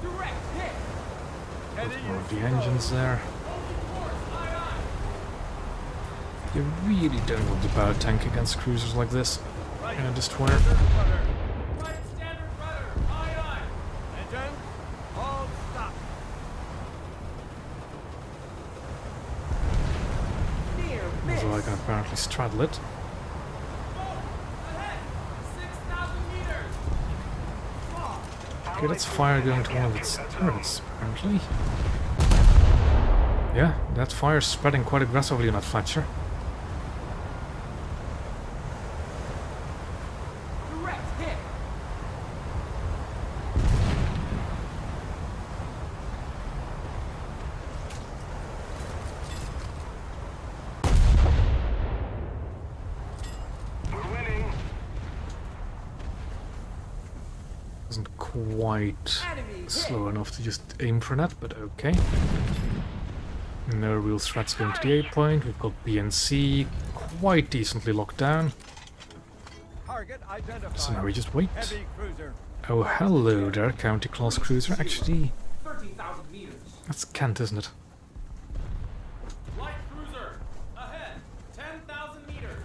Direct hit! Heading More of the zero. engines there. Holding course, aye aye! You really don't want to power tank against cruisers like this Right. in a destroyer. Standard rudder. Right standard rudder, aye aye! Engine. All stop. Near Although I miss! can apparently straddle it. Boat! Ahead! 6,000 meters! Fog! Okay, that's fire going to one of its turrets, apparently. Yeah, that fire's spreading quite aggressively on that Fletcher. Direct hit! We're winning. Isn't quite Enemy hit! slow enough to just aim for that, but okay. No real threats going to the A point. We've got B and C quite decently locked down. Target identified. So now we just wait. Heavy cruiser. Oh, hello there, County Class Cruiser. Actually, 13,000 meters. that's Kent, isn't it? Light cruiser! Ahead! 10,000 meters!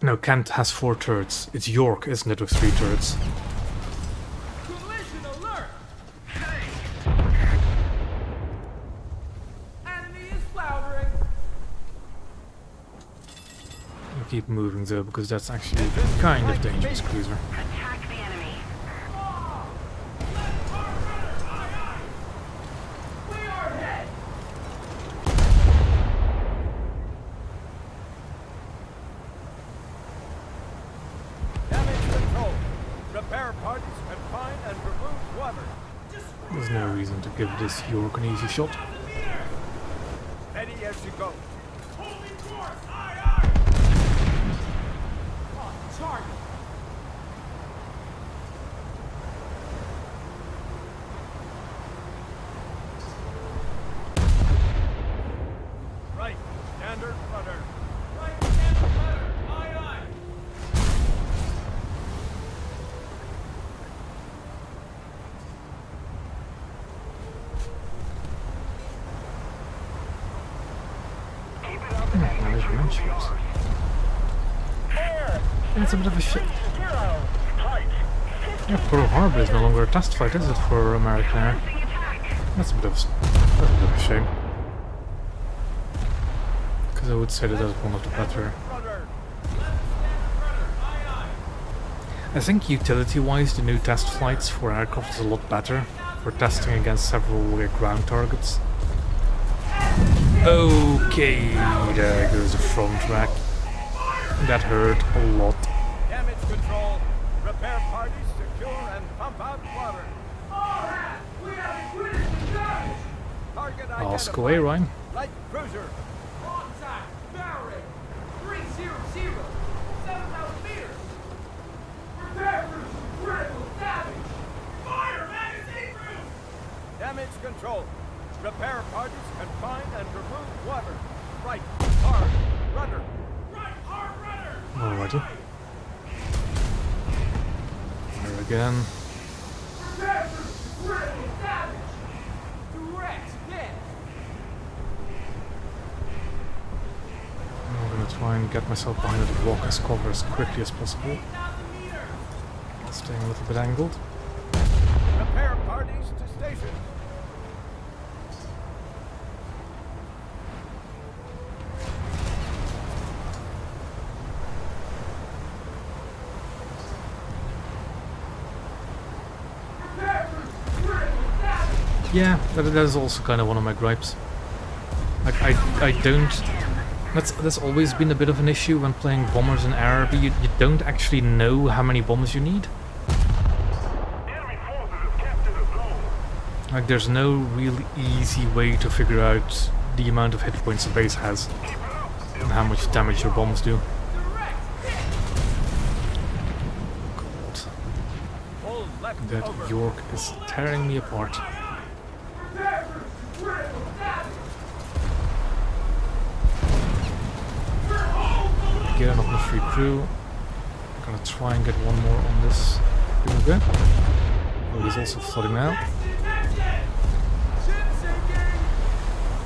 No, Kent has 4 turrets. It's York, isn't it, with 3 turrets? Collision alert! Enemy is floundering! We'll keep moving though, because that's actually kind of dangerous cruiser. Attack the enemy. Left hard rudder! Aye aye! We are ahead! Damage control. Repair parties can find and remove water. There's no reason to give this York an easy shot. 1,000 meters! Ready as you go. Holding course! Aye aye! On target! Right. Standard rudder. Right standard rudder! Aye aye! Keep it up. Now there's your mentions. Air. It's a bit of a shit. 0. Flight. Yeah, Pearl Harbor is no longer a test flight, is it, for American Air? Commencing attack. That's a bit of a shame. Because I would say that that's one of the better. Rudder. Left standard rudder! Aye aye! I think utility-wise, the new test flights for aircraft is a lot better for testing against several ground targets. Okay, there goes the front rack. That hurt a lot. Damage control. Repair parties secure and pump out water. All hands! We have equipment to damage! Target Ask identified. away, Ryan. Light cruiser. Contact! Barrel rate! 300! 7,000 meters! Repair crews! Critical damage! Fire magazine room! Damage control. Repair parties can find and remove water. Right. Hard. Rudder. Right hard rudder! Alrighty. There again. Repair crews! Critical damage! Direct hit! I'm gonna try and get myself behind the walk as cover as quickly as possible. 8,000 meters! Staying a little bit angled. Repair parties to station. Yeah, that is also kind of one of my gripes. Like, I don't... That's always been a bit of an issue when playing bombers in RRB. You don't actually know how many bombs you need. Enemy forces have captured a zone. Like, there's no real easy way to figure out the amount of hit points the base has Keep it up. and how much damage your bombs do. God, Pull left that over. York is tearing me apart. Again, on the free crew. I'm gonna try and get one more on this. Okay. Oh, he's also flooding now.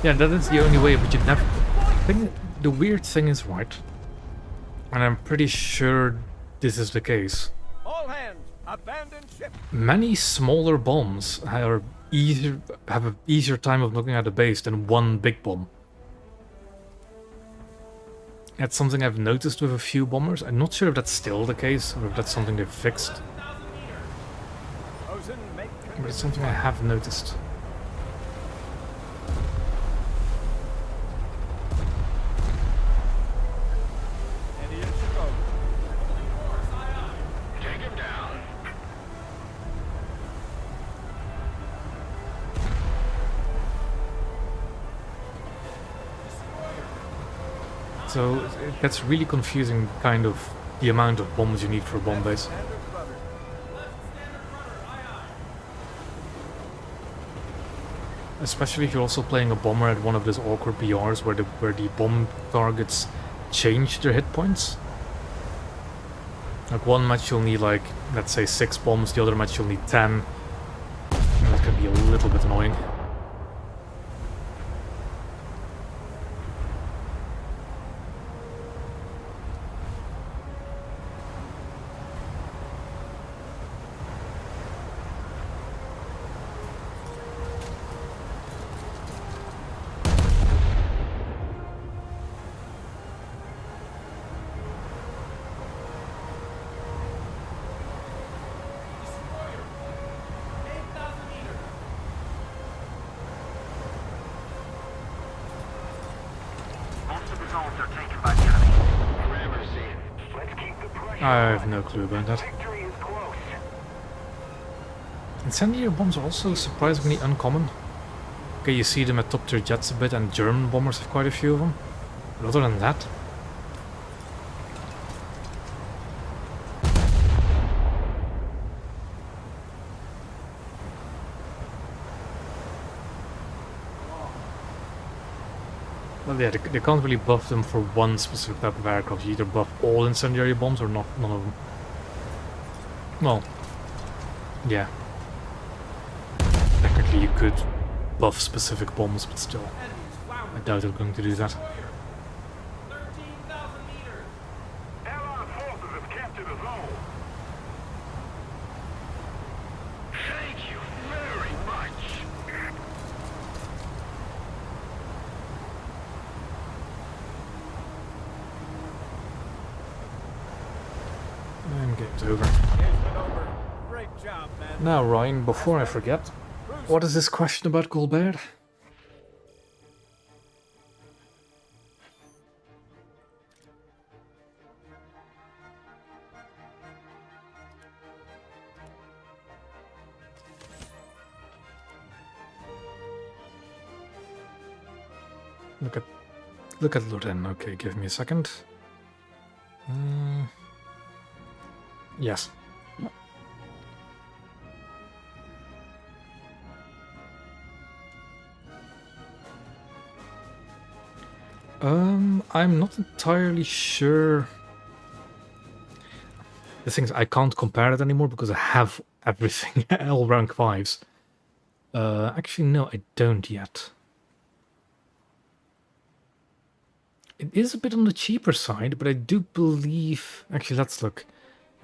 Yeah, that is the only way, but you never... The weird thing is, right, and I'm pretty sure this is the case, All hands, abandon ship. many smaller bombs have an easier time of knocking out a base than one big bomb. That's something I've noticed with a few bombers. I'm not sure if that's still the case, or if that's something they've fixed, Rosen, make but it's something I have noticed. Indian ship over. Take him down. So it gets really confusing, kind of, the amount of bombs you need for a bomb base. Standard rudder. Especially if you're also playing a bomber at one of those awkward BRs where the bomb targets change their hit points. Like one match you'll need like, let's say 6 bombs, the other match you'll need 10. And that can be a little bit annoying. Most of the zones are taken by the enemy. Parameters in. Let's keep the pressure I on. have no clue about that. Victory is close. Incendiary bombs are also surprisingly uncommon. Okay, you see them at top tier jets a bit, and German bombers have quite a few of them. But other than that, well, yeah, they can't really buff them for one specific type of aircraft. You either buff all incendiary bombs or not, none of them. Well, yeah. Technically, you could buff specific bombs, but still, I doubt they're going to do that. 13,000 meters. Allied forces have captured a zone. Thank you very much. And game's over. Engagement over. Great job, man. Now, Ryan, before I forget, what is this question about Colbert? Look at Loren. Okay, give me a second. Yes. I'm not entirely sure. The thing is, I can't compare it anymore because I have everything, all rank 5s. Actually, no, I don't yet. It is a bit on the cheaper side, but I do believe... Actually, let's look.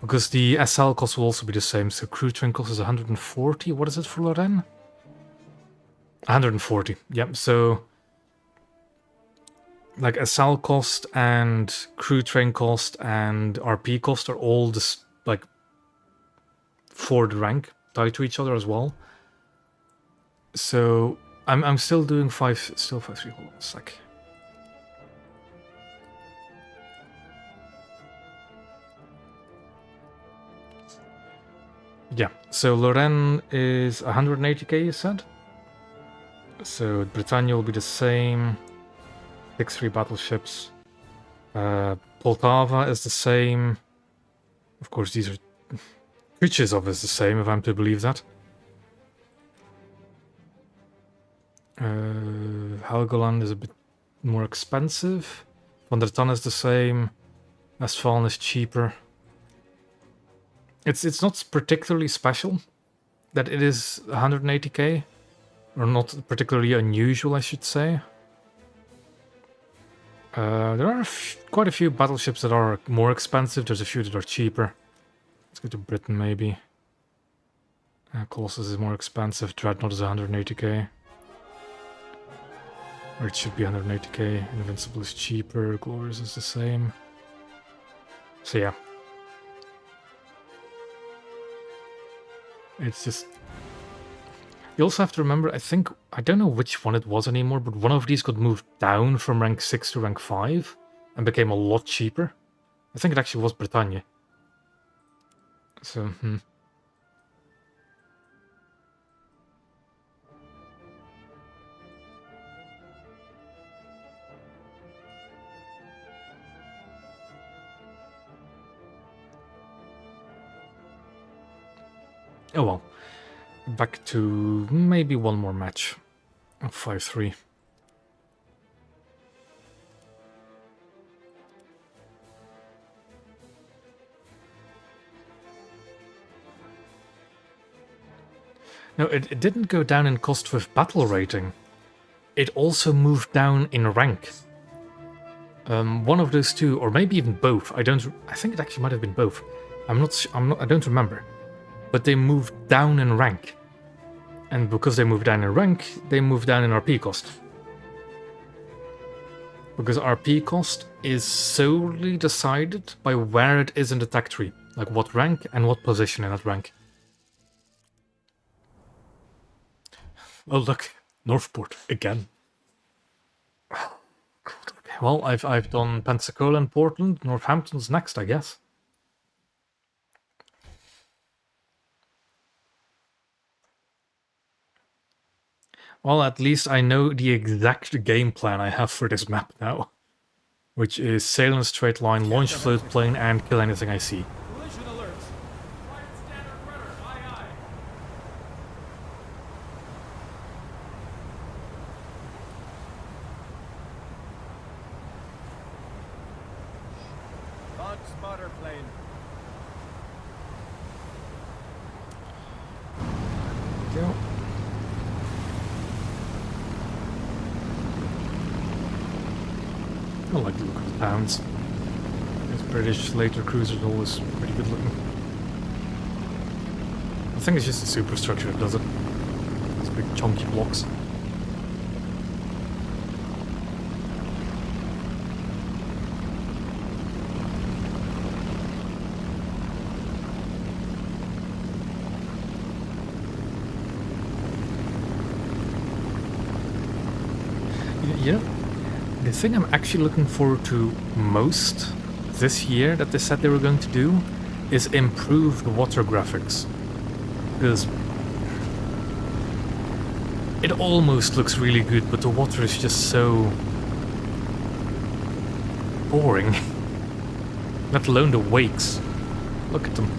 Because the SL cost will also be the same. So crew train cost is 140. What is it for Lorraine? 140. Yep, so... Like SL cost and crew train cost and RP cost are all just like for the rank tied to each other as well. So I'm still doing 5-3. Hold on a sec. Yeah, so Lorraine is 180k, you said? So Britannia will be the same. 6-3 battleships. Poltava is the same. Of course, these are pictures of is the same, if I'm to believe that. Helgoland is a bit more expensive. Van der Tann is the same. Westfalen is cheaper. It's not particularly special that it is 180k, or not particularly unusual, I should say. There are quite a few battleships that are more expensive. There's a few that are cheaper. Let's go to Britain, maybe. Colossus is more expensive. Dreadnought is 180k. Or it should be 180k. Invincible is cheaper. Glorious is the same. So yeah. It's just... You also have to remember, I don't know which one it was anymore, but one of these got moved down from rank 6 to rank 5 and became a lot cheaper. I think it actually was Britannia. So, Oh well. Back to maybe one more match of 5-3. No, it didn't go down in cost with battle rating. It also moved down in rank. One of those two, or maybe even both. I think it actually might have been both. I don't remember. But they moved down in rank. And because they moved down in rank, they moved down in RP cost. Because RP cost is solely decided by where it is in the tech tree. Like what rank and what position in that rank. Oh look, Northport again. Well, I've done Pensacola and Portland. Northampton's next, I guess. Well, at least I know the exact game plan I have for this map now. Which is sail in a straight line, launch float plane, and kill anything I see. Collision alert. Right standard rudder. Aye, aye. Launch spotter plane. Go. I like the look of the towns. These British later cruisers are always pretty good looking. I think it's just the superstructure that does it. These big chunky blocks. You know, the thing I'm actually looking forward to most this year that they said they were going to do is improve the water graphics. Because it almost looks really good, but the water is just so boring. Let alone the wakes. Look at them.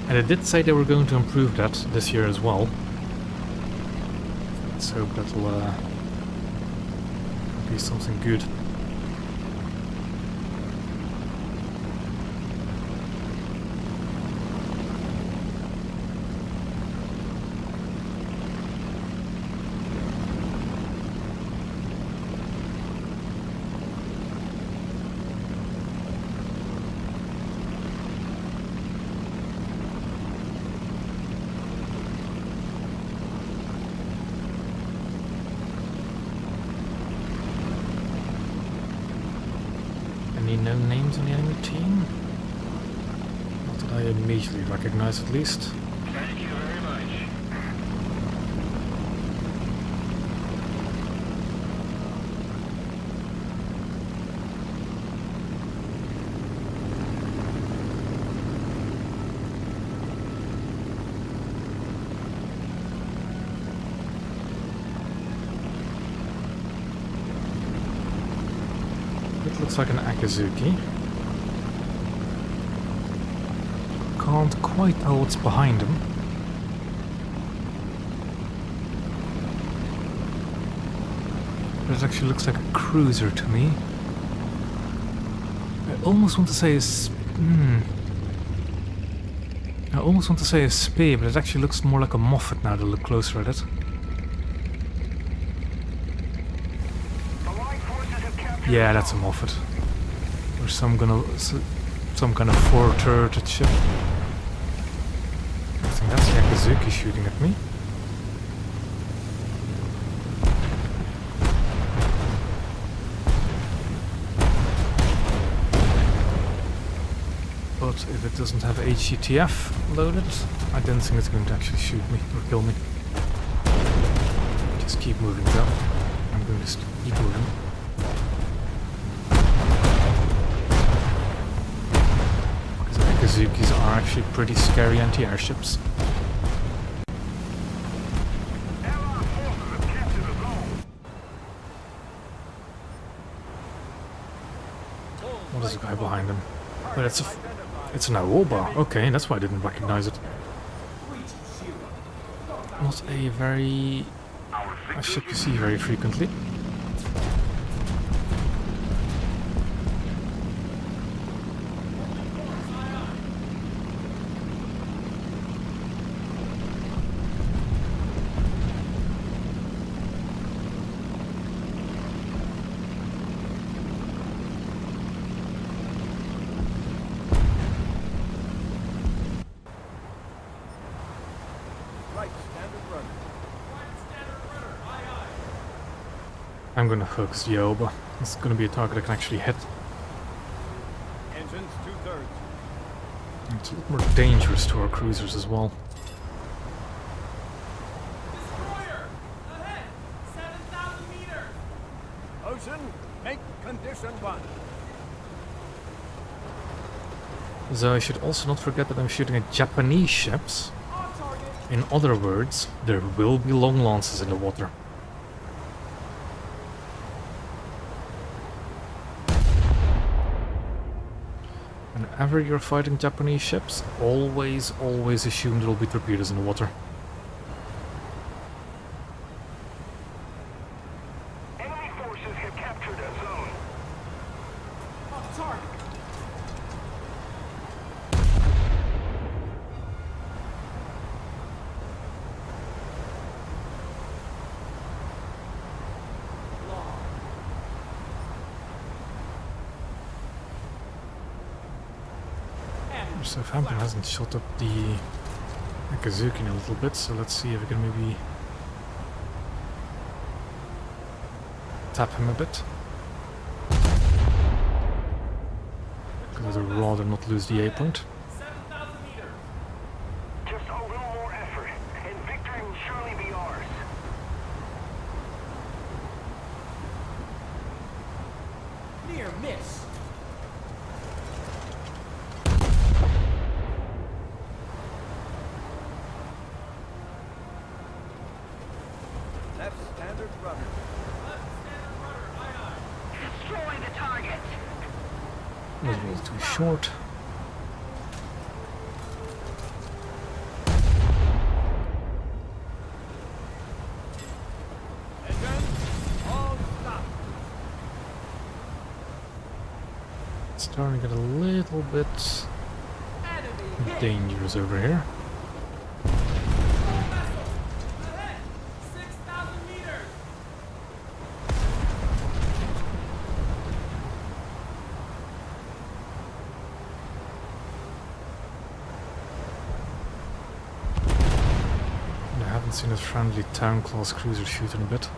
And they did say they were going to improve that this year as well. Let's hope that'll be something good. Any known names on the enemy team? Not that I immediately recognize, at least. Thank you very much. looks like an Akazuki. Can't quite tell what's behind him. But it actually looks like a cruiser to me. I almost want to say I almost want to say a spy, but it actually looks more like a Moffat now to look closer at it. Yeah, that's a Moffat. Or some kind of four-turreted ship. I think that's the Akazuki shooting at me. But if it doesn't have HETF loaded, I don't think it's going to actually shoot me or kill me. Just keep moving though. I'm going to keep moving. Akazukis are actually pretty scary anti-airships. What is the guy behind him? Oh, it's an Aoba. Okay, that's why I didn't recognize it. Not a ship you see very frequently. I'm gonna focus the Aoba. It's gonna be a target I can actually hit. Engines 2/3. It's a lot more dangerous to our cruisers as well. Destroyer! Ahead! 7,000 meters! Ocean, make condition 1. So I should also not forget that I'm shooting at Japanese ships. On target! In other words, there will be long lances in the water. Whenever you're fighting Japanese ships, always assume there will be torpedoes in the water. Enemy forces have captured a zone. On target! Southampton hasn't shot up the Akazuki in a little bit, so let's see if we can maybe tap him a bit. Because I'd rather not lose the A point. 7,000 meters! Just a little more effort, and victory will surely be ours. Near miss! Left standard rudder. Left standard rudder, aye aye. Destroy the target. Was a little too short. Engines, all stop. It's starting to get a little bit Enemy hit! dangerous over here. Full vessel! Ahead! 6,000 meters! I haven't seen a friendly town class cruiser shoot in a bit.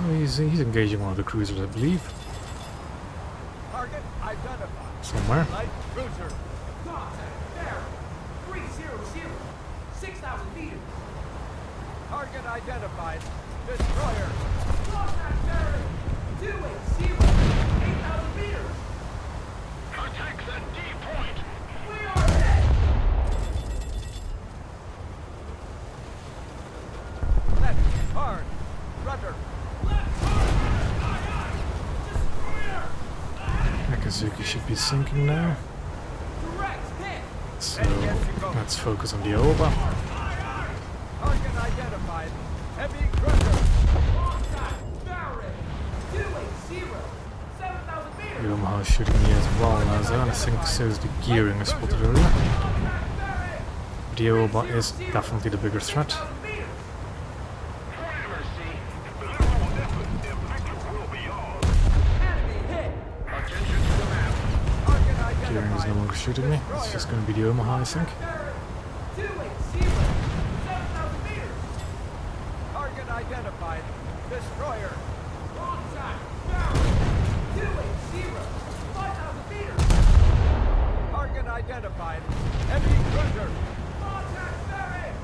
Oh, he's engaging one of the cruisers, I believe. Target identified. Somewhere. Light cruiser. Contact bearing! 300! 6,000 meters! Target identified. Destroyer. Contact bearing! 280! 8,000 meters! Protect the D point. We are hit! Left hard. should be sinking now. Direct hit. So let's focus on the Oba. Target identified. Heavy cruiser. Contact. Barrett. 280. 7,000 meters. The Omaha is shooting me as well as I think so is the gearing I spotted earlier. Contact. Barrett. The Oba is definitely the bigger threat. 7,000 meters. Forever, see? The little objective will be yours. Enemy hit. Attention to the map. Target Gearing is no identified. longer shooting me. It's just going to be the Omaha, I think. Barrett. 280. 7,000 meters. Target identified. Destroyer. Contact. Barrett. 280. 5,000 meters. Target identified. Heavy cruiser. Contact Barrett.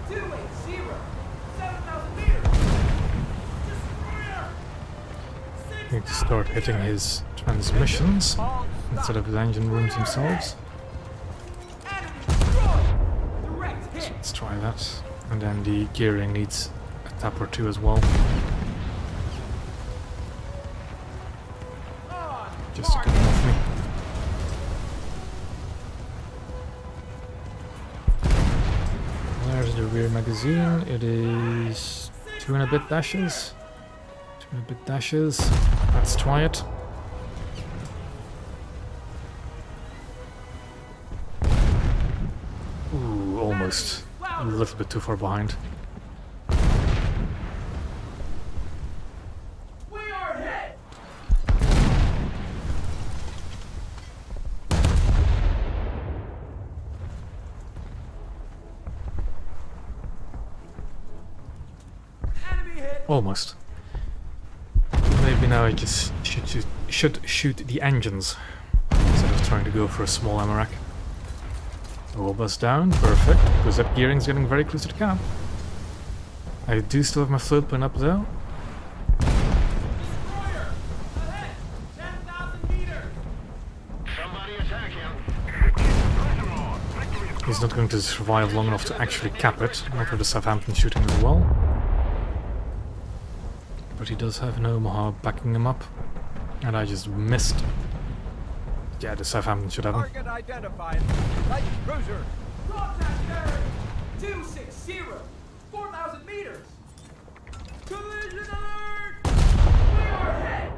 280. 7,000 meters. Destroyer. Need to start hitting his transmissions All instead of his engine rooms themselves. Enemy destroyed. Direct hit. Let's try that. And then the gearing needs a tap or two as well. On Just to target. come off me. There's the rear magazine. It is 2 and a bit dashes. 2 and a bit dashes. Let's try it. Ooh, almost. A little bit too far behind. We are hit. Enemy hit. Almost. Maybe now I just should shoot the engines instead of trying to go for a small ammo rack. Oba's down, perfect, because that gearing's getting very close to the cap. I do still have my float plane up though. Destroyer. Ahead. 10,000 meters. Somebody attack him. He's not going to survive long enough to actually cap it, not with the Southampton shooting as well. But he does have an Omaha backing him up, and I just missed. Yeah, the Southampton should have him. Target identified. Light cruiser. Contact Barrett. 260. 4,000 meters. Collision alert. We are hit.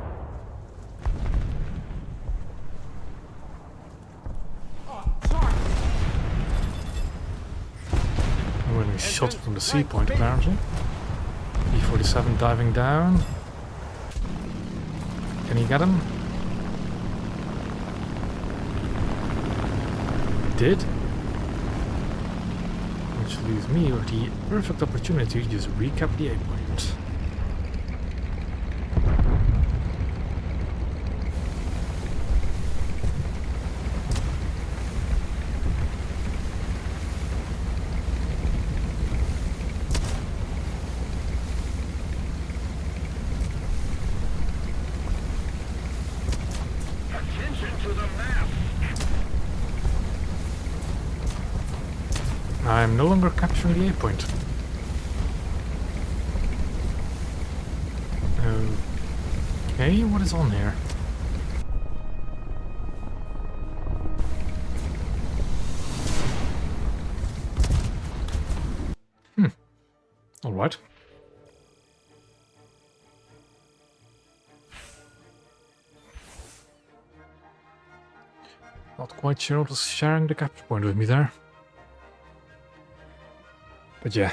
On target. I'm getting shot from the sea point apparently. E-47 diving down. Can you get him? Did. Which leaves me with the perfect opportunity to just recap the A point. Attention to the map. I'm no longer capturing the A point. Okay, what is on here? Alright. Not quite sure what was sharing the capture point with me there. But yeah,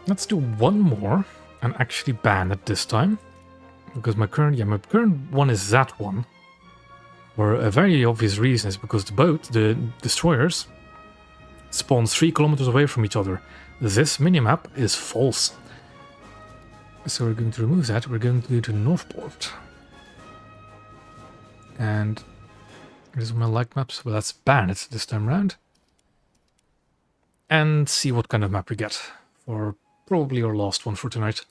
let's do one more and actually ban it this time. Because my current one is that one. For a very obvious reason, is because the boat, the destroyers, spawn 3 kilometers away from each other. This minimap is false. So we're going to remove that. We're going to go to Northport. And this is my like maps. Well, let's ban it this time around. And see what kind of map we get for probably our last one for tonight.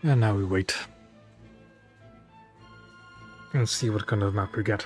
And now we wait. And see what kind of map we get.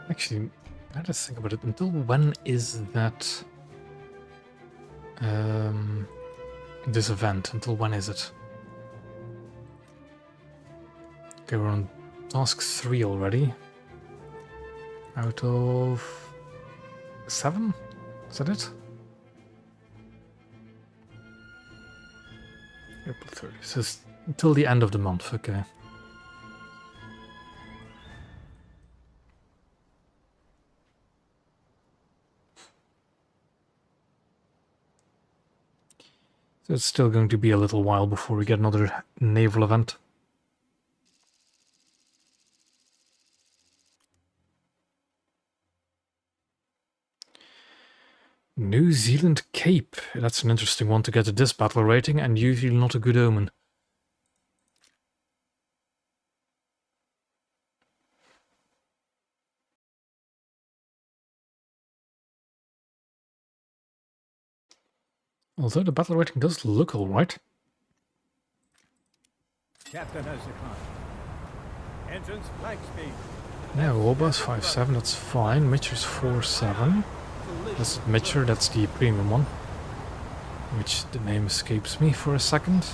Actually, I had to think about it. Until when is that this event? Until when is it? Okay, we're on task 3 already. Out of 7? Is that it? April 30. So it's until the end of the month, okay. So it's still going to be a little while before we get another naval event. New Zealand Cape. That's an interesting one to get to this battle rating, and usually not a good omen. Although the battle rating does look alright. Captain has the con. Engines flank speed. Yeah, Wobas 5.7, that's fine. Mitcher's 4.7. That's Mitcher, that's the premium one. Which the name escapes me for a second.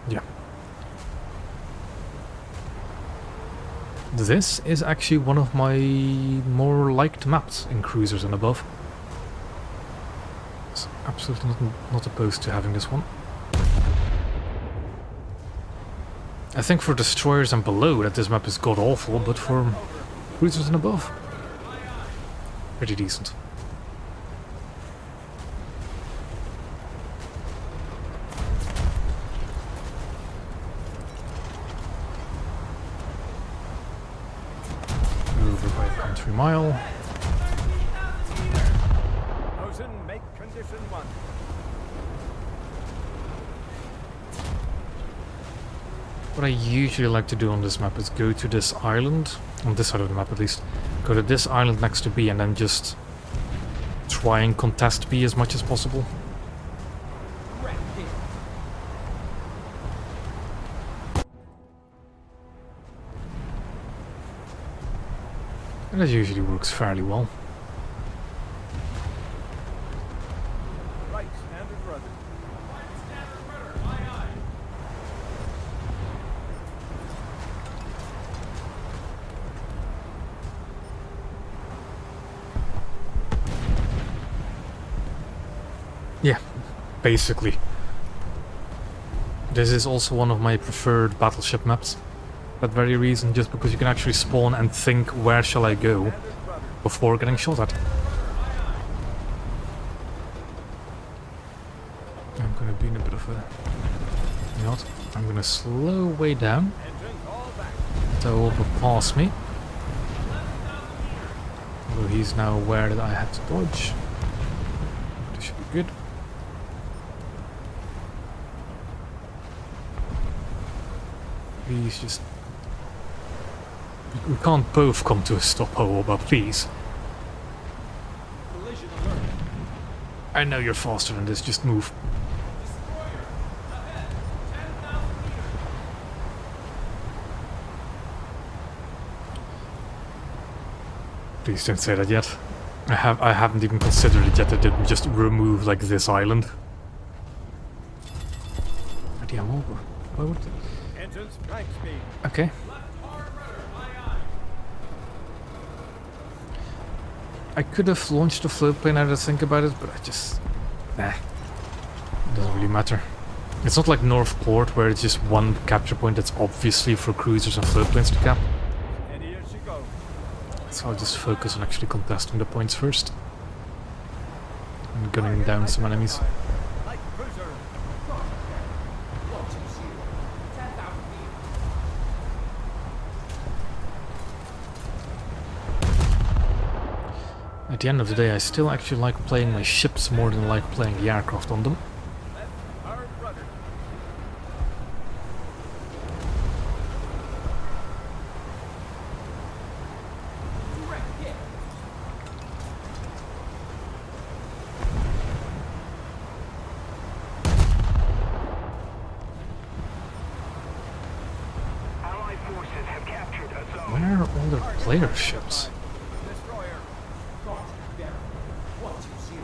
Yeah. This is actually one of my more liked maps in cruisers and above. So absolutely not opposed to having this one. I think for destroyers and below that this map is god awful, but for cruisers and above, pretty decent. Over by a country mile. Mosin, make condition 1. What I usually like to do on this map is go to this island, on this side of the map at least, go to this island next to B and then just try and contest B as much as possible. And that usually works fairly well. Right, standard rudder. Standard rudder, aye aye. Yeah, basically. This is also one of my preferred battleship maps. For that very reason, just because you can actually spawn and think, where shall I go, before getting shot at. I'm gonna be in a bit of a... You know what? I'm gonna slow way down. Engines all back. So will pass me. Although he's now aware that I had to dodge. This should be good. Please just... We can't both come to a stop, However, please. Collision alert. I know you're faster than this, just move. Destroyer, ahead. 10,000 meters. Please don't say that yet. I haven't even considered it yet. I didn't just remove like this island. Bloody hell, why would... Engines flank speed. Okay. Left hard rudder, aye aye. I could have launched a float plane now that I think about it, but I just... Nah. It doesn't really matter. It's not like Northport where it's just one capture point that's obviously for cruisers and floatplanes to cap. Steady as she goes. So I'll just focus on actually contesting the points first. And gunning down some enemies. Light cruiser. Launching shield. 10,000 meters. At the end of the day, I still actually like playing my ships more than I like playing the aircraft on them. Left hard rudder. Direct hit. Allied forces have captured a zone. Where are all the player ships? Destroyer. Contact bearer. 120.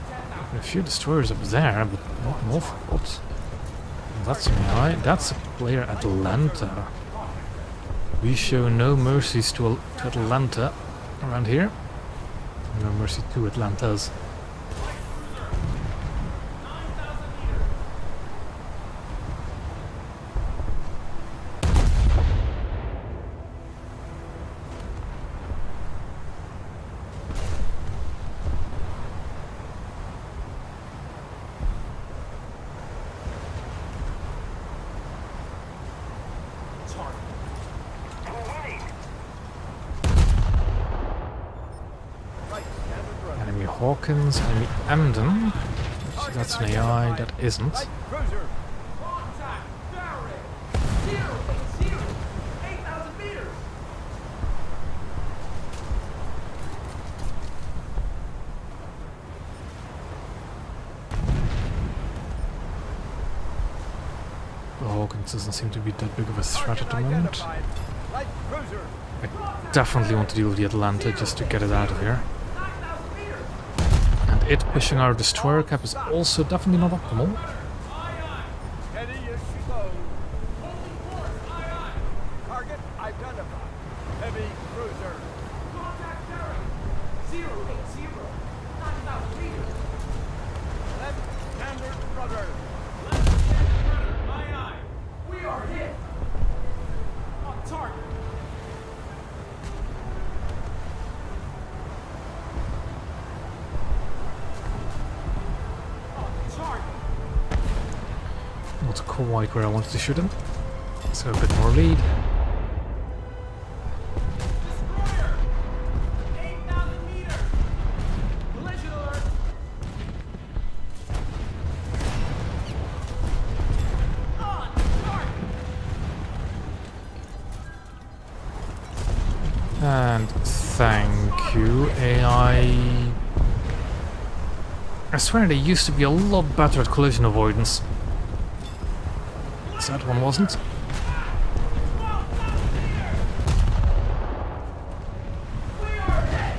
10,000. A few destroyers up there, but not an awful lot. That's an AI. That's a player Atlanta. We show no mercies to Atlanta around here. No mercy to Atlantas. 9,000 meters. Target. Away. Right standard rudder. Enemy Hawkins, enemy Emden. So that's an AI, that isn't. Light cruiser. Contact bearing. 080. 8,000 meters. The Hawkins doesn't seem to be that big of a threat at the moment. Identified. Light cruiser. I definitely want to deal with the Atlanta just to get it out of here. 9,000 meters. And it pushing our destroyer cap is also definitely not optimal. Aye, aye. Steady as she goes. Holding course. Aye, aye. Target identified. Heavy cruiser. Contact bearing. 080. 9,000 meters. Left standard rudder. Left standard rudder. Aye, aye. We are hit. On target. On target. Not quite where I wanted to shoot him. So a bit more lead. Destroyer. 8,000 meters. Collision alert. On target. And thank you, AI. I swear they used to be a lot better at collision avoidance. That one wasn't. We are hit.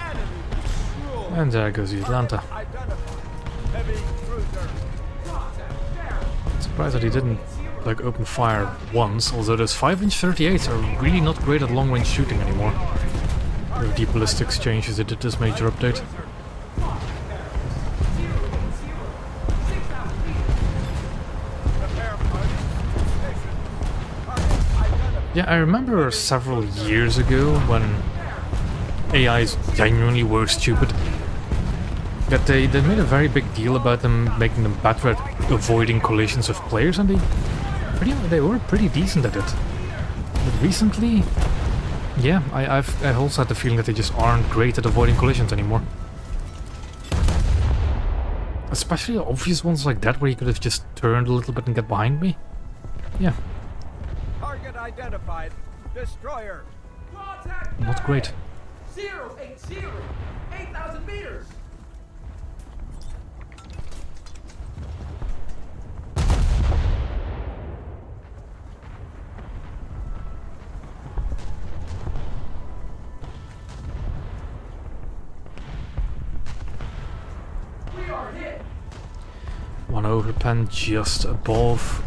Enemy destroyed. And there goes the Atlanta. Identified. Heavy cruiser. Contact bearing. Surprised that he didn't like open fire once, although those 5-inch 38s are really not great at long range shooting anymore. With the ballistics changes they did this major update. Repair party. Station. Target identified. Yeah, I remember several years ago when AIs genuinely were stupid. That they made a very big deal about them making them better at avoiding collisions with players, and they were pretty decent at it. But recently, yeah, I also had the feeling that they just aren't great at avoiding collisions anymore. Especially obvious ones like that where you could have just turned a little bit and get behind me. Yeah, Target identified. Destroyer. not great. 080. 8,000 meters. We are hit. One overpen just above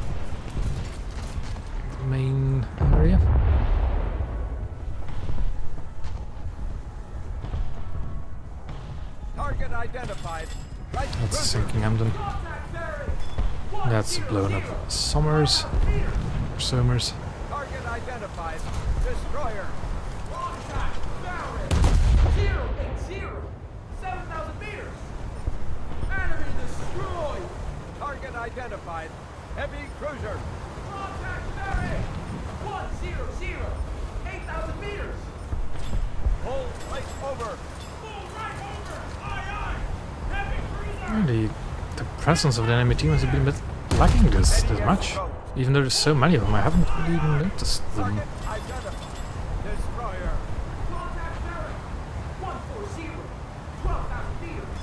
the main area. identified. Light That's cruiser. sinking Emden. Contact bearing. That's blown up Somers. Or Somers. Target identified. Destroyer. Contact bearing. 080. 7,000 meters. Enemy destroyed. Target identified. Heavy cruiser. Contact bearing. 100. 8,000 meters. Hull plate over. Move right over. Aye, aye. Heavy cruiser. The presence of the enemy team has been a bit lacking this match. Even though there's so many of them, I haven't really even noticed them. Target identified. Destroyer. Contact bearing. 140. 12,000 meters.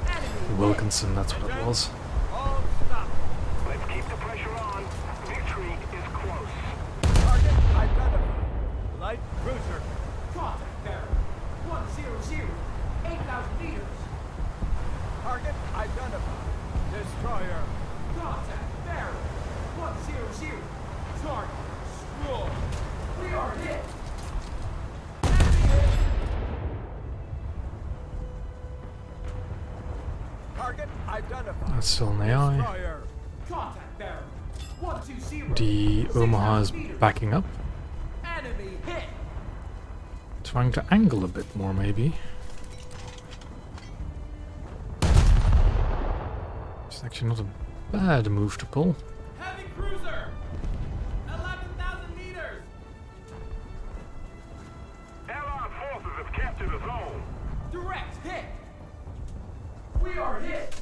Enemy. Wilkinson, that's what it was. All stop. Let's keep the pressure on. Victory is close. Target identified. Light cruiser. Contact bearing. 100. 8,000 meters. Target identified. Destroyer. Contact bearing. 100. Target destroyed. We are hit. Enemy hit. Target identified. That's still an AI. Destroyer. Contact bearing. 120. The Omaha is 6,000 meters. backing up. Enemy hit. Trying to angle a bit more, maybe. It's actually not a bad move to pull. Heavy cruiser. 11,000 meters. Allied forces have captured a zone. Direct hit. We are hit.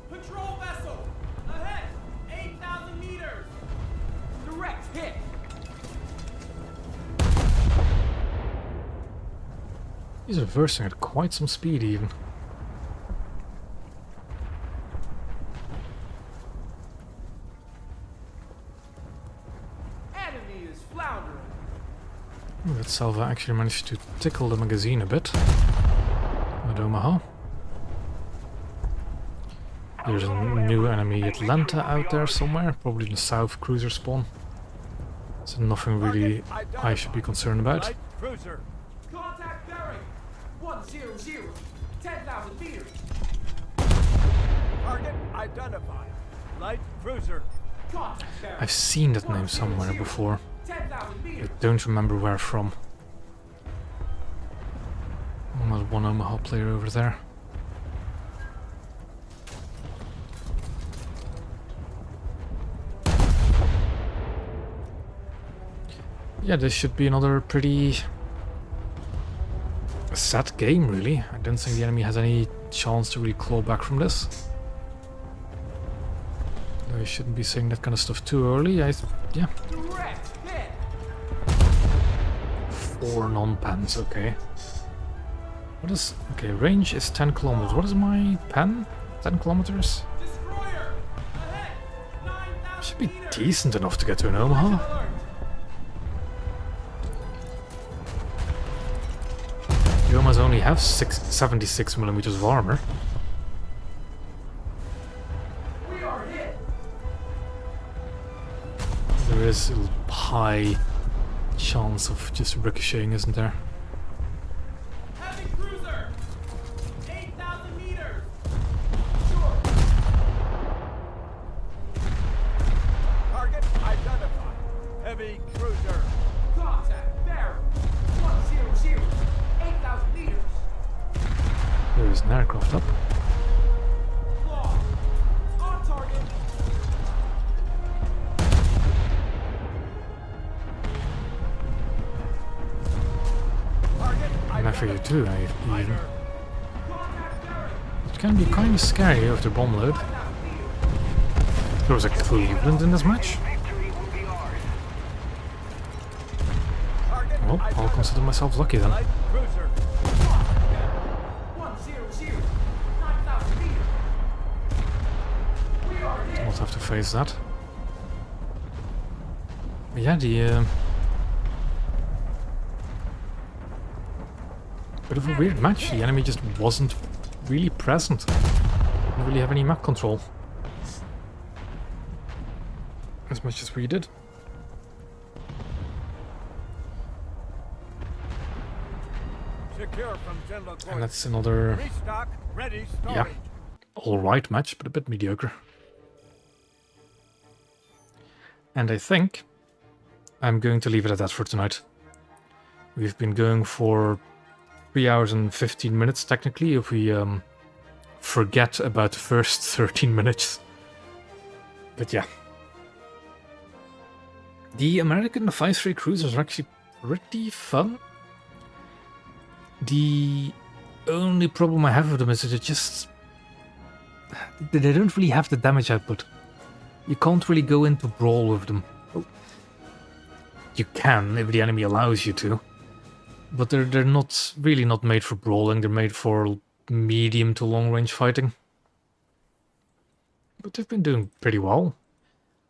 Patrol vessel. Ahead. 8,000 meters. Direct hit. He's reversing at quite some speed even. Enemy is floundering. Oh, that Salva actually managed to tickle the magazine a bit. With Omaha. There's a new enemy Atlanta out there somewhere, probably in the south cruiser spawn. So nothing really I should be concerned about. Light cruiser. Contact bearing. 100. 10,000 meters. Target identified. Light cruiser. Contact bearing. I've seen that name somewhere before. 10,000 meters. I don't remember where from. Almost one Omaha player over there. Yeah, this should be another pretty set game, really. I don't think the enemy has any chance to really claw back from this. I shouldn't be saying that kind of stuff too early. Yeah, Direct hit. 4 non-pens, okay. What is... okay, range is 10 kilometers. What is my pen? 10 kilometers? Destroyer. Ahead. 9,000 Should be meters. decent enough to get to an Omaha. Alert. The Omas only have 76 millimeters of armor. We are hit. There is a high chance of just ricocheting, isn't there? Heavy cruiser. 8,000 meters. Short. Target identified. Heavy cruiser. Contact bearing. 100. 8,000 meters. There is an aircraft up. Claw. On target. Target And I for you too, even. Fighter. Contact bearing. It can be kind of scary after bomb load. 5,000 meters. There was a Cleveland in this match. Victory will be ours. Target Well, I'll identified. consider myself lucky then. Light cruiser. Contact bearing. 100. 9,000 meters. We are hit. I'll have to face that. But yeah, the bit of a weird match. The enemy just wasn't really present. didn't really have any map control. As much as we did. Secure from general And quarters. that's another, Restock, ready, yeah, storage. alright match, but a bit mediocre. And I think I'm going to leave it at that for tonight. We've been going for 3 hours and 15 minutes technically, if we forget about the first 13 minutes. But yeah. The American 5.3 cruisers are actually pretty fun. The only problem I have with them is that they don't really have the damage output. You can't really go into brawl with them. Well, you can if the enemy allows you to, but they're not really not made for brawling. They're made for medium to long range fighting. But they've been doing pretty well.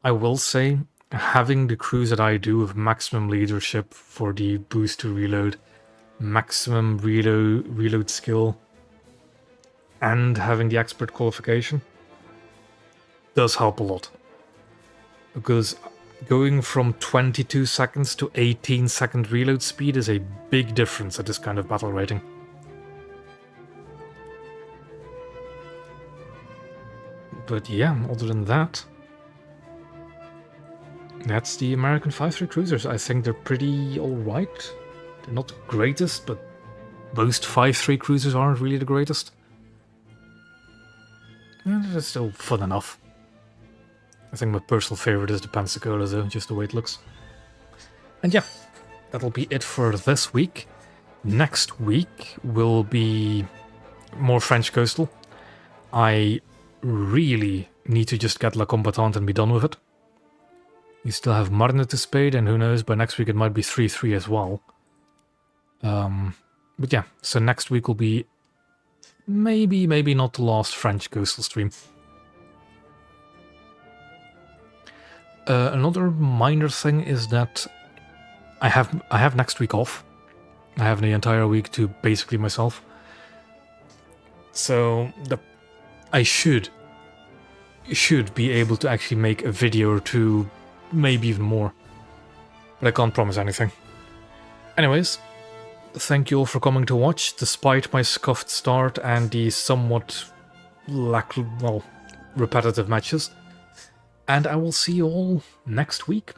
I will say, having the crews that I do with maximum leadership for the boost to reload, maximum reload skill, and having the expert qualification does help a lot. Because going from 22 seconds to 18-second reload speed is a big difference at this kind of battle rating. But yeah, other than that, that's the American 5.3 cruisers. I think they're pretty alright. They're not the greatest, but most 5.3 cruisers aren't really the greatest. And they're still fun enough. I think my personal favorite is the Pensacola though, just the way it looks. And yeah, that'll be it for this week. Next week will be more French coastal. I really need to just get La Combattante and be done with it. We still have Marne to spade, and who knows, by next week it might be 3-3 as well. But yeah, so next week will be maybe not the last French coastal stream. Another minor thing is that I have next week off. I have the entire week to basically myself. So I should be able to actually make a video or two, maybe even more. But I can't promise anything. Anyways, thank you all for coming to watch, despite my scuffed start and the somewhat repetitive matches. And I will see you all next week.